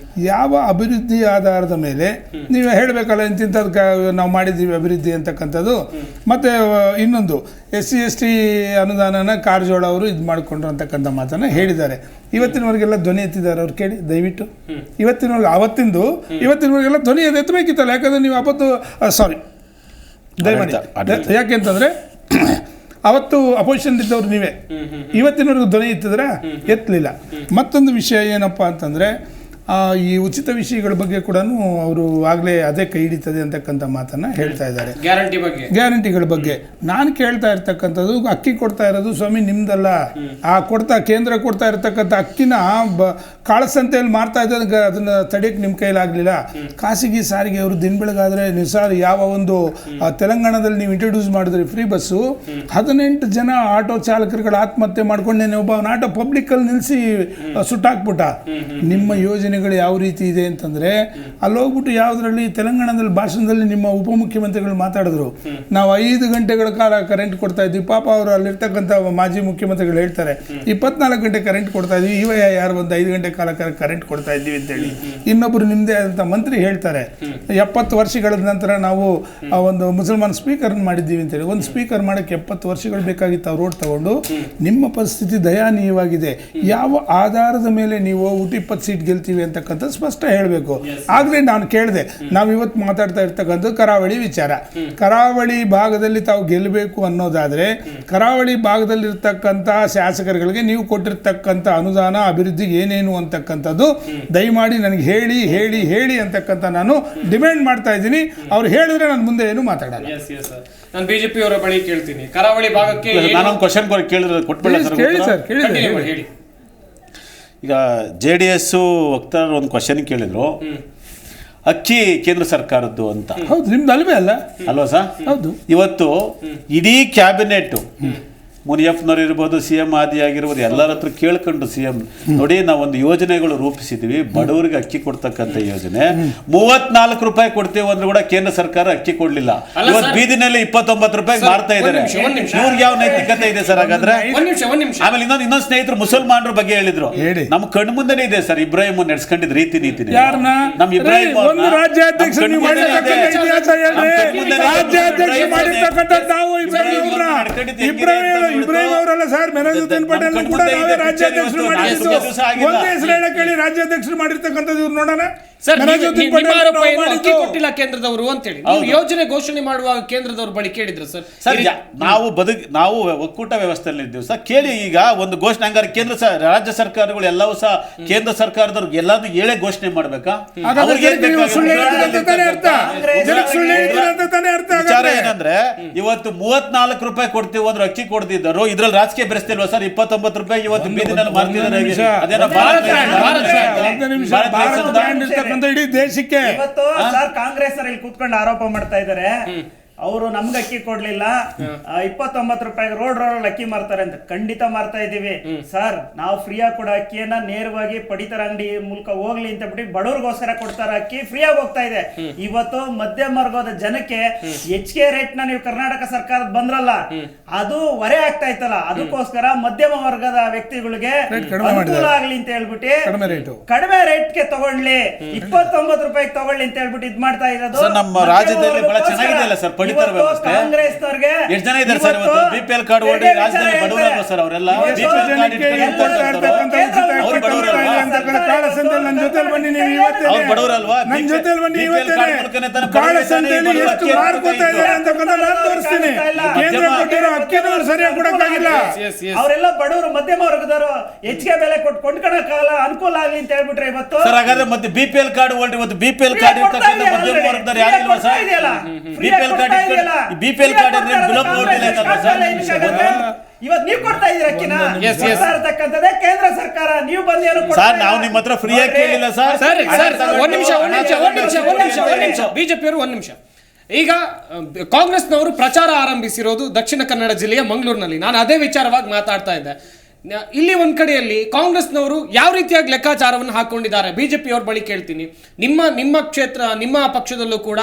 ಯಾವ ಅಭಿವೃದ್ಧಿ ಆಧಾರದ ಮೇಲೆ ನೀವು ಹೇಳಬೇಕಲ್ಲ, ಇಂಥದ್ದು ನಾವು ಮಾಡಿದ್ದೀವಿ ಅಭಿವೃದ್ಧಿ ಅಂತಕ್ಕಂಥದ್ದು. ಮತ್ತು ಇನ್ನೊಂದು, SC/ST ಅನುದಾನನ ಕಾರಜೋಳ ಅವರು ಇದು ಮಾಡಿಕೊಂಡ್ರು ಅಂತಕ್ಕಂಥ ಮಾತನ್ನು ಹೇಳಿದ್ದಾರೆ. ಇವತ್ತಿನವರೆಗೆಲ್ಲ ಧ್ವನಿ ಎತ್ತಿದ್ದಾರೆ, ಅವ್ರು ಕೇಳಿ ದಯವಿಟ್ಟು. ಇವತ್ತಿನವರೆಗೆಲ್ಲ ಧ್ವನಿ ಎತ್ತಬೇಕಿತ್ತಲ್ಲ, ಯಾಕಂದರೆ ನೀವು ದಯಮಾಡಿ ಯಾಕೆಂತಂದರೆ ಅವತ್ತು ಅಪೋಸಿಷನ್ ಇದ್ದವ್ರು ನೀವೇ. ಇವತ್ತಿನವರೆಗೂ ಧ್ವನಿ ಎತ್ತಿದ್ರೆ ಎತ್ತಲಿಲ್ಲ. ಮತ್ತೊಂದು ವಿಷಯ ಏನಪ್ಪ ಅಂತಂದರೆ, ಈ ಉಚಿತ ವಿಷಯಗಳ ಬಗ್ಗೆ ಕೂಡ ಅವರು ಆಗಲೇ ಅದೇ ಕೈ ಹಿಡಿತದೆ ಅಂತಕ್ಕಂಥ ಮಾತನ್ನು ಹೇಳ್ತಾ ಇದ್ದಾರೆ. ಗ್ಯಾರಂಟಿಗಳ ಬಗ್ಗೆ ನಾನು ಕೇಳ್ತಾ ಇರ್ತಕ್ಕಂಥದ್ದು, ಅಕ್ಕಿ ಕೊಡ್ತಾ ಇರೋದು ಸ್ವಾಮಿ ನಿಮ್ದಲ್ಲ. ಕೇಂದ್ರ ಕೊಡ್ತಾ ಇರ್ತಕ್ಕಂಥ ಅಕ್ಕಿನ ಕಾಳಸಂತೆಯಲ್ಲಿ ಮಾರ್ತಾ ಇದ್ದ ಅದನ್ನು ತಡೆಯಕ್ಕೆ ನಿಮ್ಮ ಕೈಲಾಗಲಿಲ್ಲ. ಖಾಸಗಿ ಸಾರಿಗೆ ಅವರು ದಿನ ಬೆಳಗಾದರೆ ಯಾವ ಒಂದು ತೆಲಂಗಾಣದಲ್ಲಿ ನೀವು ಇಂಟ್ರೊಡ್ಯೂಸ್ ಮಾಡಿದ್ರಿ ಫ್ರೀ ಬಸ್ಸು, 18 ಜನ ಆಟೋ ಚಾಲಕರುಗಳು ಆತ್ಮಹತ್ಯೆ ಮಾಡ್ಕೊಂಡೇನೆ. ಒಬ್ಬ ಆಟೋ ಪಬ್ಲಿಕ್ಕಲ್ಲಿ ನಿಲ್ಲಿಸಿ ಸುಟ್ಟಾಕ್ಬಿಟ್ಟ. ನಿಮ್ಮ ಯೋಜನೆಗಳು ಯಾವ ರೀತಿ ಇದೆ ಅಂತಂದರೆ, ಅಲ್ಲೋಗ್ಬಿಟ್ಟು ಯಾವುದರಲ್ಲಿ ತೆಲಂಗಾಣದಲ್ಲಿ ಭಾಷಣದಲ್ಲಿ ನಿಮ್ಮ ಉಪಮುಖ್ಯಮಂತ್ರಿಗಳು ಮಾತಾಡಿದ್ರು, ನಾವು 5 ಗಂಟೆಗಳ ಕಾಲ ಕರೆಂಟ್ ಕೊಡ್ತಾ ಇದ್ವಿ. ಪಾಪ ಅವರು ಅಲ್ಲಿರ್ತಕ್ಕಂಥ ಮಾಜಿ ಮುಖ್ಯಮಂತ್ರಿಗಳು ಹೇಳ್ತಾರೆ 24 ಗಂಟೆ ಕರೆಂಟ್ ಕೊಡ್ತಾ ಇದ್ವಿ, ಯಾರು ಒಂದು 5 ಗಂಟೆ ಕಾಲ ಕರೆಂಟ್ ಕೊಡ್ತಾ ಇದ್ದೀವಿ ಅಂತೇಳಿ. ಇನ್ನೊಬ್ಬರು ನಿಮ್ಮದೇ ಆದಂಥ ಮಂತ್ರಿ ಹೇಳ್ತಾರೆ 70 ವರ್ಷಗಳ ನಂತರ ನಾವು ಒಂದು ಮುಸಲ್ಮಾನ್ ಸ್ಪೀಕರ್ನ ಮಾಡಿದ್ದೀವಿ ಅಂತೇಳಿ. ಒಂದು ಸ್ಪೀಕರ್ ಮಾಡೋಕ್ಕೆ 70 ವರ್ಷಗಳು ಬೇಕಾಗಿತ್ತು. ಅವ್ರು ರೋಡ್ ತಗೊಂಡು. ನಿಮ್ಮ ಪರಿಸ್ಥಿತಿ ದಯಾನೀಯವಾಗಿದೆ. ಯಾವ ಆಧಾರದ ಮೇಲೆ ನೀವು 20 ಸೀಟ್ ಗೆಲ್ತೀವಿ ಅಂತಕ್ಕಂಥದ್ದು ಸ್ಪಷ್ಟ ಹೇಳಬೇಕು. ಆಗಲೇ ನಾನು ಕೇಳಿದೆ, ನಾವು ಇವತ್ತು ಮಾತಾಡ್ತಾ ಇರ್ತಕ್ಕಂಥದ್ದು ಕರಾವಳಿ ವಿಚಾರ. ಕರಾವಳಿ ಭಾಗದಲ್ಲಿ ತಾವು ಗೆಲ್ಲಬೇಕು ಅನ್ನೋದಾದರೆ, ಕರಾವಳಿ ಭಾಗದಲ್ಲಿರ್ತಕ್ಕಂಥ ಶಾಸಕರುಗಳಿಗೆ ನೀವು ಕೊಟ್ಟಿರ್ತಕ್ಕಂಥ ಅನುದಾನ ಅಭಿವೃದ್ಧಿಗೆ ಏನೇನು ಅಂತಕ್ಕಂಥದ್ದು ದಯಮಾಡಿ ನನಗೆ ಹೇಳಿ ಹೇಳಿ ಹೇಳಿ ಅಂತಕ್ಕಂಥ ನಾನು ಡಿಮ್ಯಾಂಡ್ ಮಾಡ್ತಾ ಇದ್ದೀನಿ. ಅವ್ರು ಹೇಳಿದ್ರೆ ನಾನು ಮುಂದೆ ಏನು ಮಾತಾಡಲ್ಲ. ನಾನು BJP ಅವರ ಬಳಿ ಕೇಳ್ತೀನಿ, ಕರಾವಳಿ ಭಾಗಕ್ಕೆ ನಾನೊಂದು ಕ್ವಶನ್ ಕೇಳಿದ್ರೆ ಕೊಟ್ಬಿಡ. ಈಗ JDS ವಕ್ತಾರರು ಒಂದು ಕ್ವಶನ್ ಕೇಳಿದ್ರು, ಅಕ್ಕಿ ಕೇಂದ್ರ ಸರ್ಕಾರದ್ದು ಅಂತ. ಹೌದು, ನಿಮ್ದು ಅಲ್ವೇ ಅಲ್ವಾ ಸರ್? ಹೌದು. ಇವತ್ತು ಇಡೀ ಕ್ಯಾಬಿನೆಟ್ ಮುನಿಯಪ್ಪನವ್ರು ಇರ್ಬೋದು, CM ಆದಿ ಆಗಿರ್ಬೋದು, ಎಲ್ಲರ ಹತ್ರ ಕೇಳ್ಕೊಂಡು CM ನೋಡಿ ನಾವೊಂದು ಯೋಜನೆಗಳು ರೂಪಿಸಿದ್ವಿ, ಬಡವರಿಗೆ ಅಕ್ಕಿ ಕೊಡ್ತಕ್ಕಂಥ ಯೋಜನೆ. 34 ರೂಪಾಯಿ ಕೊಡ್ತೇವೆ ಅಂದ್ರೆ ಕೂಡ ಕೇಂದ್ರ ಸರ್ಕಾರ ಅಕ್ಕಿ ಕೊಡ್ಲಿಲ್ಲ. ಇವತ್ತು ಬೀದಿನಲ್ಲಿ 29 ರೂಪಾಯಿ ಮಾರ್ತಾ ಇದ್ದಾರೆ. ಇವ್ರಿಗೆ ಯಾವ ನೈತಿಕತೆ ಇದೆ ಸರ್ ಹಾಗಾದ್ರೆ? ಆಮೇಲೆ ಇನ್ನೊಂದು ಸ್ನೇಹಿತರು ಮುಸಲ್ಮಾನರ ಬಗ್ಗೆ ಹೇಳಿದ್ರು, ನಮ್ ಕಣ್ಣು ಮುಂದೆನೇ ಇದೆ ಸರ್ ಇಬ್ರಾಹಿಂ ನಡೆಸ್ಕೊಂಡಿದ್ ರೀತಿ ನೀತಿ. ನಮ್ ಇಬ್ರಾಹಿಂ ಇಬ್ರಾಹಿಂ ಅವರಲ್ಲ ಸರ್, ಮೆನಜುದ್ದೀನ್ ಪಟೇಲ್ ಕೂಡ ನಾವೇ ರಾಜ್ಯಾಧ್ಯಕ್ಷರು ಮಾಡಿದ್ದು. ಒಂದೇ ಹೆಸರು ಹೇಳಿ ರಾಜ್ಯಾಧ್ಯಕ್ಷರು ಮಾಡಿರ್ತಕ್ಕಂಥದ್ದು ಇವ್ರು ನೋಡೋಣ. ಕೊಟ್ಟಿಲ್ಲ ಕೇಂದ್ರದವರು ಅಂತೇಳಿ ಯೋಜನೆ ಘೋಷಣೆ ಮಾಡುವಾಗ ಕೇಂದ್ರದವ್ರ ಬಳಿ ಕೇಳಿದ್ರು ಸರ್. ನಾವು ಒಕ್ಕೂಟ ವ್ಯವಸ್ಥೆಯಲ್ಲಿ ಇದ್ದೀವಿ ಸರ್. ಕೇಳಿ, ಈಗ ಒಂದು ಘೋಷಣೆ ಹಂಗಾರೆ ಕೇಂದ್ರ ರಾಜ್ಯ ಸರ್ಕಾರಗಳು ಎಲ್ಲವೂ ಸಹ ಕೇಂದ್ರ ಸರ್ಕಾರದವ್ರಿಗೆ ಎಲ್ಲಾನು ಹೇಳೇ ಘೋಷಣೆ ಮಾಡ್ಬೇಕಾ? ವಿಚಾರ ಏನಂದ್ರೆ, ಇವತ್ತು 34 ರೂಪಾಯಿ ಕೊಡ್ತೀವಿ ಅಂದ್ರೆ ಅಕ್ಕಿ ಕೊಡ್ತಿದ್ದರು, ಇದ್ರಲ್ಲಿ ರಾಜಕೀಯ ಬೆರೆಸ್ತಿಲ್ವಾ ಸರ್? 29 ರೂಪಾಯಿ ಇವತ್ತು ಬೀದಿನಲ್ಲಿ ಮಾರ್ತಿದ್ದಾರೆ. ಇಡೀ ದೇಶಕ್ಕೆ ಇವತ್ತು ಸರ್ ಕಾಂಗ್ರೆಸ್ ಇಲ್ಲಿ ಕೂತ್ಕೊಂಡು ಆರೋಪ ಮಾಡ್ತಾ ಇದ್ದಾರೆ, ಅವರು ನಮ್ಗೆ ಅಕ್ಕಿ ಕೊಡ್ಲಿಲ್ಲ, 29 ರೂಪಾಯಿಗೆ ರೋಡ್ ಅಕ್ಕಿ ಮಾರ್ತಾರೆ ಅಂತ. ಖಂಡಿತ ಮಾರ್ತಾ ಇದೀವಿ ಸರ್. ನಾವು ಫ್ರೀಯಾಗಿ ಕೊಡೋ ಅಕ್ಕಿಯನ್ನ ನೇರವಾಗಿ ಪಡಿತರ ಅಂಗಡಿ ಮೂಲಕ ಹೋಗ್ಲಿ ಅಂತ ಬಿಟ್ಟು ಬಡವ್ರಿಗೋಸ್ಕರ ಕೊಡ್ತಾರ ಅಕ್ಕಿ ಫ್ರೀಯಾಗಿ ಹೋಗ್ತಾ ಇದೆ. ಇವತ್ತು ಮಧ್ಯಮ ವರ್ಗದ ಜನಕ್ಕೆ ಹೆಚ್ಚಿಗೆ ರೇಟ್ ನ ನೀವು ಕರ್ನಾಟಕ ಸರ್ಕಾರ ಬಂದ್ರಲ್ಲ, ಅದು ಹೊರೆ ಆಗ್ತಾ ಇತ್ತಲ್ಲ, ಅದಕ್ಕೋಸ್ಕರ ಮಧ್ಯಮ ವರ್ಗದ ವ್ಯಕ್ತಿಗಳಿಗೆ ಅನುಕೂಲ ಆಗ್ಲಿ ಅಂತ ಹೇಳ್ಬಿಟ್ಟು ಕಡಿಮೆ ರೇಟ್ಗೆ ತಗೊಳ್ಳಿ, 29 ರೂಪಾಯಿಗೆ ತಗೊಳ್ಳಿ ಅಂತ ಹೇಳ್ಬಿಟ್ಟು ಇದ್ ಮಾಡ್ತಾ ಇರೋದು. ನಮ್ಮ ರಾಜ್ಯದಲ್ಲಿ ಬಹಳ ಚೆನ್ನಾಗಿದೆ ಸರ್. ಪಡಿತರ ವ್ಯವಸ್ಥೆ ಕಾಂಗ್ರೆಸ್ನವ್ರಿಗೆ ಎಷ್ಟು ಜನ ಇದ್ದಾರೆ ಸರ್ ಇವತ್ತು BPL ಕಾರ್ಡ್ ಹೋಲ್ಡರ್ ರಾಜ್ಯದಲ್ಲಿ ಬಡವರಲ್ವಾ ಸರ್ ಅವರೆಲ್ಲ BPL ಕಾರ್ಡ್ ಅವ್ರು ಬಡವರಲ್ವಾ ಕಾಳಸಂತೆಯಲ್ಲಿ ನನ್ನ ಜೊತೆ ಬನ್ನಿ ನೀವು ಇವತ್ತೇ ಅವ್ರು ಬಡವರಲ್ವಾ ನನ್ನ ಜೊತೆ ಬನ್ನಿ BPL ಕಾರ್ಡ್ ಮೂಲಕನೇ ತಾನೇ ಕಾಳಸಂತೆಯಲ್ಲಿ ಎಷ್ಟು ಮಾರ್ಕೋತಾ ಇದ್ದಾರೆ ಅಂತಕ್ಕಂಥ ನಾನು ತೋರಿಸ್ತೀನಿ. ಕೇಂದ್ರ ಕೊಟ್ಟಿರೋ ಅಕ್ಕಿನೂ ಸರಿಯಾಗಿ ಕೊಡಕ್ಕಾಗಿಲ್ಲ. ಅವರೆಲ್ಲ ಬಡವರು ಮಧ್ಯಮ ವರ್ಗದವರು ಹೆಚ್ಚಿಗೆ ಬೆಲೆ ಕೊಟ್ಟು ಕೊಂಡ್ಕೊಳಕ್ಕಾಗಲ್ಲ, ಅನುಕೂಲ ಆಗಲಿ ಅಂತ ಹೇಳ್ಬಿಟ್ರೆ ಇವತ್ತು ಸರ್. ಹಾಗಾದ್ರೆ ಮತ್ತೆ BPL ಕಾರ್ಡ್ ಹೋಲ್ಡರ್ ಇವತ್ತು BPL ಕಾರ್ಡ್ ಇರ್ತಕ್ಕಂಥ ಮಧ್ಯಮ ವರ್ಗದವರು ಯಾರಿಲ್ವಾ ಸರ್? BPL ಕಾರ್ಡ್ ಅಂದ್ರೆ ಬಿಲೋ ಪೋರ್ಟಲ್ ಏನಲ್ವಾ ಸರ್? ಇವತ್ತು ನೀವು ಕೊಡ್ತಾ ಇದ್ದೀರಾ ಅಕ್ಕಿನ ಇರತಕ್ಕಂಥದ್ದೇ ಕೇಂದ್ರ ಸರ್ಕಾರ. ನೀವು ಬಂದು ಏನು ಸರ್ ನಾವು ನಿಮ್ಮ ಹತ್ರ ಫ್ರೀ ಆಗಿ ಕೇಳಿಲ್ಲ ಸರ್. ಒಂದ್ ನಿಮಿಷ ಬಿಜೆಪಿಯವರು ಒಂದ್ ನಿಮಿಷ. ಈಗ ಕಾಂಗ್ರೆಸ್ನವರು ಪ್ರಚಾರ ಆರಂಭಿಸಿರೋದು ದಕ್ಷಿಣ ಕನ್ನಡ ಜಿಲ್ಲೆಯ ಮಂಗಳೂರಿನಲ್ಲಿ. ನಾನು ಅದೇ ವಿಚಾರವಾಗಿ ಮಾತಾಡ್ತಾ ಇದ್ದೆ. ಇಲ್ಲಿ ಒಂದ್ ಕಡೆಯಲ್ಲಿ ಕಾಂಗ್ರೆಸ್ನವರು ಯಾವ ರೀತಿಯಾಗಿ ಲೆಕ್ಕಾಚಾರವನ್ನು ಹಾಕೊಂಡಿದ್ದಾರೆ ಬಿಜೆಪಿಯವ್ರ ಬಳಿ ಕೇಳ್ತೀನಿ. ನಿಮ್ಮ ಕ್ಷೇತ್ರ ನಿಮ್ಮ ಪಕ್ಷದಲ್ಲೂ ಕೂಡ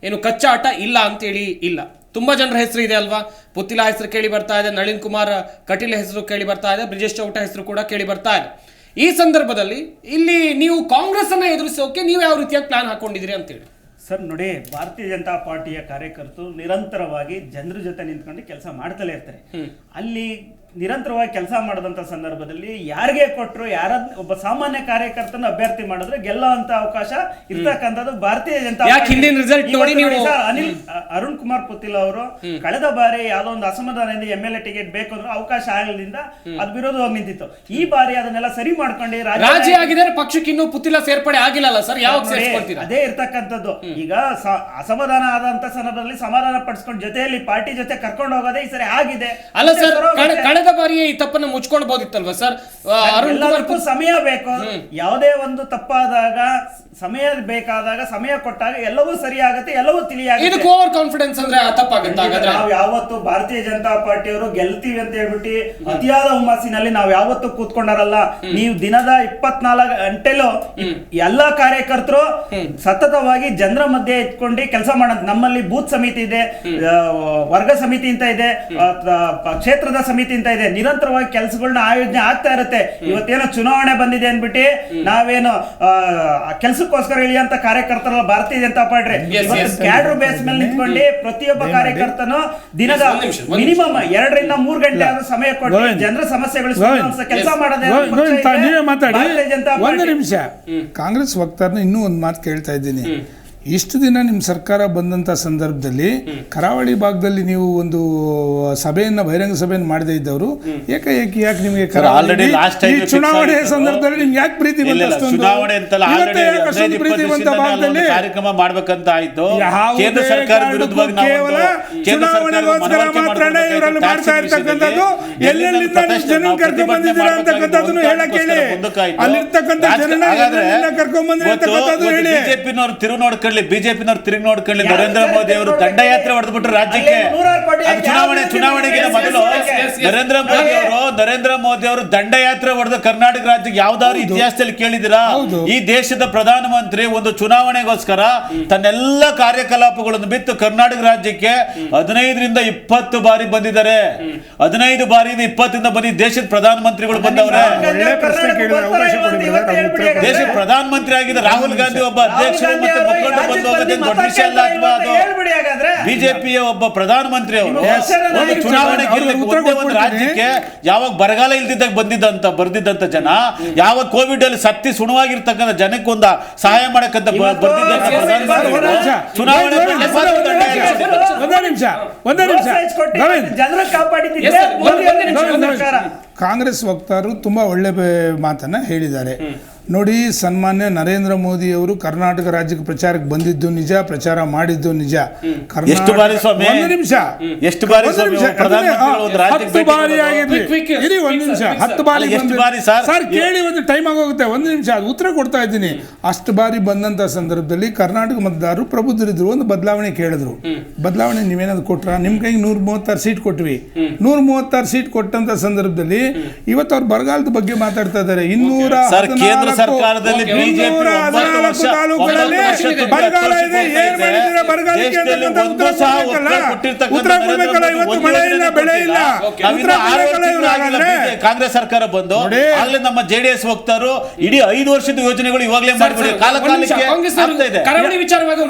ಏನು ಕಚ್ಚಾಟ ಇಲ್ಲ ಅಂತೇಳಿ ಇಲ್ಲ. ತುಂಬಾ ಜನರ ಹೆಸರು ಇದೆ ಅಲ್ವಾ. ಪುತ್ತಿಲ ಹೆಸರು ಕೇಳಿ ಬರ್ತಾ ಇದೆ, ನಳಿನ್ ಕುಮಾರ್ ಕಟೀಲ್ ಹೆಸರು ಕೇಳಿ ಬರ್ತಾ ಇದೆ, ಬ್ರಿಜೇಶ್ ಚೌಟ ಹೆಸರು ಕೂಡ ಕೇಳಿ ಬರ್ತಾ ಇದೆ. ಈ ಸಂದರ್ಭದಲ್ಲಿ ಇಲ್ಲಿ ನೀವು ಕಾಂಗ್ರೆಸ್ ಅನ್ನ ಎದುರಿಸೋಕೆ ನೀವು ಯಾವ ರೀತಿಯಾಗಿ ಪ್ಲಾನ್ ಹಾಕೊಂಡಿದ್ದೀರಿ ಅಂತೇಳಿ. ಸರ್ ನೋಡಿ, ಭಾರತೀಯ ಜನತಾ ಪಾರ್ಟಿಯ ಕಾರ್ಯಕರ್ತರು ನಿರಂತರವಾಗಿ ಜನರ ಜೊತೆ ನಿಂತ್ಕೊಂಡು ಕೆಲಸ ಮಾಡ್ತಲೇ ಇರ್ತಾರೆ. ಅಲ್ಲಿ ನಿರಂತರವಾಗಿ ಕೆಲಸ ಮಾಡಿದಂಥ ಸಂದರ್ಭದಲ್ಲಿ ಯಾರಿಗೆ ಕೊಟ್ಟರು, ಒಬ್ಬ ಸಾಮಾನ್ಯ ಕಾರ್ಯಕರ್ತನ ಅಭ್ಯರ್ಥಿ ಮಾಡಿದ್ರೆ ಗೆಲ್ಲುವಂತ ಅವಕಾಶ ಇರ್ತಕ್ಕಂಥದ್ದು ಭಾರತೀಯ ಜನತಾ ಅರುಣ್ ಕುಮಾರ್ ಪುತ್ತಿಲ ಅವರು ಕಳೆದ ಬಾರಿ ಯಾವುದೋ ಒಂದು ಅಸಮಾಧಾನದಿಂದ MLA ಟಿಕೆಟ್ ಬೇಕು ಅಂದ್ರೆ ಅವಕಾಶ ಆಗಲಿಂದ ಅದು ವಿರೋಧವಾಗಿ ನಿಂತಿತ್ತು. ಈ ಬಾರಿ ಅದನ್ನೆಲ್ಲ ಸರಿ ಮಾಡ್ಕೊಂಡು ರಾಜಿ ಆಗಿದ್ದಾರೆ. ಪಕ್ಷಕ್ಕೆ ಇನ್ನೂ ಪುತ್ತಿಲ ಸೇರ್ಪಡೆ ಆಗಿಲ್ಲ ಸರ್. ಯಾವಾಗ ಸೇರ್ಸ್ಕೊಳ್ತೀರಾ? ಅದೇ ಇರ್ತಕ್ಕಂಥದ್ದು. ಈಗ ಅಸಮಾಧಾನ ಆದಂತ ಸಂದರ್ಭದಲ್ಲಿ ಸಮಾಧಾನ ಪಡಿಸ್ಕೊಂಡು ಜೊತೆಯಲ್ಲಿ ಪಾರ್ಟಿ ಜೊತೆ ಕರ್ಕೊಂಡು ಹೋಗೋದೇ ಈ ಸರಿ ಆಗಿದೆ. ಅಲ್ಲ ಸರ್, ಕಳೆದ ಬಾರಿಯೇ ಈ ತಪ್ಪನ್ನು ಮುಚ್ಕೊಳ್ಬಹುದಿತ್ತಲ್ವಾ ಸರ್? ಸಮಯ ಬೇಕು. ಯಾವುದೇ ಒಂದು ತಪ್ಪಾದಾಗ ಸಮಯ ಬೇಕಾದಾಗ ಸಮಯ ಕೊಟ್ಟಾಗ ಎಲ್ಲವೂ ಸರಿ ಆಗುತ್ತೆ, ಎಲ್ಲವೂ ತಿಳಿಯಾಗುತ್ತೆ. ಓವರ್ ಕಾನ್ಫಿಡೆನ್ಸ್ ಅಂದ್ರೆ ತಪ್ಪಾಗುತ್ತೆ. ನಾವು ಯಾವತ್ತು ಭಾರತೀಯ ಜನತಾ ಪಾರ್ಟಿಯವರು ಗೆಲ್ತೀವಿ ಅಂತ ಹೇಳ್ಬಿಟ್ಟು ಅತಿಯಾದ ಹುಮ್ಮಸ್ಸಿನಲ್ಲಿ ನಾವು ಯಾವತ್ತು ಕೂತ್ಕೊಂಡಾರಲ್ಲ. ನೀವು ದಿನದ 24 ಗಂಟೆಲೂ ಎಲ್ಲಾ ಕಾರ್ಯಕರ್ತರು ಸತತವಾಗಿ ಜನರ ಮಧ್ಯೆ ಇಟ್ಕೊಂಡು ಕೆಲಸ ಮಾಡೋದು. ನಮ್ಮಲ್ಲಿ ಬೂತ್ ಸಮಿತಿ ಇದೆ, ವರ್ಗ ಸಮಿತಿ ಅಂತ ಇದೆ, ಕ್ಷೇತ್ರದ ಸಮಿತಿ ಅಂತ ಇದೆ. ನಿರಂತರವಾಗಿ ಕೆಲಸಗಳನ್ನ ಆಯೋಜನೆ ಆಗ್ತಾ ಇರುತ್ತೆ. ಇವತ್ತೇನೋ ಚುನಾವಣೆ ಬಂದಿದೆ ಅನ್ಬಿಟ್ಟು ನಾವೇನು ಕೆಲಸಕ್ಕೋಸ್ಕರ ಇಳಿಯಂತ ಕಾರ್ಯಕರ್ತರಲ್ಲ ಭಾರತೀಯ ಜನತಾ ಪಾರ್ಟಿ. ಕ್ಯಾಡರ್ ಬೇಸ್ ಮೇಲೆ ನಿಂತ್ಕೊಂಡು ಪ್ರತಿಯೊಬ್ಬ ಕಾರ್ಯಕರ್ತನು ದಿನದ ಮಿನಿಮಮ್ 2 ರಿಂದ 3 ಗಂಟೆ ಆದ್ರೂ ಸಮಯ ಕೊಟ್ಟು ಜನರ ಸಮಸ್ಯೆಗಳು ಕೆಲಸ ಮಾಡೋದೇ. ಒಂದು ನಿಮಿಷ, ಕಾಂಗ್ರೆಸ್ ವಕ್ತಾರನ ಇನ್ನೂ ಒಂದು ಮಾತು ಕೇಳ್ತಾ ಇದ್ದೀನಿ. ಇಷ್ಟು ದಿನ ನಿಮ್ಮ ಸರ್ಕಾರ ಬಂದಂಥ ಸಂದರ್ಭದಲ್ಲಿ ಕರಾವಳಿ ಭಾಗದಲ್ಲಿ ನೀವು ಒಂದು ಸಭೆಯನ್ನ ಬಹಿರಂಗ ಸಭೆಯನ್ನು ಮಾಡದೇ ಇದ್ದವರು ಯಾಕೆ ನಿಮಗೆ ಚುನಾವಣೆ ಸಂದರ್ಭದಲ್ಲಿ ನಿಮ್ಗೆ ಯಾಕೆ ಪ್ರೀತಿ ಕಾರ್ಯಕ್ರಮ ಮಾಡ್ಬೇಕಂತ ಆಯ್ತು. ಕೇಂದ್ರ ಸರ್ಕಾರ ವಿರುದ್ಧವಾಗಿ ಚುನಾವಣೆಗೋಸ್ಕರ ಮಾತ್ರನೇ ಇವರಲ್ಲಿ ಮಾಡ್ತಾ ಇರ್ತಕ್ಕಂಥದ್ದು. ಎಲ್ಲೆಲ್ಲಿಂದ ಜನ ಕರ್ಕೊಂಡ್ ಬಂದಿದ್ದೀರಾ ಅಂತಕ್ಕಂಥದ್ದನ್ನು ಹೇಳಕ್ಕೆ ಹೇಳಿ. ಅಲ್ಲಿರ್ತಕ್ಕಂಥ ಜನನ ಕರ್ಕೊಂಡ್ ಬಂದಿರ್ತಕ್ಕಂಥದ್ದು ಹೇಳಿ. ಬಿಜೆಪಿನವರು ತಿರುಗಿ ನೋಡ್ಕೊಳ್ಳಿ. ನರೇಂದ್ರ ಮೋದಿ ಅವರು ದಂಡಯಾತ್ರೆ ಹೊಡೆದ್ಬಿಟ್ರು ರಾಜ್ಯಕ್ಕೆ. ಚುನಾವಣೆಗೆ ಮೊದಲು ನರೇಂದ್ರ ಮೋದಿ ಅವರು ದಂಡಯಾತ್ರೆ ಹೊಡೆದು ಕರ್ನಾಟಕ ರಾಜ್ಯಕ್ಕೆ ಯಾವ್ದಾದ್ರು ಇತಿಹಾಸದಲ್ಲಿ ಕೇಳಿದಿರಾ? ಈ ದೇಶದ ಪ್ರಧಾನಮಂತ್ರಿ ಒಂದು ಚುನಾವಣೆಗೋಸ್ಕರ ತನ್ನೆಲ್ಲ ಕಾರ್ಯಕಲಾಪಗಳನ್ನು ಬಿಟ್ಟು ಕರ್ನಾಟಕ ರಾಜ್ಯಕ್ಕೆ 15 ರಿಂದ 20 ಬಾರಿ ಬಂದಿದ್ದಾರೆ. 15 ಬಾರಿಯಿಂದ 20 ಬಂದಿ ದೇಶದ ಪ್ರಧಾನಮಂತ್ರಿಗಳು ಬಂದವರೇ. ದೇಶದ ಪ್ರಧಾನಮಂತ್ರಿ ಆಗಿದ್ದ ರಾಹುಲ್ ಗಾಂಧಿ ಒಬ್ಬ ಅಧ್ಯಕ್ಷರು ಮತ್ತೆ ಮುಖಂಡ ಬಿಜೆಪಿಯ ಒಬ್ಬ ಪ್ರಧಾನಮಂತ್ರಿ ಅವರು ಒಂದು ಚುನಾವಣೆ ಒಂದು ರಾಜ್ಯಕ್ಕೆ ಯಾವಾಗ ಬರಗಾಲ ಇಲ್ದಿದ್ದಾಗ ಬರ್ದಿದ್ದಂತ ಜನ, ಯಾವಾಗ ಕೋವಿಡ್ ಅಲ್ಲಿ ಸತ್ತಿ ಸುಣವಾಗಿರ್ತಕ್ಕಂಥ ಜನಕ್ಕೆ ಒಂದು ಸಹಾಯ ಮಾಡಕ್ಕಂತ ಬರ್ದಿದ್ದಂತ ಚುನಾವಣೆ ಕಾಂಗ್ರೆಸ್ ವಕ್ತಾರರು ತುಂಬಾ ಒಳ್ಳೆ ಮಾತನ್ನ ಹೇಳಿದ್ದಾರೆ. ನೋಡಿ, ಸನ್ಮಾನ್ಯ ನರೇಂದ್ರ ಮೋದಿ ಅವರು ಕರ್ನಾಟಕ ರಾಜ್ಯಕ್ಕೆ ಪ್ರಚಾರಕ್ಕೆ ಬಂದಿದ್ದು ನಿಜ, ಪ್ರಚಾರ ಮಾಡಿದ್ದು ನಿಜ. ಎಷ್ಟು ಬಾರಿ ಸ್ವಾಮಿ? ಒಂದು ನಿಮಿಷ, 10 ಬಾರಿ ಸರ್ ಕೇಳಿ, ಒಂದು ಟೈಮ್ ಆಗೋಗುತ್ತೆ. ಒಂದು ನಿಮಿಷ ಉತ್ತರ ಕೊಡ್ತಾ ಇದ್ದೀನಿ. ಅಷ್ಟು ಬಾರಿ ಬಂದಂತ ಸಂದರ್ಭದಲ್ಲಿ ಕರ್ನಾಟಕ ಮತದಾರರು ಪ್ರಬುದ್ಧರಿದ್ರು, ಒಂದು ಬದಲಾವಣೆ ಕೇಳಿದ್ರು. ಬದಲಾವಣೆ ನೀವೇನಾದ್ರು ಕೊಟ್ರ? ನಿಮ್ ಕೈಗೆ 136 ಸೀಟ್ ಕೊಟ್ವಿ. 136 ಸೀಟ್ ಕೊಟ್ಟಂತ ಸಂದರ್ಭದಲ್ಲಿ ಇವತ್ತು ಅವ್ರು ಬರಗಾಲದ ಬಗ್ಗೆ ಮಾತಾಡ್ತಾ ಇದ್ದಾರೆ. 214 ಸರ್ಕಾರದಲ್ಲಿ ಬಿಜೆಪಿ 9 ವರ್ಷ ತಾಲೂಕುಗಳಲ್ಲಿ ಬರಗಾಲ ಇದೆ. ಏನ್ ಮಾಡಿದ್ರೆ ಬರಗಾಲಕ್ಕೆ ಉತ್ತರ ಕೊಡ್ಬೇಕಲ್ಲ. ಇವತ್ತು ಮಳೆ ಇಲ್ಲ, ಬೆಳೆ ಇಲ್ಲ. ಕಾಂಗ್ರೆಸ್ ಸರ್ಕಾರ ಬಂದು ಆಗ್ಲೇ ನಮ್ಮ ಜೆಡಿಎಸ್ ಹೋಗ್ತಾರೋ ಇಡೀ 5 ವರ್ಷದ ಯೋಜನೆಗಳು ಇವಾಗಲೇ ಮಾಡ್ಬಿಡಿ. ಕಾಲ ಕಾಲಕ್ಕೆ ಆಗ್ತಾ ಇದೆ. ಕರಾವಳಿ ವಿಚಾರವಾಗಿ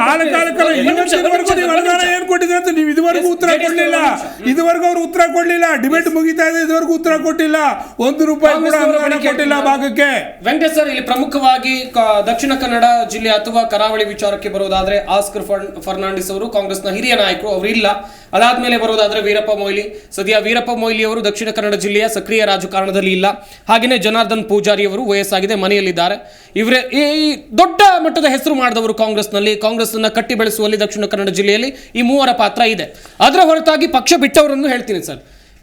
ಏನ್ ಕೊಟ್ಟಿದ್ರೆ ಅಂತ ನೀವು ಇದುವರೆಗೂ ಉತ್ತರ ಕೊಡ್ಲಿಲ್ಲ. ಇದುವರೆಗೂ ಅವ್ರು ಉತ್ತರ ಕೊಡ್ಲಿಲ್ಲ. ಡಿಬೇಟ್ ಮುಗಿತಾ ಇದೆ, ಇದುವರೆಗೂ ಉತ್ತರ ಕೊಟ್ಟಿಲ್ಲ. 1 ರೂಪಾಯಿ ಕೂಡ ಅನುದಾನ ಕೊಟ್ಟಿಲ್ಲ ಭಾಗಕ್ಕೆ. ವೆಂಕಟೇಶ್ ಸರ್, ಇಲ್ಲಿ ಪ್ರಮುಖವಾಗಿ ದಕ್ಷಿಣ ಕನ್ನಡ ಜಿಲ್ಲೆ ಅಥವಾ ಕರಾವಳಿ ವಿಚಾರಕ್ಕೆ ಬರೋದಾದ್ರೆ ಆಸ್ಕರ್ ಫರ್ನಾಂಡಿಸ್ ಅವರು ಕಾಂಗ್ರೆಸ್ನ ಹಿರಿಯ ನಾಯಕರು, ಅವರು ಇಲ್ಲ. ಅದಾದ್ಮೇಲೆ ಬರೋದಾದ್ರೆ ವೀರಪ್ಪ ಮೊಯ್ಲಿ. ಸದ್ಯ ವೀರಪ್ಪ ಮೊಯ್ಲಿ ಅವರು ದಕ್ಷಿಣ ಕನ್ನಡ ಜಿಲ್ಲೆಯ ಸಕ್ರಿಯ ರಾಜಕಾರಣದಲ್ಲಿ ಇಲ್ಲ. ಹಾಗೆಯೇ ಜನಾರ್ದನ್ ಪೂಜಾರಿ ಅವರು ವಯಸ್ಸಾಗಿದೆ, ಮನೆಯಲ್ಲಿದ್ದಾರೆ. ಇವರೇ ಈ ದೊಡ್ಡ ಮಟ್ಟದ ಹೆಸರು ಮಾಡಿದವರು ಕಾಂಗ್ರೆಸ್ನಲ್ಲಿ. ಕಾಂಗ್ರೆಸ್ ಅನ್ನ ಕಟ್ಟಿ ಬೆಳೆಸುವಲ್ಲಿ ದಕ್ಷಿಣ ಕನ್ನಡ ಜಿಲ್ಲೆಯಲ್ಲಿ ಈ ಮೂವರ ಪಾತ್ರ ಇದೆ. ಅದರ ಹೊರತಾಗಿ ಪಕ್ಷ ಬಿಟ್ಟವರನ್ನು ಹೇಳ್ತೀನಿ ಸರ್.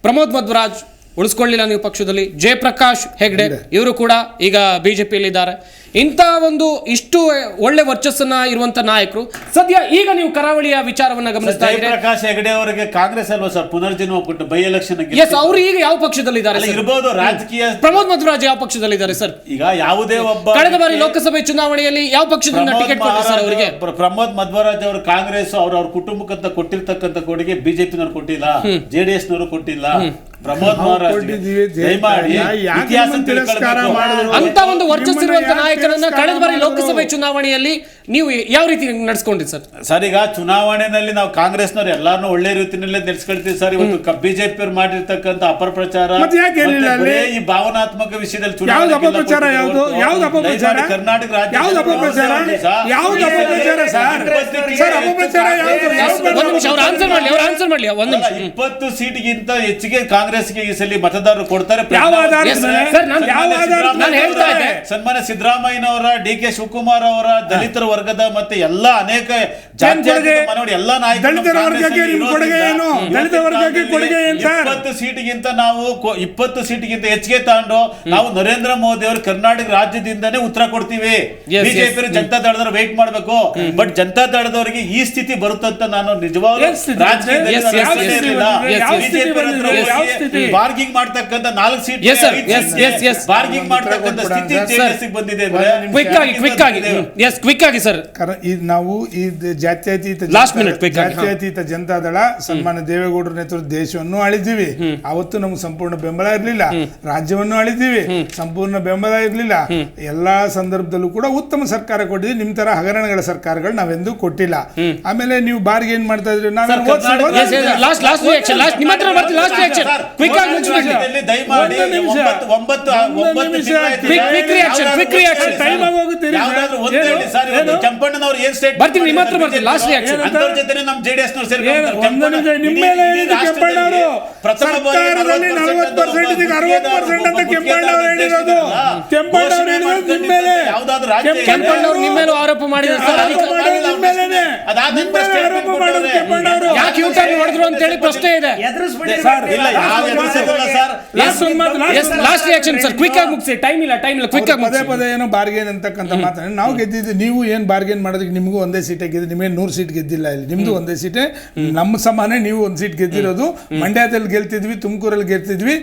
ಪ್ರಮೋದ್ ಮಧ್ವರಾಜ್ ಉಳಿಸ್ಕೊಳ್ಳಿಲ್ಲ ನೀವು ಪಕ್ಷದಲ್ಲಿ. ಜಯಪ್ರಕಾಶ್ ಹೆಗ್ಡೆ ಇವರು ಕೂಡ ಈಗ ಬಿಜೆಪಿಯಲ್ಲಿದ್ದಾರೆ. ಇಂಥ ಒಂದು ಇಷ್ಟು ಒಳ್ಳೆ ವರ್ಚಸ್ಸನ್ನ ಇರುವಂತ ನಾಯಕರು ಸದ್ಯ ಈಗ ನೀವು ಕರಾವಳಿಯ ವಿಚಾರವನ್ನ ಗಮನಿಸ್ತಾ ಇದ್ರೆ ಜಯಪ್ರಕಾಶ್ ಹೆಗ್ಡೆ ಅವರಿಗೆ ಕಾಂಗ್ರೆಸ್ ಅಲ್ವಾ ಸರ್ ಪುನರ್ಜನ್ಮ ಕೊಟ್ಟು ಬೈ ಎಲೆಕ್ಷನ್ ಅವರು ಈಗ ಯಾವ ಪಕ್ಷದಲ್ಲಿದ್ದಾರೆ ಇರಬಹುದು ರಾಜಕೀಯ. ಪ್ರಮೋದ್ ಮಧ್ವರಾಜ್ ಯಾವ ಪಕ್ಷದಲ್ಲಿದ್ದಾರೆ ಸರ್? ಈಗ ಯಾವುದೇ ಒಬ್ಬ ಕಳೆದ ಬಾರಿ ಲೋಕಸಭೆ ಚುನಾವಣೆಯಲ್ಲಿ ಯಾವ ಪಕ್ಷದಿಂದ ಟಿಕೆಟ್ ಕೊಟ್ಟಿದ್ದಾರೆ ಸರ್ ಅವರಿಗೆ? ಪ್ರಮೋದ್ ಮಧ್ವರಾಜ್ ಅವರು ಕಾಂಗ್ರೆಸ್ ಅವ್ರ ಕುಟುಂಬಕ್ಕಂತ ಕೊಟ್ಟಿರ್ತಕ್ಕಂಥ ಕೊಡುಗೆ ಬಿಜೆಪಿನವರು ಕೊಟ್ಟಿಲ್ಲ, ಜೆಡಿಎಸ್ ನವರು ಕೊಟ್ಟಿಲ್ಲ. ಪ್ರಮೋದ್ ಮಧ್ವರಾಜ್ ಅಂತ ಒಂದು ವರ್ಚಸ್ಸಿರುವಂತ ನಾಯಕರನ್ನ ಕಳೆದ ಬಾರಿ ಲೋಕಸಭೆ ಚುನಾವಣೆಯಲ್ಲಿ ನೀವು ಯಾವ ರೀತಿ ನಡೆಸ್ಕೊಂಡಿದ್ದೀರಿ ಸರ್? ಸರ್ ಈಗ ಚುನಾವಣೆಯಲ್ಲಿ ನಾವು ಕಾಂಗ್ರೆಸ್ನವರು ಎಲ್ಲಾರನ್ನೂ ಒಳ್ಳೆ ರೀತಿಯಲ್ಲೇ ನಡೆಸ್ಕೊಳ್ತೀವಿ ಸರ್. ಇವತ್ತು ಬಿಜೆಪಿ ಅವ್ರು ಮಾಡಿರ್ತಕ್ಕಂಥ ಅಪಪ್ರಚಾರ ಈ ಭಾವನಾತ್ಮಕ ವಿಷಯದಲ್ಲಿ ಕರ್ನಾಟಕ ರಾಜ್ಯ 20 ಸೀಟ್ಗಿಂತ ಹೆಚ್ಚಿಗೆ ಕಾಂಗ್ರೆಸ್ಗೆ ಈ ಸಲ ಮತದಾರರು ಕೊಡ್ತಾರೆ. ಸನ್ಮಾನ್ಯ ಸಿದ್ದರಾಮಯ್ಯನವರ, ಡಿ ಕೆ ಶಿವಕುಮಾರ್ ಅವರ, ದಲಿತರ ವರ್ಗದ ಮತ್ತೆ ಎಲ್ಲಾ ಅನೇಕ ಎಲ್ಲ ನಾಯಕರು 20 ಸೀಟ್ಗಿಂತ ನಾವು 20 ಸೀಟ್ಗಿಂತ ಹೆಚ್ಚಿಗೆ ತಗೊಂಡು ನಾವು ನರೇಂದ್ರ ಮೋದಿ ಅವರು ಕರ್ನಾಟಕ ರಾಜ್ಯದಿಂದನೇ ಉತ್ತರ ಕೊಡ್ತೀವಿ. ಬಿಜೆಪಿ ಜನತಾ ದಳದವರು ವೇಟ್ ಮಾಡಬೇಕು. ಬಟ್ ಜನತಾ ದಳದವರಿಗೆ ಈ ಸ್ಥಿತಿ ಬರುತ್ತಂತ ನಾನು ನಿಜವಾಗ್ಲೂ ಬಾರ್ಗಿಂಗ್ ಮಾಡ್ತಕ್ಕಂಥ 4 ಸೀಟ್ ಬಾರ್ಗಿಂಗ್ ಮಾಡ್ತಕ್ಕಂಥ ಸ್ಥಿತಿ ಜೆಡಿಎಸ್ ಬಂದಿದೆ. ನಾವು ಈ ಜಾತ್ಯತೀತ ಜನತಾ ದಳ ಸನ್ಮಾನ್ಯ ದೇವೇಗೌಡರ ನೇತೃತ್ವದ ದೇಶವನ್ನು ಆಳಿದ್ದೀವಿ. ಅವತ್ತು ನಮ್ಗೆ ಸಂಪೂರ್ಣ ಬೆಂಬಲ ಇರಲಿಲ್ಲ. ರಾಜ್ಯವನ್ನು ಆಳಿದ್ದೀವಿ, ಸಂಪೂರ್ಣ ಬೆಂಬಲ ಇರಲಿಲ್ಲ. ಎಲ್ಲಾ ಸಂದರ್ಭದಲ್ಲೂ ಕೂಡ ಉತ್ತಮ ಸರ್ಕಾರ ಕೊಟ್ಟಿದ್ವಿ. ನಿಮ್ ತರ ಹಗರಣಗಳ ಸರ್ಕಾರಗಳು ನಾವೆಂದೂ ಕೊಟ್ಟಿಲ್ಲ. ಆಮೇಲೆ ನೀವು ಬಾರ್ಗೆ ಏನ್ ಮಾಡ್ತಾ ಇದ್ರಿ? ಕೆಂಪಣ್ಣನವರು ಏನ್ ಸ್ಟೇಟ್ ಬರ್ತೀನಿ ನಿಮ್ಮ ಹತ್ರ ಬರ್ತೀನಿ ಲಾಸ್ಟ್ ರಿಯಾಕ್ಷನ್ ಅಂತರ ಜೊತೆ ನಮ್ಮ ಜೆಡಿಎಸ್ ನವರು ಸರ್ಕಾರದಲ್ಲಿ 40% ಇದೀಗ 60% ಅಂತ ಕೆಂಪಣ್ಣವರು ಹೇಳಿರೋದು. ಕೆಂಪಣ್ಣವರು ನಿಮ್ಮ ಮೇಲೆ ಆರೋಪ ಮಾಡಿದ್ದಾರೆ ಸರ್. ಯಾಕೆ ಯೂಟರ್ನ್ ಹೊಡೆದ್ರು ಅಂತ ಹೇಳಿ ಪ್ರಶ್ನೆ ಇದೆ. ಲಾಸ್ಟ್ ರಿಯಾಕ್ಷನ್ ಸರ್, ಕ್ವಿಕ್ ಆಗಿ ಮುಗಿಸಿ, ಟೈಮ್ ಇಲ್ಲ ಕ್ವಿಕ್ ಆಗಿ. ಪದೇ ಪದೇ ಏನೋ ಬಾರ್ಗೇನ್ ಅಂತಕ್ಕಂಥ ಮಾತಾಡಿ ನಾವು ಗೆದ್ದಿದ್ದು. ನೀವು ಏನ್ ಬಾರ್ಗೇನ್ ಮಾಡೋದಕ್ಕೆ ನಿಮಗೂ ಒಂದೇ ಸೀಟ್ ಗೆದ್ದು, ನಿಮಗೆ 100 ಸೀಟ್ ಗೆದ್ದಿಲ್ಲ. ಇಲ್ಲಿ ನಿಮ್ದು ಒಂದೇ ಸೀಟೆ, ನಮ್ಮ ಸಮಾನ ನೀವು 1 ಸೀಟ್ ಗೆದ್ದಿರೋದು. ಮಂಡ್ಯದಲ್ಲಿ ಗೆಲ್ತಿದ್ವಿ, ತುಮಕೂರಲ್ಲಿ ಗೆಲ್ತಿದ್ವಿ.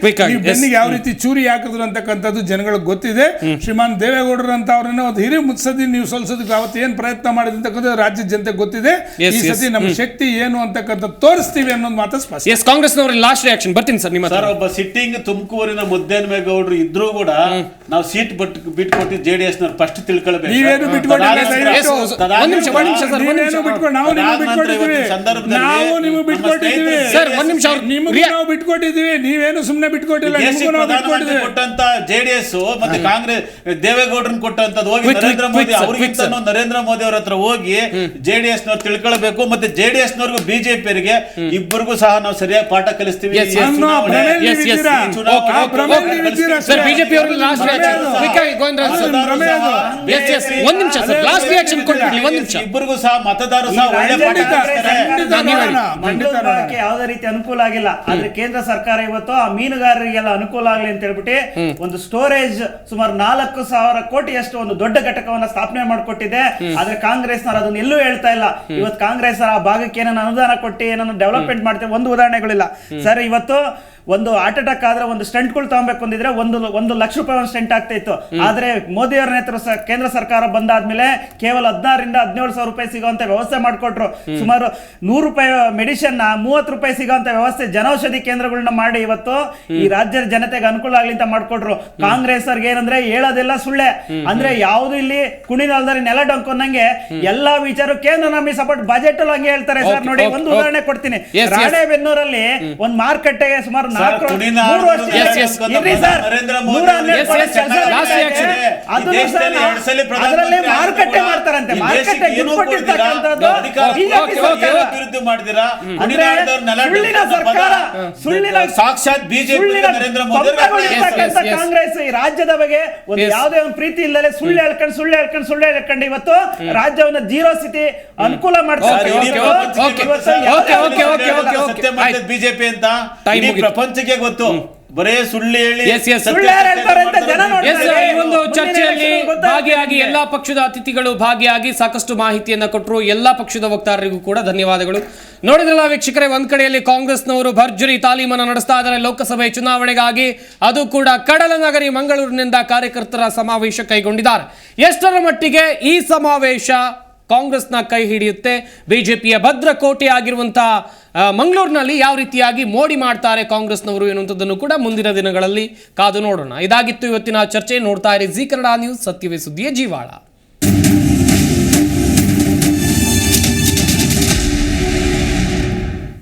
ಬೆನ್ನಿಗೆ ಯಾವ ರೀತಿ ಚೂರಿ ಹಾಕಿದ್ರು ಅಂತಕ್ಕಂಥದ್ದು ಜನಗಳಿಗೆ ಗೊತ್ತಿದೆ. ಶ್ರೀಮಾನ್ ದೇವೇಗೌಡರು ಅಂತ ಅವ್ರನ್ನ ಒಂದು ಹಿರಿಯ ಮುತ್ಸದಿ ನೀವು ಸೋಲಿಸೋದಕ್ಕೆ ಅವತ್ತು ಏನ್ ಪ್ರಯತ್ನ ಮಾಡಿದ ಅಂತಕ್ಕಂಥ ರಾಜ್ಯದ ಜನತೆ ಗೊತ್ತಿದೆ. ಈ ಸತಿ ನಮ್ಮ ಶಕ್ತಿ ಏನು ಅಂತಕ್ಕಂಥ ತೋರಿಸ್ತೀವಿ ಅನ್ನೋದು ಮಾತ್ರ ಸ್ಪಷ್ಟ. ಕಾಂಗ್ರೆಸ್ನವ್ರ ಲಾಸ್ಟ್ ರಿಯಾಕ್ಷನ್ ಬರ್ತೀನಿ ಸರ್ ನಿಮ್ಮ ಸರ್. ಒಬ್ಬ ಸಿಟ್ಟಿಂಗ್ ತುಮಕೂರಿನ ಮುದ್ದೇನಮೇಗೌಡರು ಇದ್ರೂ ಕೂಡ ನಾವು ಸೀಟ್ ಬಿಟ್ಕೊಟ್ಟು ಜೆಡಿಎಸ್ ನವರು ಫಸ್ಟ್ ತಿಳ್ಕೊಳ್ಬೇಕು. ನೀವೇನು ಬಿಟ್ಕೊಂಡಿಲ್ಲ, ನೀವೇನು ಸುಮ್ಮನೆ ಬಿಟ್ಕೊಟ್ಟಿಲ್ಲ. ಕೊಟ್ಟಂತ ಜೆಡಿಎಸ್ ಮತ್ತೆ ಕಾಂಗ್ರೆಸ್ ದೇವೇಗೌಡರನ್ನ ಕೊಟ್ಟಂತದ್ದು ಹೋಗಿ ನರೇಂದ್ರ ಮೋದಿ ಅವ್ರಿಗಿಂತ ನರೇಂದ್ರ ಮೋದಿ ಅವ್ರ ಹತ್ರ ಹೋಗಿ ಜೆಡಿಎಸ್ ನವ್ರು ತಿಳ್ಕೊಳ್ಬೇಕು. ಮತ್ತೆ ಜೆಡಿಎಸ್ ನವ್ರಿಗೂ ಬಿಜೆಪಿಯವರಿಗೆ ಇಬ್ಬರಿಗೂ ಸಹ ನಾವು ಸರಿಯಾಗಿ ಪಾಠ ಕಲಿಸ್ತೀವಿ. ಇಬ್ಬರಿಗೂ ಸಹ ಮತದಾರರು ಸಹ ಯಾವುದೇ ರೀತಿ ಅನುಕೂಲ ಆಗಿಲ್ಲ. ಆದ್ರೆ ಕೇಂದ್ರ ಸರ್ಕಾರ ಇವತ್ತು ಆ ಮೀನುಗಾರರಿಗೆಲ್ಲ ಅನುಕೂಲ ಆಗಲಿ ಅಂತ ಹೇಳ್ಬಿಟ್ಟು ಒಂದು ಸ್ಟೋರೇಜ್ ಸುಮಾರು 4,000 ಕೋಟಿಯಷ್ಟು ಒಂದು ದೊಡ್ಡ ಘಟಕವನ್ನ ಸ್ಥಾಪನೆ ಮಾಡಿಕೊಟ್ಟಿದೆ. ಆದ್ರೆ ಕಾಂಗ್ರೆಸ್ನವರು ಅದನ್ನ ಎಲ್ಲೂ ಹೇಳ್ತಾ ಇಲ್ಲ. ಇವತ್ತು ಕಾಂಗ್ರೆಸ್ ಆ ಭಾಗಕ್ಕೆ ಏನನ್ನ ಅನುದಾನ ಕೊಟ್ಟು ಏನನ್ನು ಡೆವಲಪ್ಮೆಂಟ್ ಮಾಡ್ತೇವೆ ಒಂದು ಉದಾಹರಣೆಗಳಿಲ್ಲ ಸರ್. ಇವತ್ತು ಒಂದು ಹಾರ್ಟ್ ಅಟ್ಯಾಕ್ ಆದ್ರೆ ಒಂದು ಸ್ಟಂಟ್ಗಳು ತಗೊಬೇಕು ಅಂದಿದ್ರೆ ಒಂದು ಲಕ್ಷ ರೂಪಾಯಿ ಒಂದು ಸ್ಟಂಟ್ ಆಗ್ತಾ ಇತ್ತು. ಆದ್ರೆ ಮೋದಿ ಅವರ ನೇತೃತ್ವ ಕೇಂದ್ರ ಸರ್ಕಾರ ಬಂದಾದ್ಮೇಲೆ ಕೇವಲ 16,000 ರಿಂದ 17,000 ರೂಪಾಯಿ ಸಿಗುವಂತ ವ್ಯವಸ್ಥೆ ಮಾಡಿಕೊಟ್ರು. ಸುಮಾರು 100 ರೂಪಾಯಿ ಮೆಡಿಸಿನ್ 30 ರೂಪಾಯಿ ಸಿಗುವಂತ ವ್ಯವಸ್ಥೆ ಜನೌಷಧಿ ಕೇಂದ್ರಗಳನ್ನ ಮಾಡಿ ಇವತ್ತು ಈ ರಾಜ್ಯದ ಜನತೆಗೆ ಅನುಕೂಲ ಆಗ್ಲಿ ಅಂತ ಮಾಡ್ಕೊಟ್ರು. ಕಾಂಗ್ರೆಸ್ ಅವ್ರಿಗೆ ಏನಂದ್ರೆ ಹೇಳೋದೆಲ್ಲ ಸುಳ್ಳೆ. ಅಂದ್ರೆ ಯಾವ್ದು ಇಲ್ಲಿ ಕುಣಿನಲ್ದಲ್ಲಿ ನೆಲ ಡೊಂಕೊಂಡಂಗೆ ಎಲ್ಲಾ ವಿಚಾರ ಕೇಂದ್ರ ನಮಗೆ ಸಪೋರ್ಟ್ ಬಜೆಟ್ ಅಲ್ಲಿ ಹಂಗೆ ಹೇಳ್ತಾರೆ ಸರ್. ನೋಡಿ ಒಂದು ಉದಾಹರಣೆ ಕೊಡ್ತೀನಿ. ರಾಣೆಬೆನ್ನೂರಲ್ಲಿ ಒಂದು ಮಾರುಕಟ್ಟೆಗೆ ಸುಮಾರು 4 ಅದರಲ್ಲಿ ಮಾರುಕಟ್ಟೆ ಮಾಡ್ತಾರಂತೆ. ಮಾರುಕಟ್ಟೆ ಕೊಟ್ಟಿರ್ತಕ್ಕಂಥದ್ದು ಸಾಕ್ಷಾತ್ ಬಿಜೆಪಿ ಕಾಂಗ್ರೆಸ್ ಈ ರಾಜ್ಯದ ಬಗ್ಗೆ ಒಂದು ಯಾವುದೇ ಒಂದು ಪ್ರೀತಿ ಇಲ್ಲದೆ ಸುಳ್ಳು ಹೇಳ್ಕೊಂಡು ಇವತ್ತು ರಾಜ್ಯವನ್ನ ಜೀರೋ ಸ್ಥಿತಿ ಅನುಕೂಲ ಮಾಡ್ತಾರೆ. ಬಿಜೆಪಿ ಅಂತ ಪ್ರಪಂಚಕ್ಕೆ ಗೊತ್ತು. ಬರೇ ಸುಳ್ಳು ಹೇಳಿ ಈ ಒಂದು ಚರ್ಚೆಯಲ್ಲಿ ಭಾಗಿಯಾಗಿ ಎಲ್ಲಾ ಪಕ್ಷದ ಅತಿಥಿಗಳು ಭಾಗಿಯಾಗಿ ಸಾಕಷ್ಟು ಮಾಹಿತಿಯನ್ನ ಕೊಟ್ಟರು. ಎಲ್ಲಾ ಪಕ್ಷದ ವಕ್ತಾರರಿಗೂ ಕೂಡ ಧನ್ಯವಾದಗಳು. ನೋಡಿದ್ರಲ್ಲ ವೀಕ್ಷಕರೇ, ಒಂದ್ ಕಡೆಯಲ್ಲಿ ಕಾಂಗ್ರೆಸ್ನವರು ಭರ್ಜರಿ ತಾಲೀಮನ್ನು ನಡೆಸ್ತಾ ಇದ್ದಾರೆ ಲೋಕಸಭೆ ಚುನಾವಣೆಗಾಗಿ. ಅದು ಕೂಡ ಕಡಲ ನಗರಿ ಮಂಗಳೂರಿನಿಂದ ಕಾರ್ಯಕರ್ತರ ಸಮಾವೇಶ ಕೈಗೊಂಡಿದ್ದಾರೆ. ಎಷ್ಟರ ಮಟ್ಟಿಗೆ ಈ ಸಮಾವೇಶ ಕಾಂಗ್ರೆಸ್ನ ಕೈ ಹಿಡಿಯುತ್ತೆ, ಬಿಜೆಪಿಯ ಭದ್ರಕೋಟೆ ಆಗಿರುವಂತಹ ಮಂಗಳೂರಿನಲ್ಲಿ ಯಾವ ರೀತಿಯಾಗಿ ಮೋಡಿ ಮಾಡ್ತಾರೆ ಕಾಂಗ್ರೆಸ್ನವರು ಎನ್ನುವಂಥದ್ದನ್ನು ಕೂಡ ಮುಂದಿನ ದಿನಗಳಲ್ಲಿ ಕಾದು ನೋಡೋಣ. ಇದಾಗಿತ್ತು ಇವತ್ತಿನ ಚರ್ಚೆ. ನೋಡ್ತಾ ಇರಿ ಜಿ ಕನ್ನಡ ನ್ಯೂಸ್, ಸತ್ಯವೇ ಸುದ್ದಿಯ ಜೀವಾಳ.